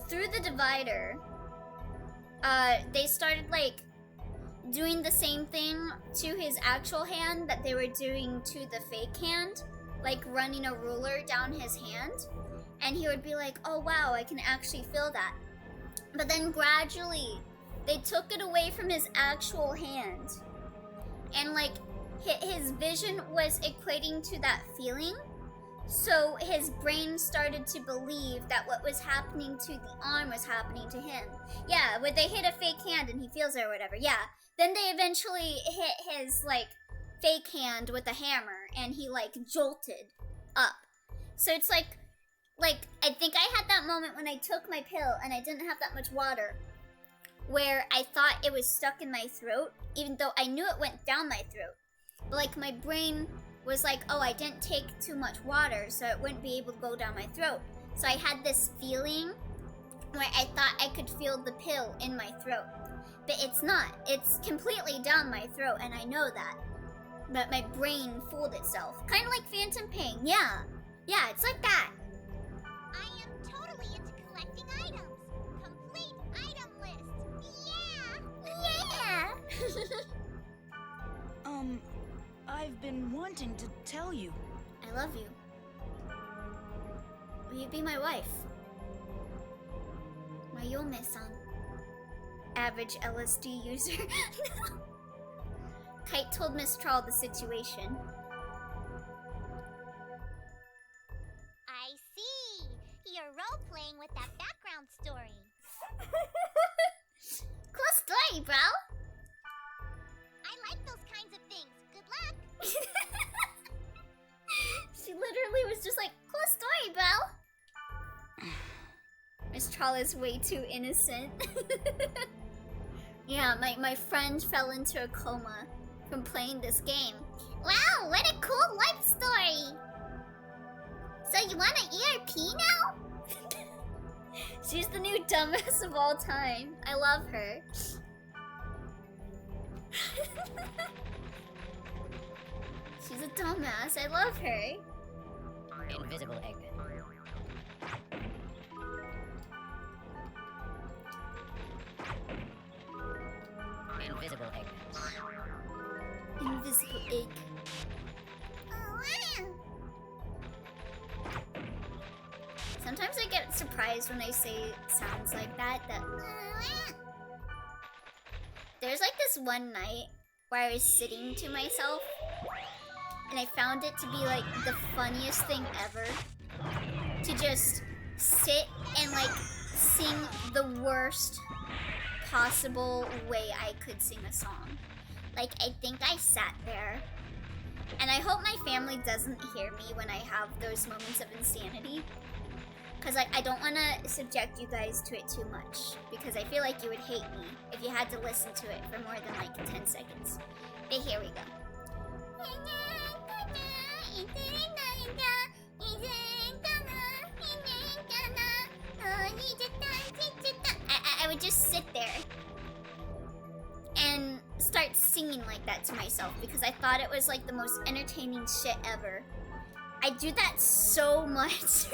through the divider, they started, like, doing the same thing to his actual hand that they were doing to the fake hand. Like, running a ruler down his hand. And he would be like, oh wow, I can actually feel that. But then gradually, they took it away from his actual hand. And, like, his vision was equating to that feeling. So his brain started to believe that what was happening to the arm was happening to him. Yeah, when they hit a fake hand and he feels it or whatever, yeah. Then they eventually hit his, like, fake hand with a hammer and he, like, jolted up. So it's like, I think I had that moment when I took my pill and I didn't have that much water, where I thought it was stuck in my throat, even though I knew it went down my throat. But, like, my brain was like, oh, I didn't take too much water, so it wouldn't be able to go down my throat. So I had this feeling where I thought I could feel the pill in my throat. But it's not. It's completely down my throat, and I know that. But my brain fooled itself. Kind of like phantom pain, yeah. Yeah, it's like that. I am totally into collecting items. Complete item list. Yeah! Yeah! I've been wanting to tell you. I love you. Will you be my wife? Mayome-san. average LSD user. Kite told Miss Troll the situation. I see. You're role-playing with that background story. Cool story, bro. I like those kinds of things. Good luck. She literally was just like, cool story, bro. Miss Troll is way too innocent. Yeah, my friend fell into a coma from playing this game. Wow, what a cool life story! So you want an ERP now? She's the new dumbass of all time. I love her. She's a dumbass. I love her. Invisible Eggman. Invisible Eggman. Invisible egg. Oh, wow. Sometimes I get surprised when I say sounds like that. There's like this one night where I was sitting to myself and I found it to be like the funniest thing ever to just sit and like sing the worst possible way I could sing a song. Like, I think I sat there, and I hope my family doesn't hear me when I have those moments of insanity, because like I don't want to subject you guys to it too much, because I feel like you would hate me if you had to listen to it for more than like 10 seconds. But here we go. I would just sit there and start singing like that to myself because I thought it was like the most entertaining shit ever. I do that so much.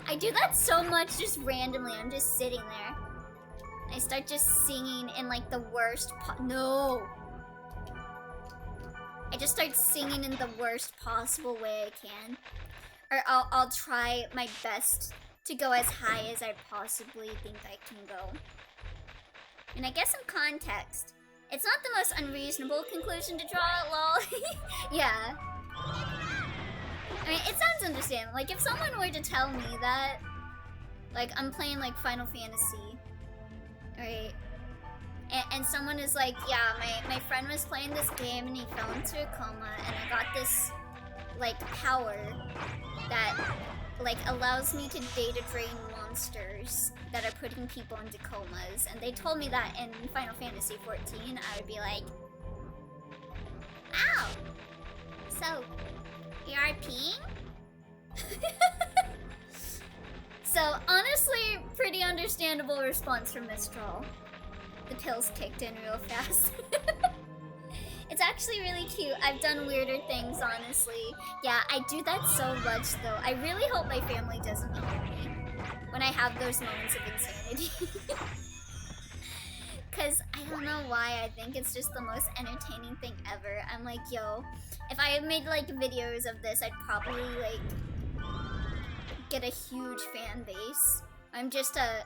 I do that so much just randomly. I'm just sitting there. I start just singing in like the worst no. I just start singing in the worst possible way I can. Or I'll try my best to go as high as I possibly think I can go. And I guess in context, it's not the most unreasonable conclusion to draw, lol. Yeah. I mean, it sounds understandable. Like, if someone were to tell me that, like, I'm playing, like, Final Fantasy, right? And someone is like, yeah, my friend was playing this game and he fell into a coma and I got this, like, power that, like, allows me to data drain monsters that are putting people into comas. And they told me that in Final Fantasy 14, I would be like, ow! So, you're RPing? So, honestly, pretty understandable response from Miss Troll. The pills kicked in real fast. It's actually really cute. I've done weirder things, honestly. Yeah, I do that so much, though. I really hope my family doesn't hear me when I have those moments of insanity. Because I don't know why, I think it's just the most entertaining thing ever. I'm like, yo, if I made, like, videos of this, I'd probably, like, get a huge fan base. I'm just a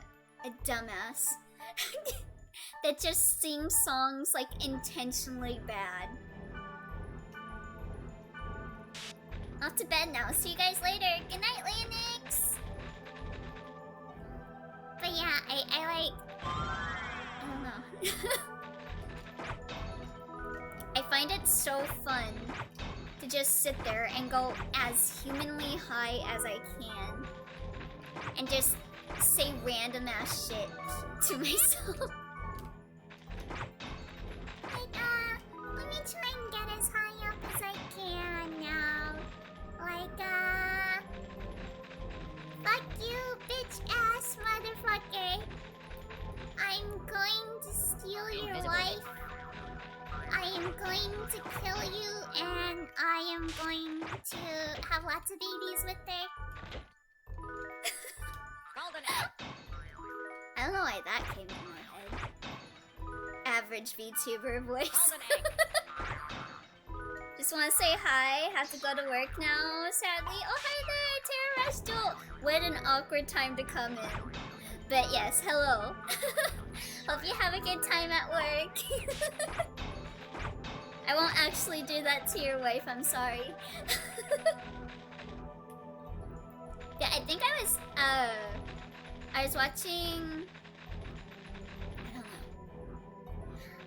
dumbass that just sings songs, like, intentionally bad. Off to bed now. See you guys later. Good night, Lanix. But yeah, I like... I don't know. I find it so fun to just sit there and go as humanly high as I can. And just say random ass shit to myself. Like, let me try and get as high up as I can now. Like, fuck you, bitch ass motherfucker. I'm going to steal your life. I am going to kill you, and I am going to have lots of babies with her. I don't know why that came to my head. Average VTuber voice. Just want to say hi. Have to go to work now, sadly. Oh, hi there, Terrestrial. What an awkward time to come in. But yes, hello. Hope you have a good time at work. I won't actually do that to your wife, I'm sorry. Yeah, I think I was watching...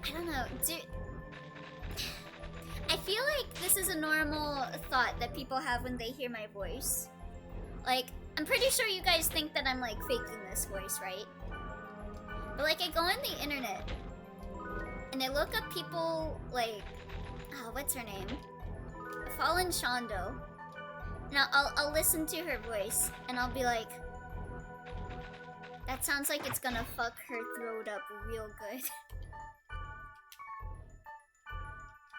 I don't know. I feel like this is a normal thought that people have when they hear my voice. Like, I'm pretty sure you guys think that I'm like faking this voice, right? But like, I go on the internet and I look up people like, oh, what's her name? Fallen Shondo. And I'll listen to her voice and I'll be like, that sounds like it's gonna fuck her throat up real good.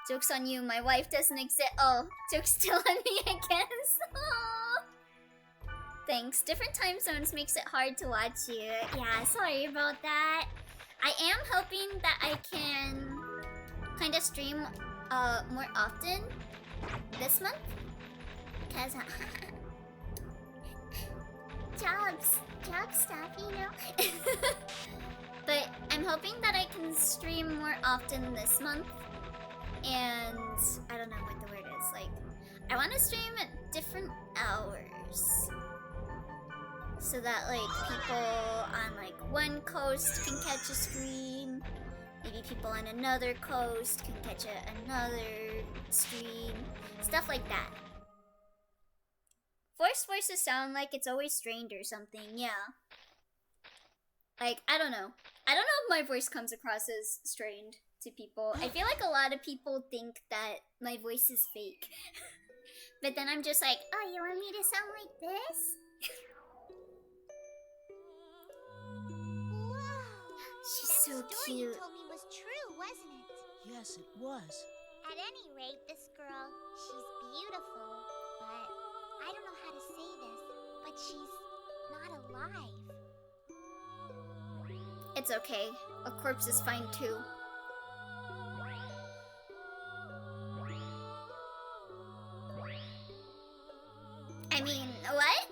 Joke's on you, my wife doesn't exist. Oh, joke's still on me, I guess. Aww. Thanks. Different time zones makes it hard to watch you. Yeah, sorry about that. I am hoping that I can kind of stream more often this month. Because job stuff, you know. But I'm hoping that I can stream more often this month. And I don't know what the word is. Like, I want to stream at different hours. So that like people on like one coast can catch a stream. Maybe people on another coast can catch another stream. Stuff like that. Forced voices sound like it's always strained or something, yeah. Like, I don't know. I don't know if my voice comes across as strained to people. I feel like a lot of people think that my voice is fake. But then I'm just like, oh, you want me to sound like this? She's so That story you cute. told me was true, wasn't it? Yes, it was. At any rate, this girl, she's beautiful, but I don't know how to say this, but she's not alive. It's okay. A corpse is fine too. I mean, what?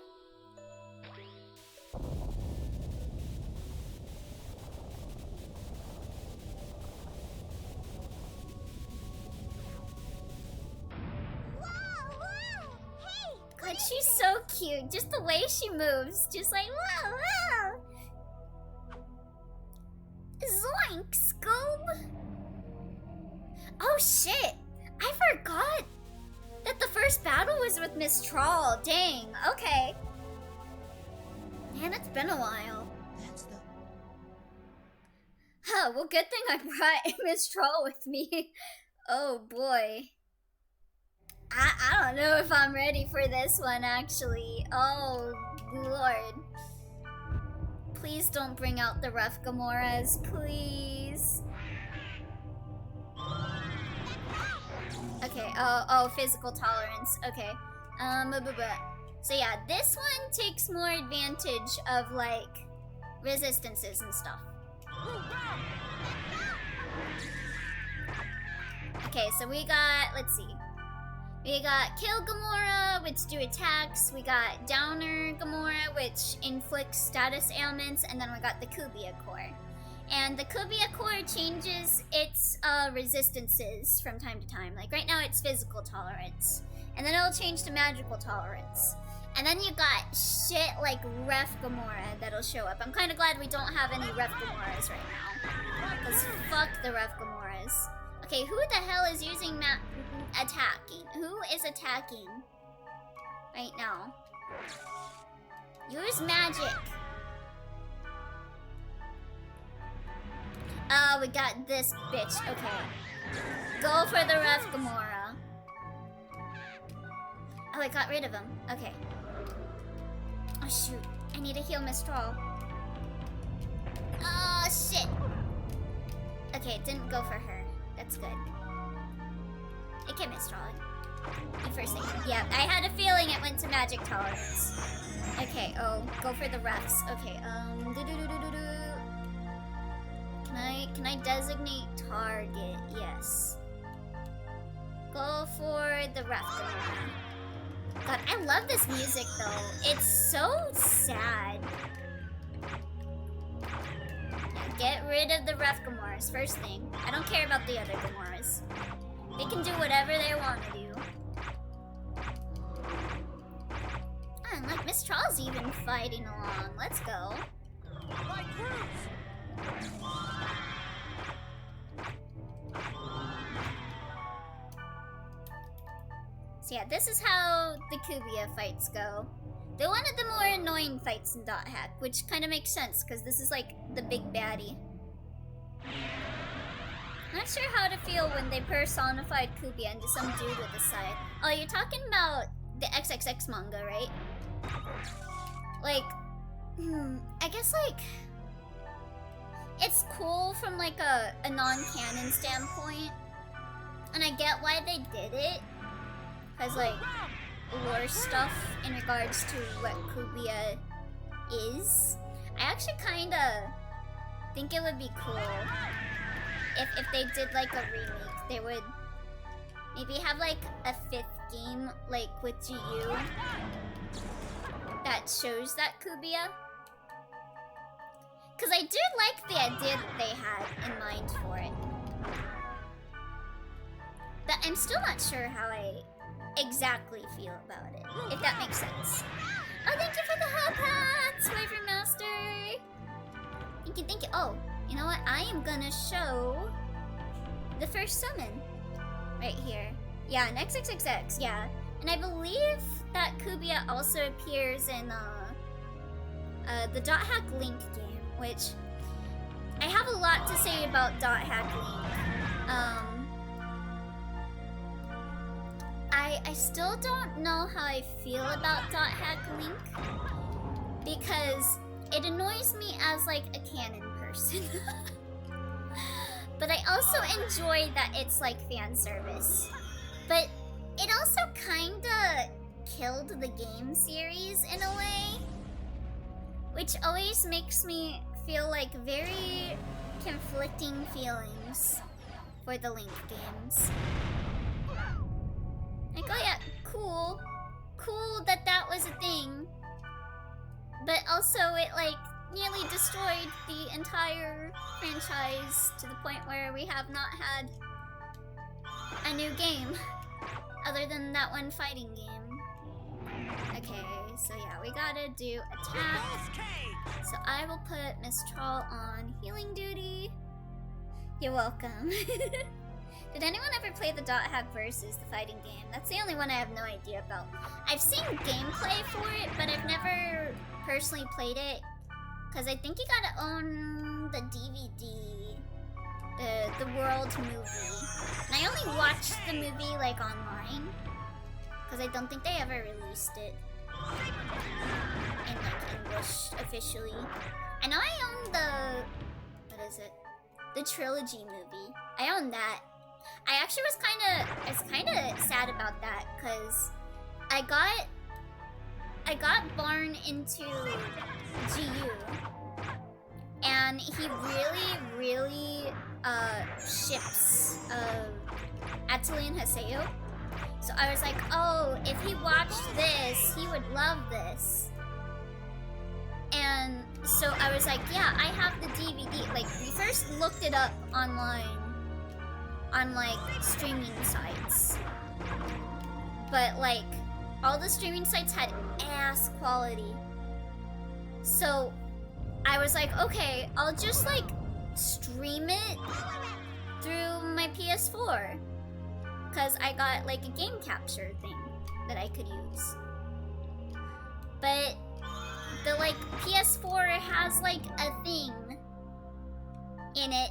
God, she's so cute. Just the way she moves. Just like, whoa, whoa. Zoink, Scoob. Oh, shit. I forgot that the first battle was with Miss Troll. Dang, okay. Man, it's been a while. That's the... Huh, well, good thing I brought Miss Troll with me. Oh, boy. I don't know if I'm ready for this one, actually. Oh, Lord. Please don't bring out the rough Gamoras, please. Okay, oh, physical tolerance. Okay. So yeah, this one takes more advantage of, like, resistances and stuff. Okay, so we got, let's see. We got Kill Gamora, which do attacks. We got Downer Gamora, which inflicts status ailments. And then we got the Kubia Core. And the Kubia Core changes its resistances from time to time. Like right now it's physical tolerance. And then it'll change to magical tolerance. And then you got shit like Ref Gamora that'll show up. I'm kind of glad we don't have any Ref Gamoras right now. Because fuck the Ref Gamoras. Okay, who the hell is using attacking? Who is attacking right now? Use magic. Oh, we got this bitch. Okay. Go for the Ref Gamora. Oh, I got rid of him. Okay. Oh, shoot. I need to heal Miss Troll. Oh, shit. Okay, it didn't go for her. That's good. Okay, Miss Troll. You first thing. Yeah, I had a feeling it went to magic tolerance. Okay, oh, go for the refs. Okay, Can I designate target? Yes. Go for the ref. God, I love this music though. It's so sad. Get rid of the rough Gamoras, first thing. I don't care about the other Gamoras. They can do whatever they want to do. Oh, and look, Miss Troll's even fighting along. Let's go. So yeah, this is how the Kubia fights go. They're one of the more annoying fights in Dot Hack, which kind of makes sense because this is like the big baddie. Not sure how to feel when they personified Kubia into some dude with a scythe. Oh, you're talking about the XXX manga, right? Like, I guess like it's cool from like a non-canon standpoint, and I get why they did it, cause like lore stuff in regards to what Kubia is. I actually kinda think it would be cool if they did like a remake. They would maybe have like a 5th game like with GU that shows that Kubia. Cause I did like the idea that they had in mind for it. But I'm still not sure how I exactly feel about it, if that makes sense. Oh, thank you for the hot hats, Waver Master! Thank you, thank you. Oh, you know what? I am gonna show the first summon right here. Yeah, an XXXX, yeah. And I believe that Kubia also appears in the Dot Hack Link game, which I have a lot to say about Dot Hack Link. I still don't know how I feel about Dot Hack Link because it annoys me as like a canon person. But I also enjoy that it's like fan service. But it also kinda killed the game series in a way, which always makes me feel like very conflicting feelings for the Link games. Like, oh yeah, cool that that was a thing, but also it like nearly destroyed the entire franchise to the point where we have not had a new game other than that one fighting game. Okay, so yeah, we gotta do attack. So I will put Miss Troll on healing duty. You're welcome. Did anyone ever play the Dot Hack versus the fighting game? That's the only one I have no idea about. I've seen gameplay for it, but I've never personally played it. Because I think you gotta own the DVD, the World movie. And I only watched the movie like online. Because I don't think they ever released it in like English officially. I know I own the, what is it? The trilogy movie. I own that. I actually was kind of sad about that because I got Barn into GU and he really ships Atali and Haseo. So I was like, oh, if he watched this, he would love this. And so I was like, yeah, I have the DVD. Like, we first looked it up online on like streaming sites, but like all the streaming sites had ass quality. So I was like, okay, I'll just like stream it through my PS4 because I got like a game capture thing that I could use. But the like PS4 has like a thing in it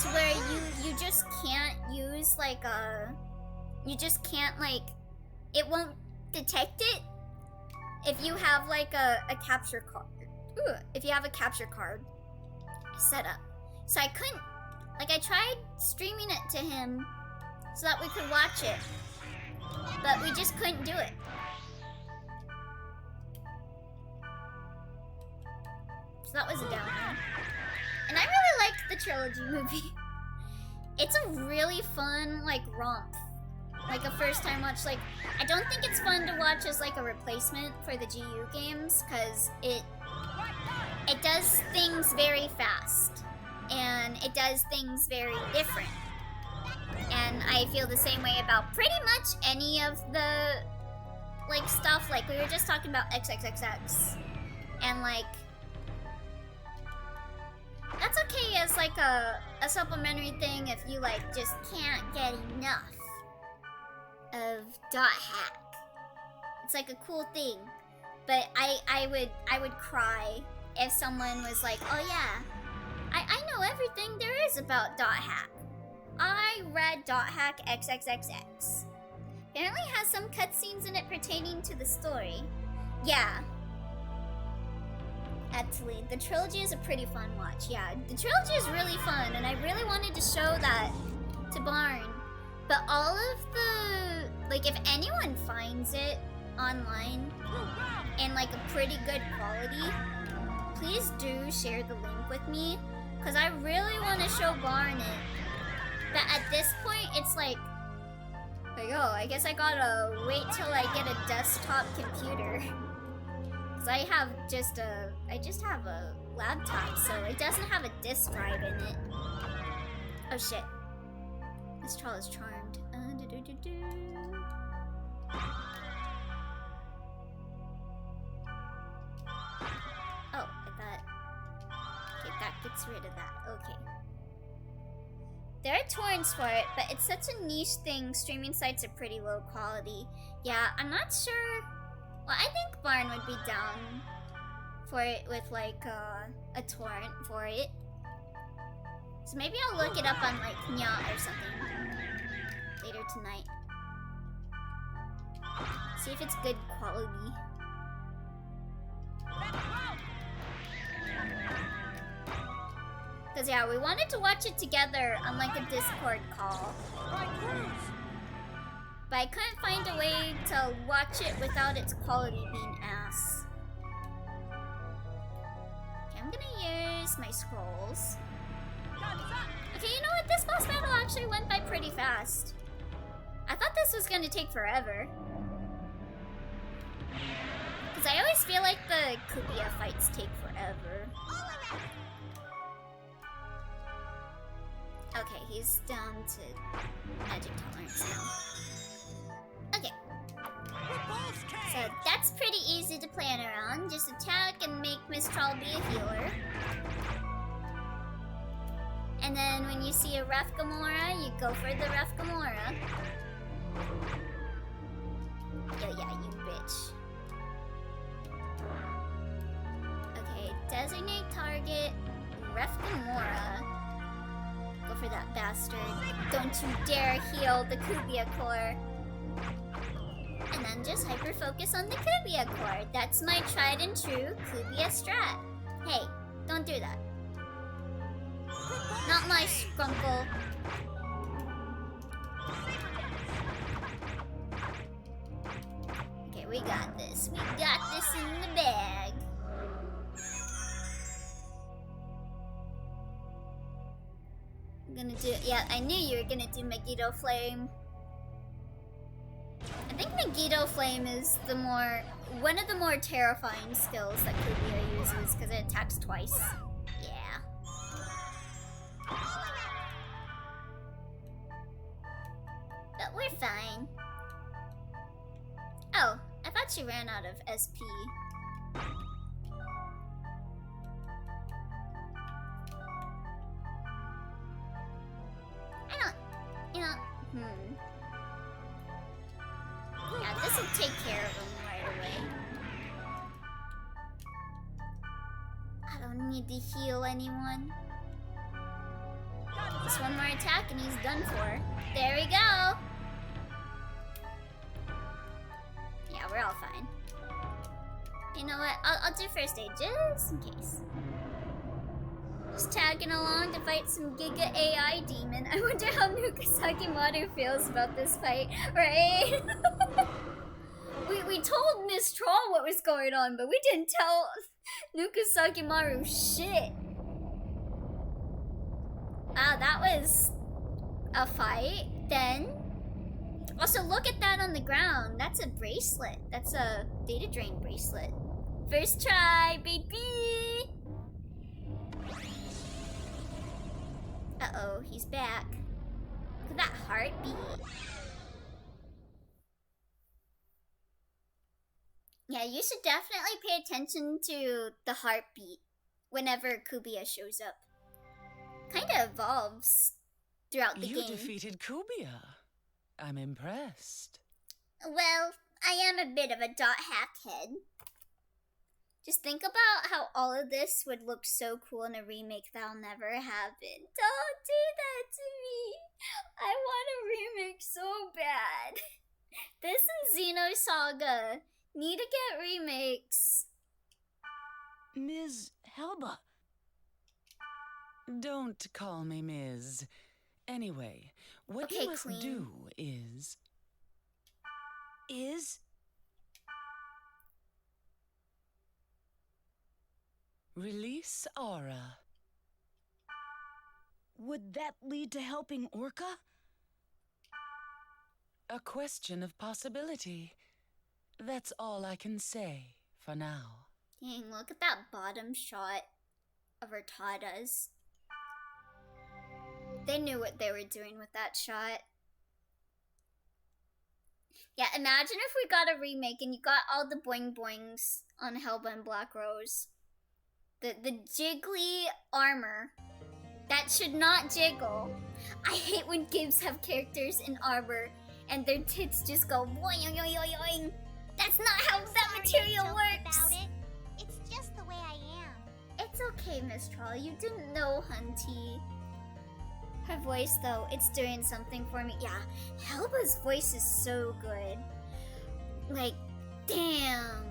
to where you just can't use like you just can't like, it won't detect it if you have like a capture card. Ooh, if you have a capture card set up. So I couldn't, like I tried streaming it to him so that we could watch it, but we just couldn't do it. So that was a downer. And I really liked the trilogy movie. It's a really fun, like, romp. Like a first time watch. Like, I don't think it's fun to watch as like a replacement for the GU games, because it does things very fast. and it does things very different. And I feel the same way about pretty much any of the like stuff. Like we were just talking about XXXX, and like that's okay as like a supplementary thing if you like just can't get enough of .hack. It's like a cool thing, but I would cry if someone was like, oh yeah, I know everything there is about .hack. I read .hack XXXX. Apparently has some cutscenes in it pertaining to the story. Yeah. Actually, the trilogy is a pretty fun watch. Yeah, the trilogy is really fun, and I really wanted to show that to Barn. But all of the... like, if anyone finds it online in, like, a pretty good quality, please do share the link with me, because I really want to show Barn it. But at this point, it's like, oh, I guess I gotta wait till I get a desktop computer. Cause I just have a laptop, so it doesn't have a disk drive in it. Oh shit. This troll is charmed. Oh, I thought... okay, that gets rid of that. Okay. There are torrents for it, but it's such a niche thing. Streaming sites are pretty low quality. Yeah, I'm not sure. Well, I think Barn would be down for it with like a torrent for it. So maybe I'll look it up on like Nya or something later tonight. See if it's good quality. Cause yeah, we wanted to watch it together on like a Discord call. But I couldn't find a way to watch it without its quality being ass. Okay, I'm gonna use my scrolls. Okay, you know what? This boss battle actually went by pretty fast. I thought this was gonna take forever. Cause I always feel like the Kubia fights take forever. Okay, he's down to magic tolerance now. Okay. So that's pretty easy to plan around. Just attack and make Miss Troll be a healer. And then when you see a rough Gamora, you go for the rough Gamora. Yo, yeah, you bitch. Okay, designate target, rough Gamora. Go for that bastard. Don't you dare heal the Kubia core. And then just hyper focus on the Kubia core. That's my tried and true Kubia strat. Hey, don't do that. Not my skunkle. Okay, we got this. We got this in the bag. I'm gonna do, yeah, I knew you were gonna do Megiddo Flame. I think Megiddo Flame is one of the more terrifying skills that Kubia uses because it attacks twice. Yeah. But we're fine. Oh, I thought she ran out of SP. Yeah, this will take care of him right away. I don't need to heal anyone. Just one more attack and he's done for. There we go! Yeah, we're all fine. You know what? I'll do first aid just in case. Just tagging along to fight some Giga AI demon. I wonder how Nukasaki Maru feels about this fight, right? we told Miss Troll what was going on, but we didn't tell Nukasaki Maru shit. Ah, that was a fight. Then, also look at that on the ground. That's a bracelet. That's a data drain bracelet. First try, baby. Uh-oh, he's back. Look at that heartbeat. Yeah, you should definitely pay attention to the heartbeat whenever Kubia shows up. Kinda evolves throughout the You game. defeated Kubia. I'm impressed. Well, I am a bit of a dot hackhead. Just think about how all of this would look so cool in a remake that'll never happen. Don't do that to me. I want a remake so bad. This and Xenosaga need to get remakes. Ms. Helba. Don't call me Ms. Anyway, what Okay, you must Queen. do is... Release Aura. Would that lead to helping Orca? A question of possibility. That's all I can say for now. Dang, look at that bottom shot of Rattatas. They knew what they were doing with that shot. Yeah, imagine if we got a remake and you got all the boing boings on Helba and Black Rose. The jiggly armor that should not jiggle. I hate when games have characters in armor and their tits just go boing boing boing boing. That's not how that material works. About it. It's just the way I am. It's okay, Miss Troll. You didn't know, Hunty. Her voice, though, it's doing something for me. Yeah, Helba's voice is so good. Like, damn,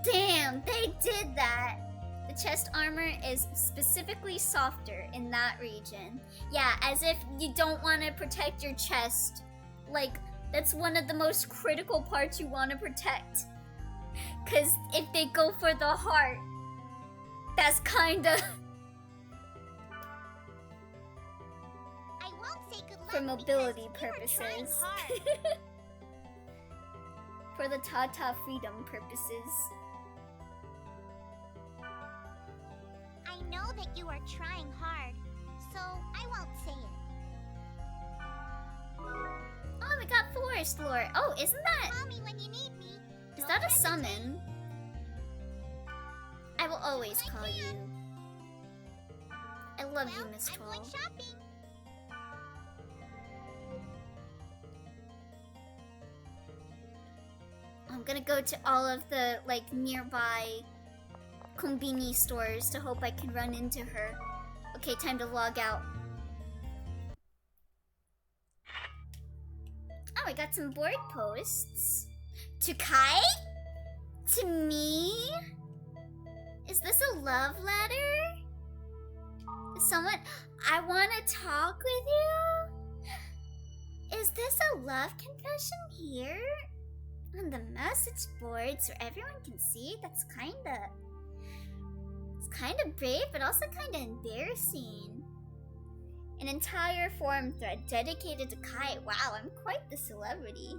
they did that. The chest armor is specifically softer in that region. Yeah, as if you don't want to protect your chest. Like, that's one of the most critical parts you want to protect. Because if they go for the heart, that's kinda... I won't say good luck for mobility because you were trying purposes. hard. For the Tata freedom purposes. I know that you are trying hard, so I won't say it. Oh, we got Forest Lore. Oh, isn't that... Call me when you need me. Is Don't that a hesitate. summon? I will always call you. I love you, Well, Miss I'm Troll. going shopping. I'm gonna go to all of the, like, nearby Konbini stores to hope I can run into her. Okay, time to log out. Oh, I got some board posts. To Kai? To me? Is this a love letter? Someone... I want to talk with you? Is this a love confession here? On the message boards where everyone can see? That's kinda... It's kinda brave, but also kinda embarrassing. An entire forum thread dedicated to Kai. Wow, I'm quite the celebrity.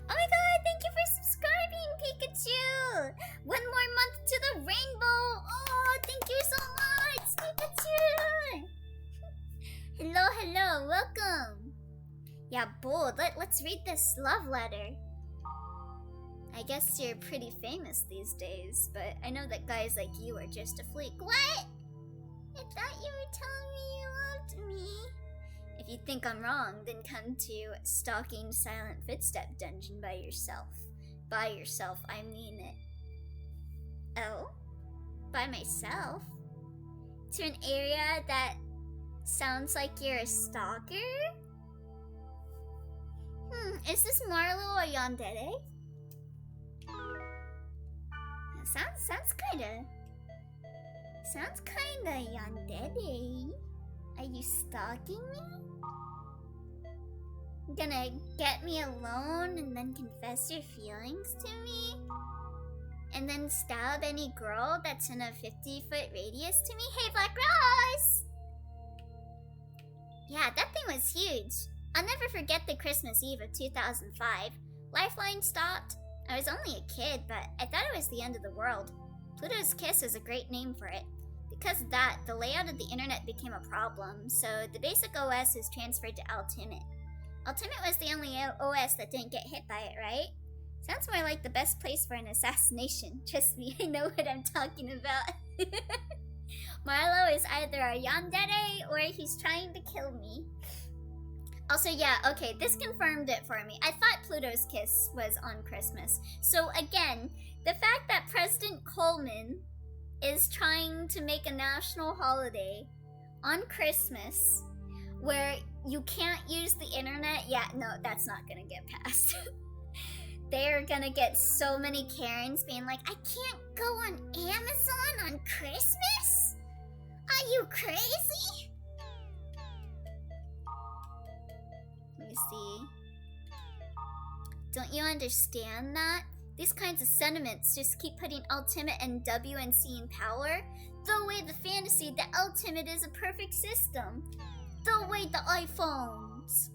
Oh my god, thank you for subscribing, Pikachu! One more month to the rainbow! Oh, thank you so much, Pikachu! Hello, hello, welcome! Yeah, bold, let's read this love letter. I guess you're pretty famous these days, but I know that guys like you are just a fleek. What? I thought you were telling me you loved me. If you think I'm wrong, then come to Stalking Silent Footstep Dungeon by yourself. By yourself, I mean it. Oh? By myself? To an area that sounds like you're a stalker? Is this Marlo or Yandere? Sounds kinda yandere. Are you stalking me? Gonna get me alone and then confess your feelings to me? And then stab any girl that's in a 50-foot radius to me? Hey, Black Rose! Yeah, that thing was huge. I'll never forget the Christmas Eve of 2005. Lifeline stopped. I was only a kid, but I thought it was the end of the world. Pluto's Kiss is a great name for it. Because of that, the layout of the internet became a problem, so the basic OS was transferred to Ultimate. Ultimate was the only OS that didn't get hit by it, right? Sounds more like the best place for an assassination. Trust me, I know what I'm talking about. Marlo is either a yandere or he's trying to kill me. Also, yeah, okay, this confirmed it for me. I thought Pluto's Kiss was on Christmas. So again, the fact that President Coleman is trying to make a national holiday on Christmas where you can't use the internet, yeah, no, that's not gonna get passed. They're gonna get so many Karens being like, I can't go on Amazon on Christmas? Are you crazy? Let me see. Don't you understand that? These kinds of sentiments just keep putting Ultimate and WNC in power. Throw away the fantasy that Ultimate is a perfect system. Throw away the iPhones.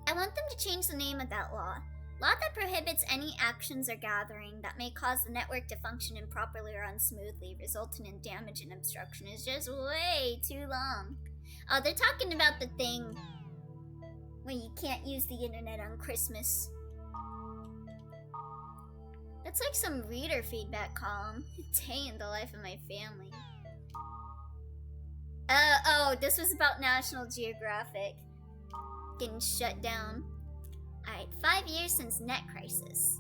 I want them to change the name of that law. Law that prohibits any actions or gathering that may cause the network to function improperly or unsmoothly, resulting in damage and obstruction is just way too long. Oh, they're talking about the thing where you can't use the internet on Christmas. That's like some reader feedback column. Day in the life of my family. Oh, this was about National Geographic getting shut down. Alright, 5 years since Net Crisis.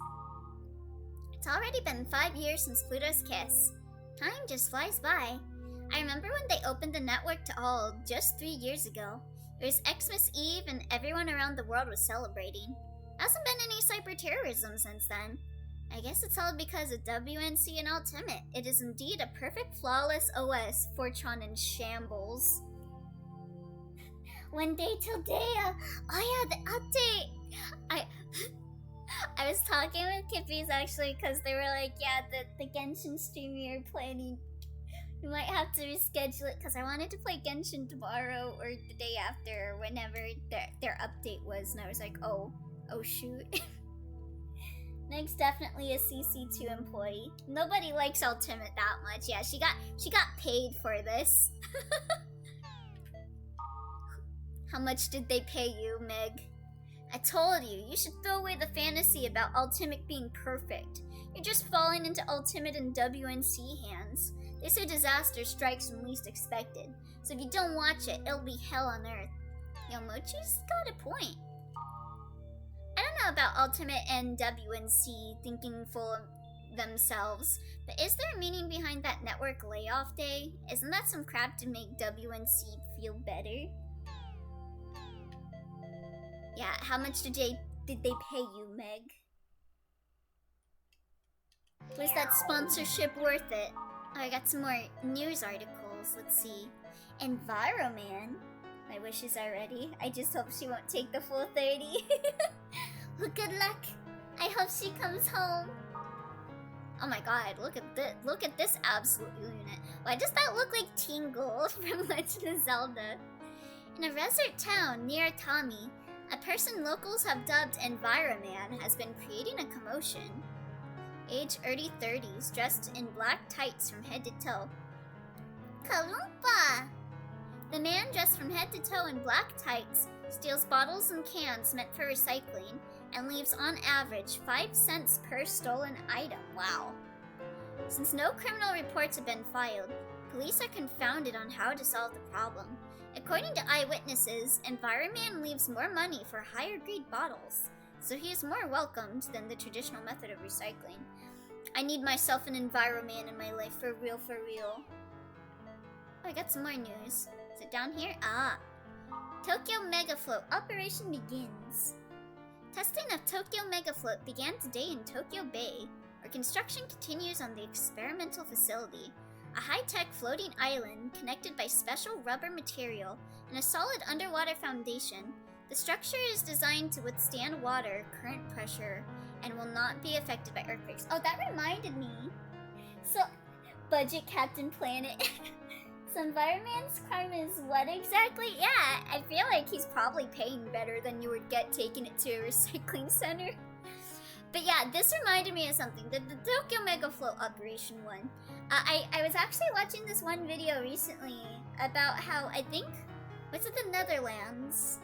It's already been 5 years since Pluto's Kiss. Time just flies by. I remember when they opened the network to all just 3 years ago. It was Xmas Eve and everyone around the world was celebrating. Hasn't been any cyber terrorism since then. I guess it's all because of WNC and Ultimate. It is indeed a perfect flawless OS, Fortron in shambles. One day till day, oh yeah, the update! I was talking with Kippies actually because they were like, yeah, the Genshin stream you're planning, you might have to reschedule it because I wanted to play Genshin tomorrow or the day after or whenever their update was, and I was like, oh shoot. Meg's definitely a CC2 employee. Nobody likes Ultimate that much. Yeah, she got paid for this. How much did they pay you, Meg? I told you, you should throw away the fantasy about Ultimate being perfect. You're just falling into Ultimate and WNC hands. They say disaster strikes when least expected. So if you don't watch it, it'll be hell on earth. Yo, Mochi's got a point. I don't know about Ultimate and WNC thinking full of themselves, but is there a meaning behind that network layoff day? Isn't that some crap to make WNC feel better? Yeah, how much did they pay you, Meg? Was that sponsorship worth it? Oh, I got some more news articles. Let's see. Enviroman. My wishes are ready. I just hope she won't take the full 30. Well, good luck. I hope she comes home. Oh my god, look at this absolute unit. Why does that look like Tingle from Legend of Zelda? In a desert town near Tommy, a person locals have dubbed Enviroman has been creating a commotion. Age early 30s, dressed in black tights from head to toe. Kalumpa! The man dressed from head to toe in black tights steals bottles and cans meant for recycling and leaves on average 5 cents per stolen item. Wow. Since no criminal reports have been filed, police are confounded on how to solve the problem. According to eyewitnesses, Enviroman leaves more money for higher grade bottles, so he is more welcomed than the traditional method of recycling. I need myself an Enviroman in my life, for real, for real. Oh, I got some more news. Is it down here? Ah. Tokyo Megafloat operation begins. Testing of Tokyo Megafloat began today in Tokyo Bay, where construction continues on the experimental facility, a high-tech floating island connected by special rubber material and a solid underwater foundation. The structure is designed to withstand water, current pressure, and will not be affected by earthquakes. Oh, that reminded me. So, budget Captain Planet. So Enviroman's crime is what exactly? Yeah, I feel like he's probably paying better than you would get taking it to a recycling center. But yeah, this reminded me of something. The Tokyo Mega Float Operation one. I was actually watching this one video recently about how, I think, was it the Netherlands?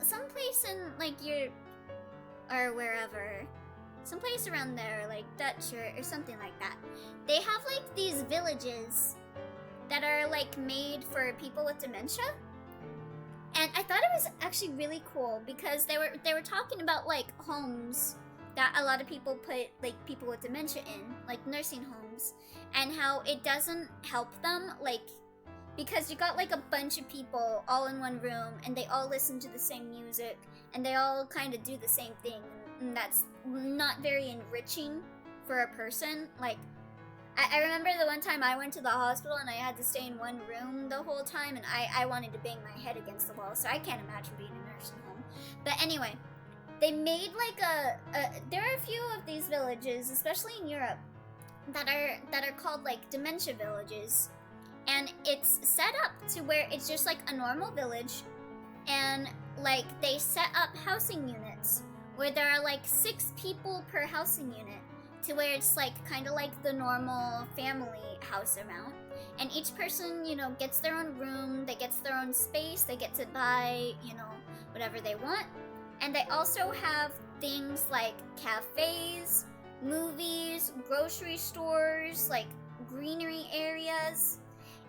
Someplace in like Europe or wherever. Someplace around there, like Dutch or something like that. They have like these villages that are like made for people with dementia. And I thought it was actually really cool because they were talking about like homes that a lot of people put like people with dementia in, like nursing homes, and how it doesn't help them, like, because you got like a bunch of people all in one room and they all listen to the same music and they all kind of do the same thing, and that's not very enriching for a person. Like, I remember the one time I went to the hospital and I had to stay in one room the whole time, and I wanted to bang my head against the wall, so I can't imagine being in a nursing home. But anyway, they made like there are a few of these villages, especially in Europe, that are called like dementia villages, and it's set up to where it's just like a normal village, and like they set up housing units where there are like 6 people per housing unit, to where it's like kind of like the normal family house amount, and each person, you know, gets their own room, they gets their own space, they get to buy, you know, whatever they want. And they also have things like cafes, movies, grocery stores, like greenery areas,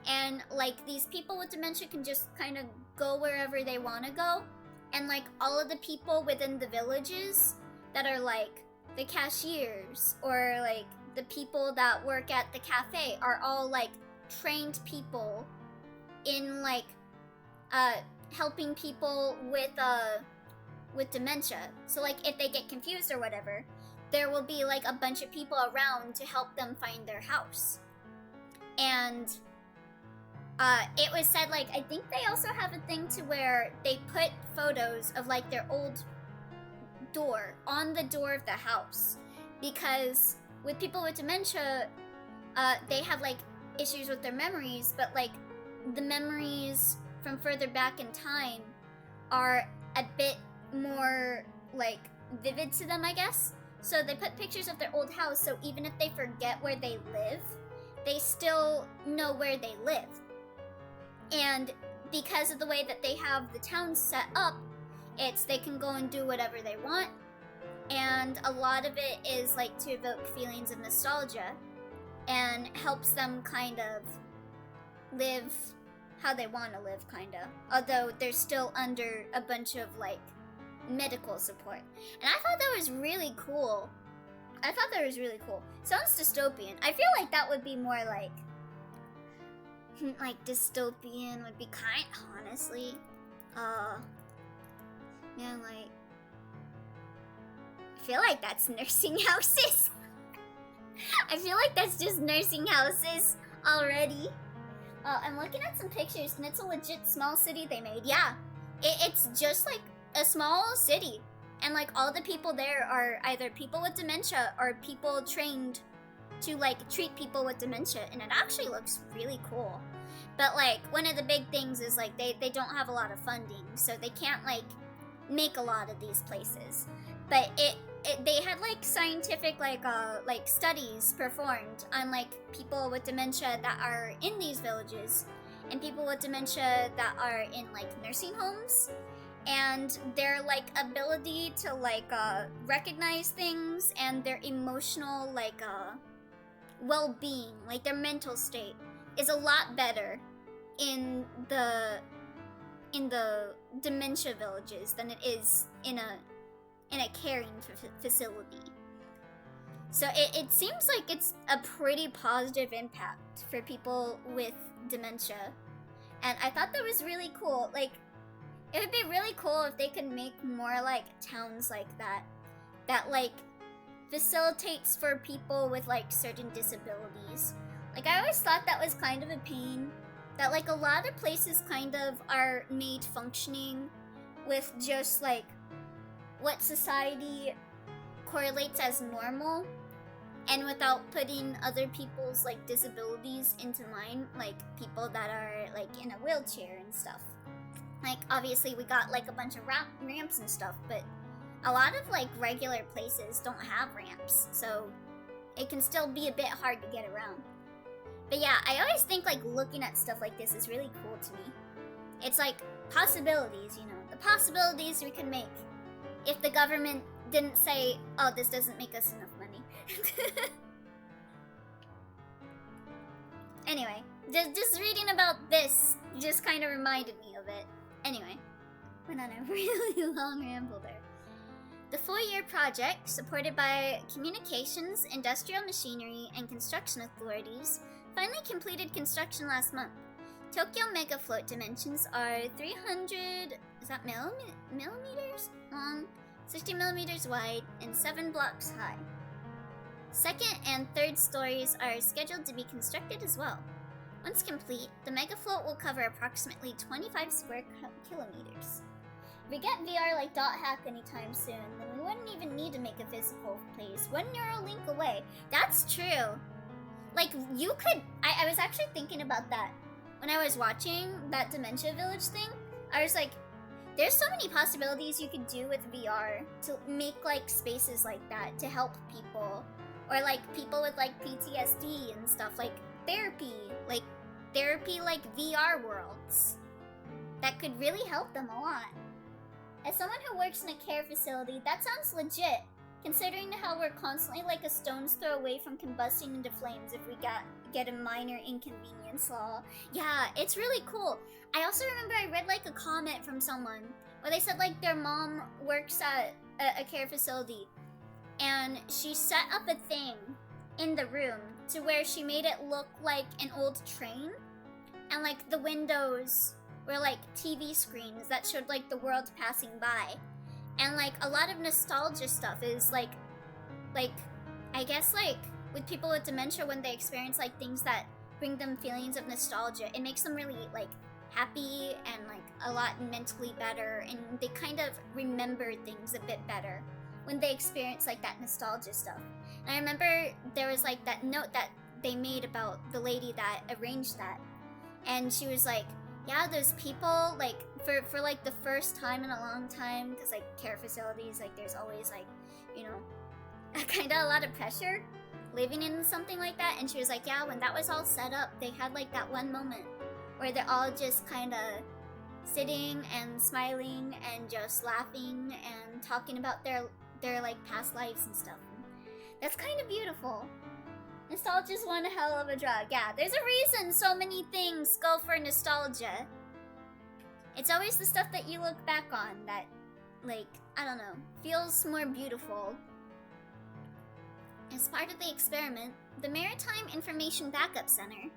and like these people with dementia can just kind of go wherever they want to go. And like all of the people within the villages that are like the cashiers or like the people that work at the cafe are all like trained people in like helping people with dementia. So like if they get confused or whatever, there will be like a bunch of people around to help them find their house. And it was said, like, I think they also have a thing to where they put photos of like their old door on the door of the house, because with people with dementia, they have like issues with their memories, but like the memories from further back in time are a bit more like vivid to them, I guess. So they put pictures of their old house, so even if they forget where they live, they still know where they live. And because of the way that they have the town set up, it's they can go and do whatever they want, and a lot of it is like to evoke feelings of nostalgia and helps them kind of live how they want to live, kind of, although they're still under a bunch of like medical support. And I thought that was really cool. Sounds dystopian. I feel like that would be more like dystopian would be kind, honestly. Man, like, I feel like that's nursing houses. I feel like that's just nursing houses already. I'm looking at some pictures, and it's a legit small city they made. Yeah, it's just like a small city, and like all the people there are either people with dementia or people trained to like treat people with dementia, and it actually looks really cool. But like one of the big things is like they don't have a lot of funding, so they can't like make a lot of these places. But they had like scientific like studies performed on like people with dementia that are in these villages and people with dementia that are in like nursing homes, and their like ability to like recognize things and their emotional like well-being, like their mental state, is a lot better in the dementia villages than it is in a caring facility. So it seems like it's a pretty positive impact for people with dementia, and I thought that was really cool. Like, it would be really cool if they could make more like towns like that like facilitates for people with like certain disabilities. Like, I always thought that was kind of a pain, that like a lot of places kind of are made functioning with just like what society correlates as normal, and without putting other people's like disabilities into mind, like people that are like in a wheelchair and stuff. Like, obviously we got like a bunch of ramps and stuff, but a lot of like regular places don't have ramps, so it can still be a bit hard to get around. But yeah, I always think like looking at stuff like this is really cool to me. It's like possibilities, you know, the possibilities we can make if the government didn't say, oh, this doesn't make us enough money. Anyway, just reading about this just kind of reminded me of it. Anyway, went on a really long ramble there. The 4-year project, supported by communications, industrial machinery, and construction authorities, finally completed construction last month. Tokyo Mega Float dimensions are 300 millimeters long, 60 millimeters wide, and 7 blocks high. Second and third stories are scheduled to be constructed as well. Once complete, the Mega Float will cover approximately 25 square kilometers. If we get VR like Dot Hack anytime soon, then we wouldn't even need to make a physical place. 1 Neuralink away. That's true. Like, you could... I was actually thinking about that. When I was watching that Dementia Village thing, I was like, there's so many possibilities you could do with VR to make, like, spaces like that to help people. Or, like, people with, like, PTSD and stuff. Like, therapy. Like VR worlds. That could really help them a lot. As someone who works in a care facility, that sounds legit, considering how we're constantly like a stone's throw away from combusting into flames if we get a minor inconvenience law. Yeah, it's really cool. I also remember I read like a comment from someone where they said like their mom works at a care facility and she set up a thing in the room to where she made it look like an old train, and like the windows were like TV screens that showed like the world passing by. And like a lot of nostalgia stuff is like I guess like with people with dementia, when they experience like things that bring them feelings of nostalgia, it makes them really like happy and like a lot mentally better, and they kind of remember things a bit better when they experience like that nostalgia stuff. And I remember there was like that note that they made about the lady that arranged that, and she was like, yeah, those people, like, for like the first time in a long time, because like care facilities, like there's always like, you know, kind of a lot of pressure living in something like that. And she was like, yeah, when that was all set up, they had like that one moment where they're all just kind of sitting and smiling and just laughing and talking about their like past lives and stuff. That's kind of beautiful. Nostalgia's one hell of a drug. Yeah, there's a reason so many things go for nostalgia. It's always the stuff that you look back on that, like, I don't know, feels more beautiful. As part of the experiment, the Maritime Information Backup Center,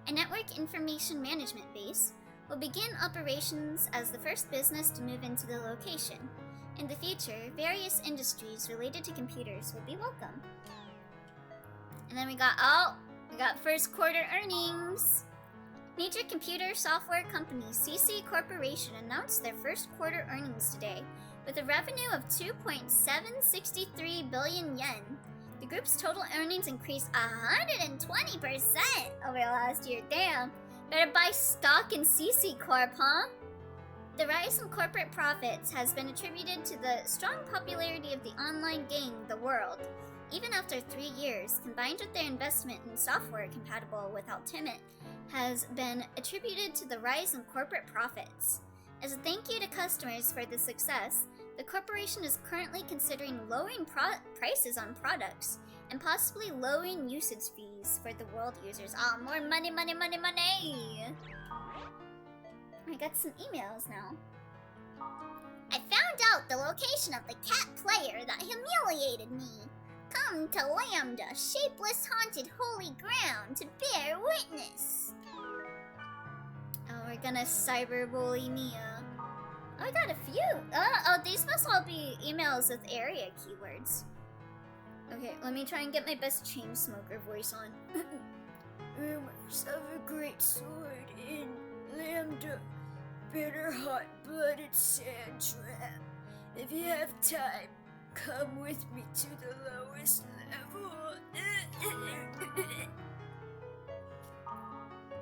a network information management base, will begin operations as the first business to move into the location. In the future, various industries related to computers will be welcome. And then we got first quarter earnings. Major computer software company CC Corporation announced their first quarter earnings today with a revenue of 2.763 billion yen. The group's total earnings increased 120% over last year. Damn, better buy stock in CC Corp, huh? The rise in corporate profits has been attributed to the strong popularity of the online game The World. Even after 3 years, combined with their investment in software compatible with Ultimate, has been attributed to the rise in corporate profits. As a thank you to customers for the success, the corporation is currently considering lowering prices on products and possibly lowering usage fees for the world users. Ah, more money, money, money, money! I got some emails now. I found out the location of the cat player that humiliated me. Come to Lambda, shapeless haunted holy ground, to bear witness. Oh, we're gonna cyberbully Mia. Oh, I got a few. Oh, these must all be emails with area keywords. Okay, let me try and get my best Chainsmoker voice on. Rumors of a great sword in Lambda. Bitter hot-blooded sand trap. If you have time, come with me to the lowest level.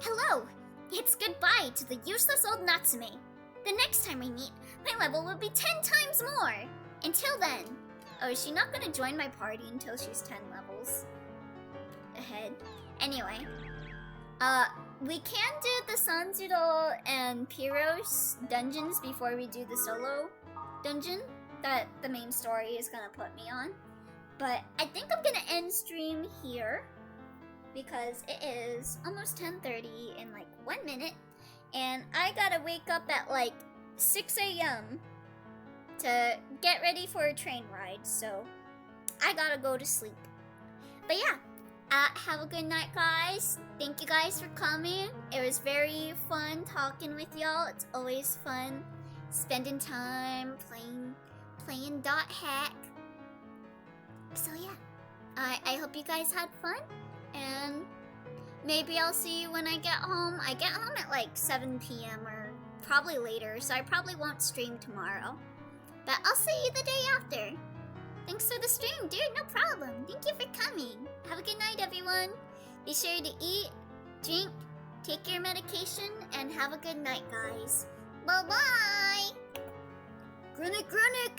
Hello! It's goodbye to the useless old Natsume. The next time we meet, my level will be 10 times more. until then, oh, is she not gonna join my party until she's 10 levels ahead? Anyway, we can do the Sanzuro and Pyros dungeons before we do the solo dungeon that the main story is gonna put me on. But I think I'm gonna end stream here because it is almost 10:30 in like 1 minute, and I gotta wake up at like 6 a.m. to get ready for a train ride, so I gotta go to sleep. But yeah, have a good night, guys. Thank you guys for coming. It was very fun talking with y'all. It's always fun spending time playing Dot Hack. So yeah, I hope you guys had fun, and maybe I'll see you when I get home. I get home at like 7 p.m. or probably later, so I probably won't stream tomorrow. But I'll see you the day after. Thanks for the stream, dude. No problem. Thank you for coming. Have a good night, everyone. Be sure to eat, drink, take your medication, and have a good night, guys. Bye-bye. Grunick, Grunick.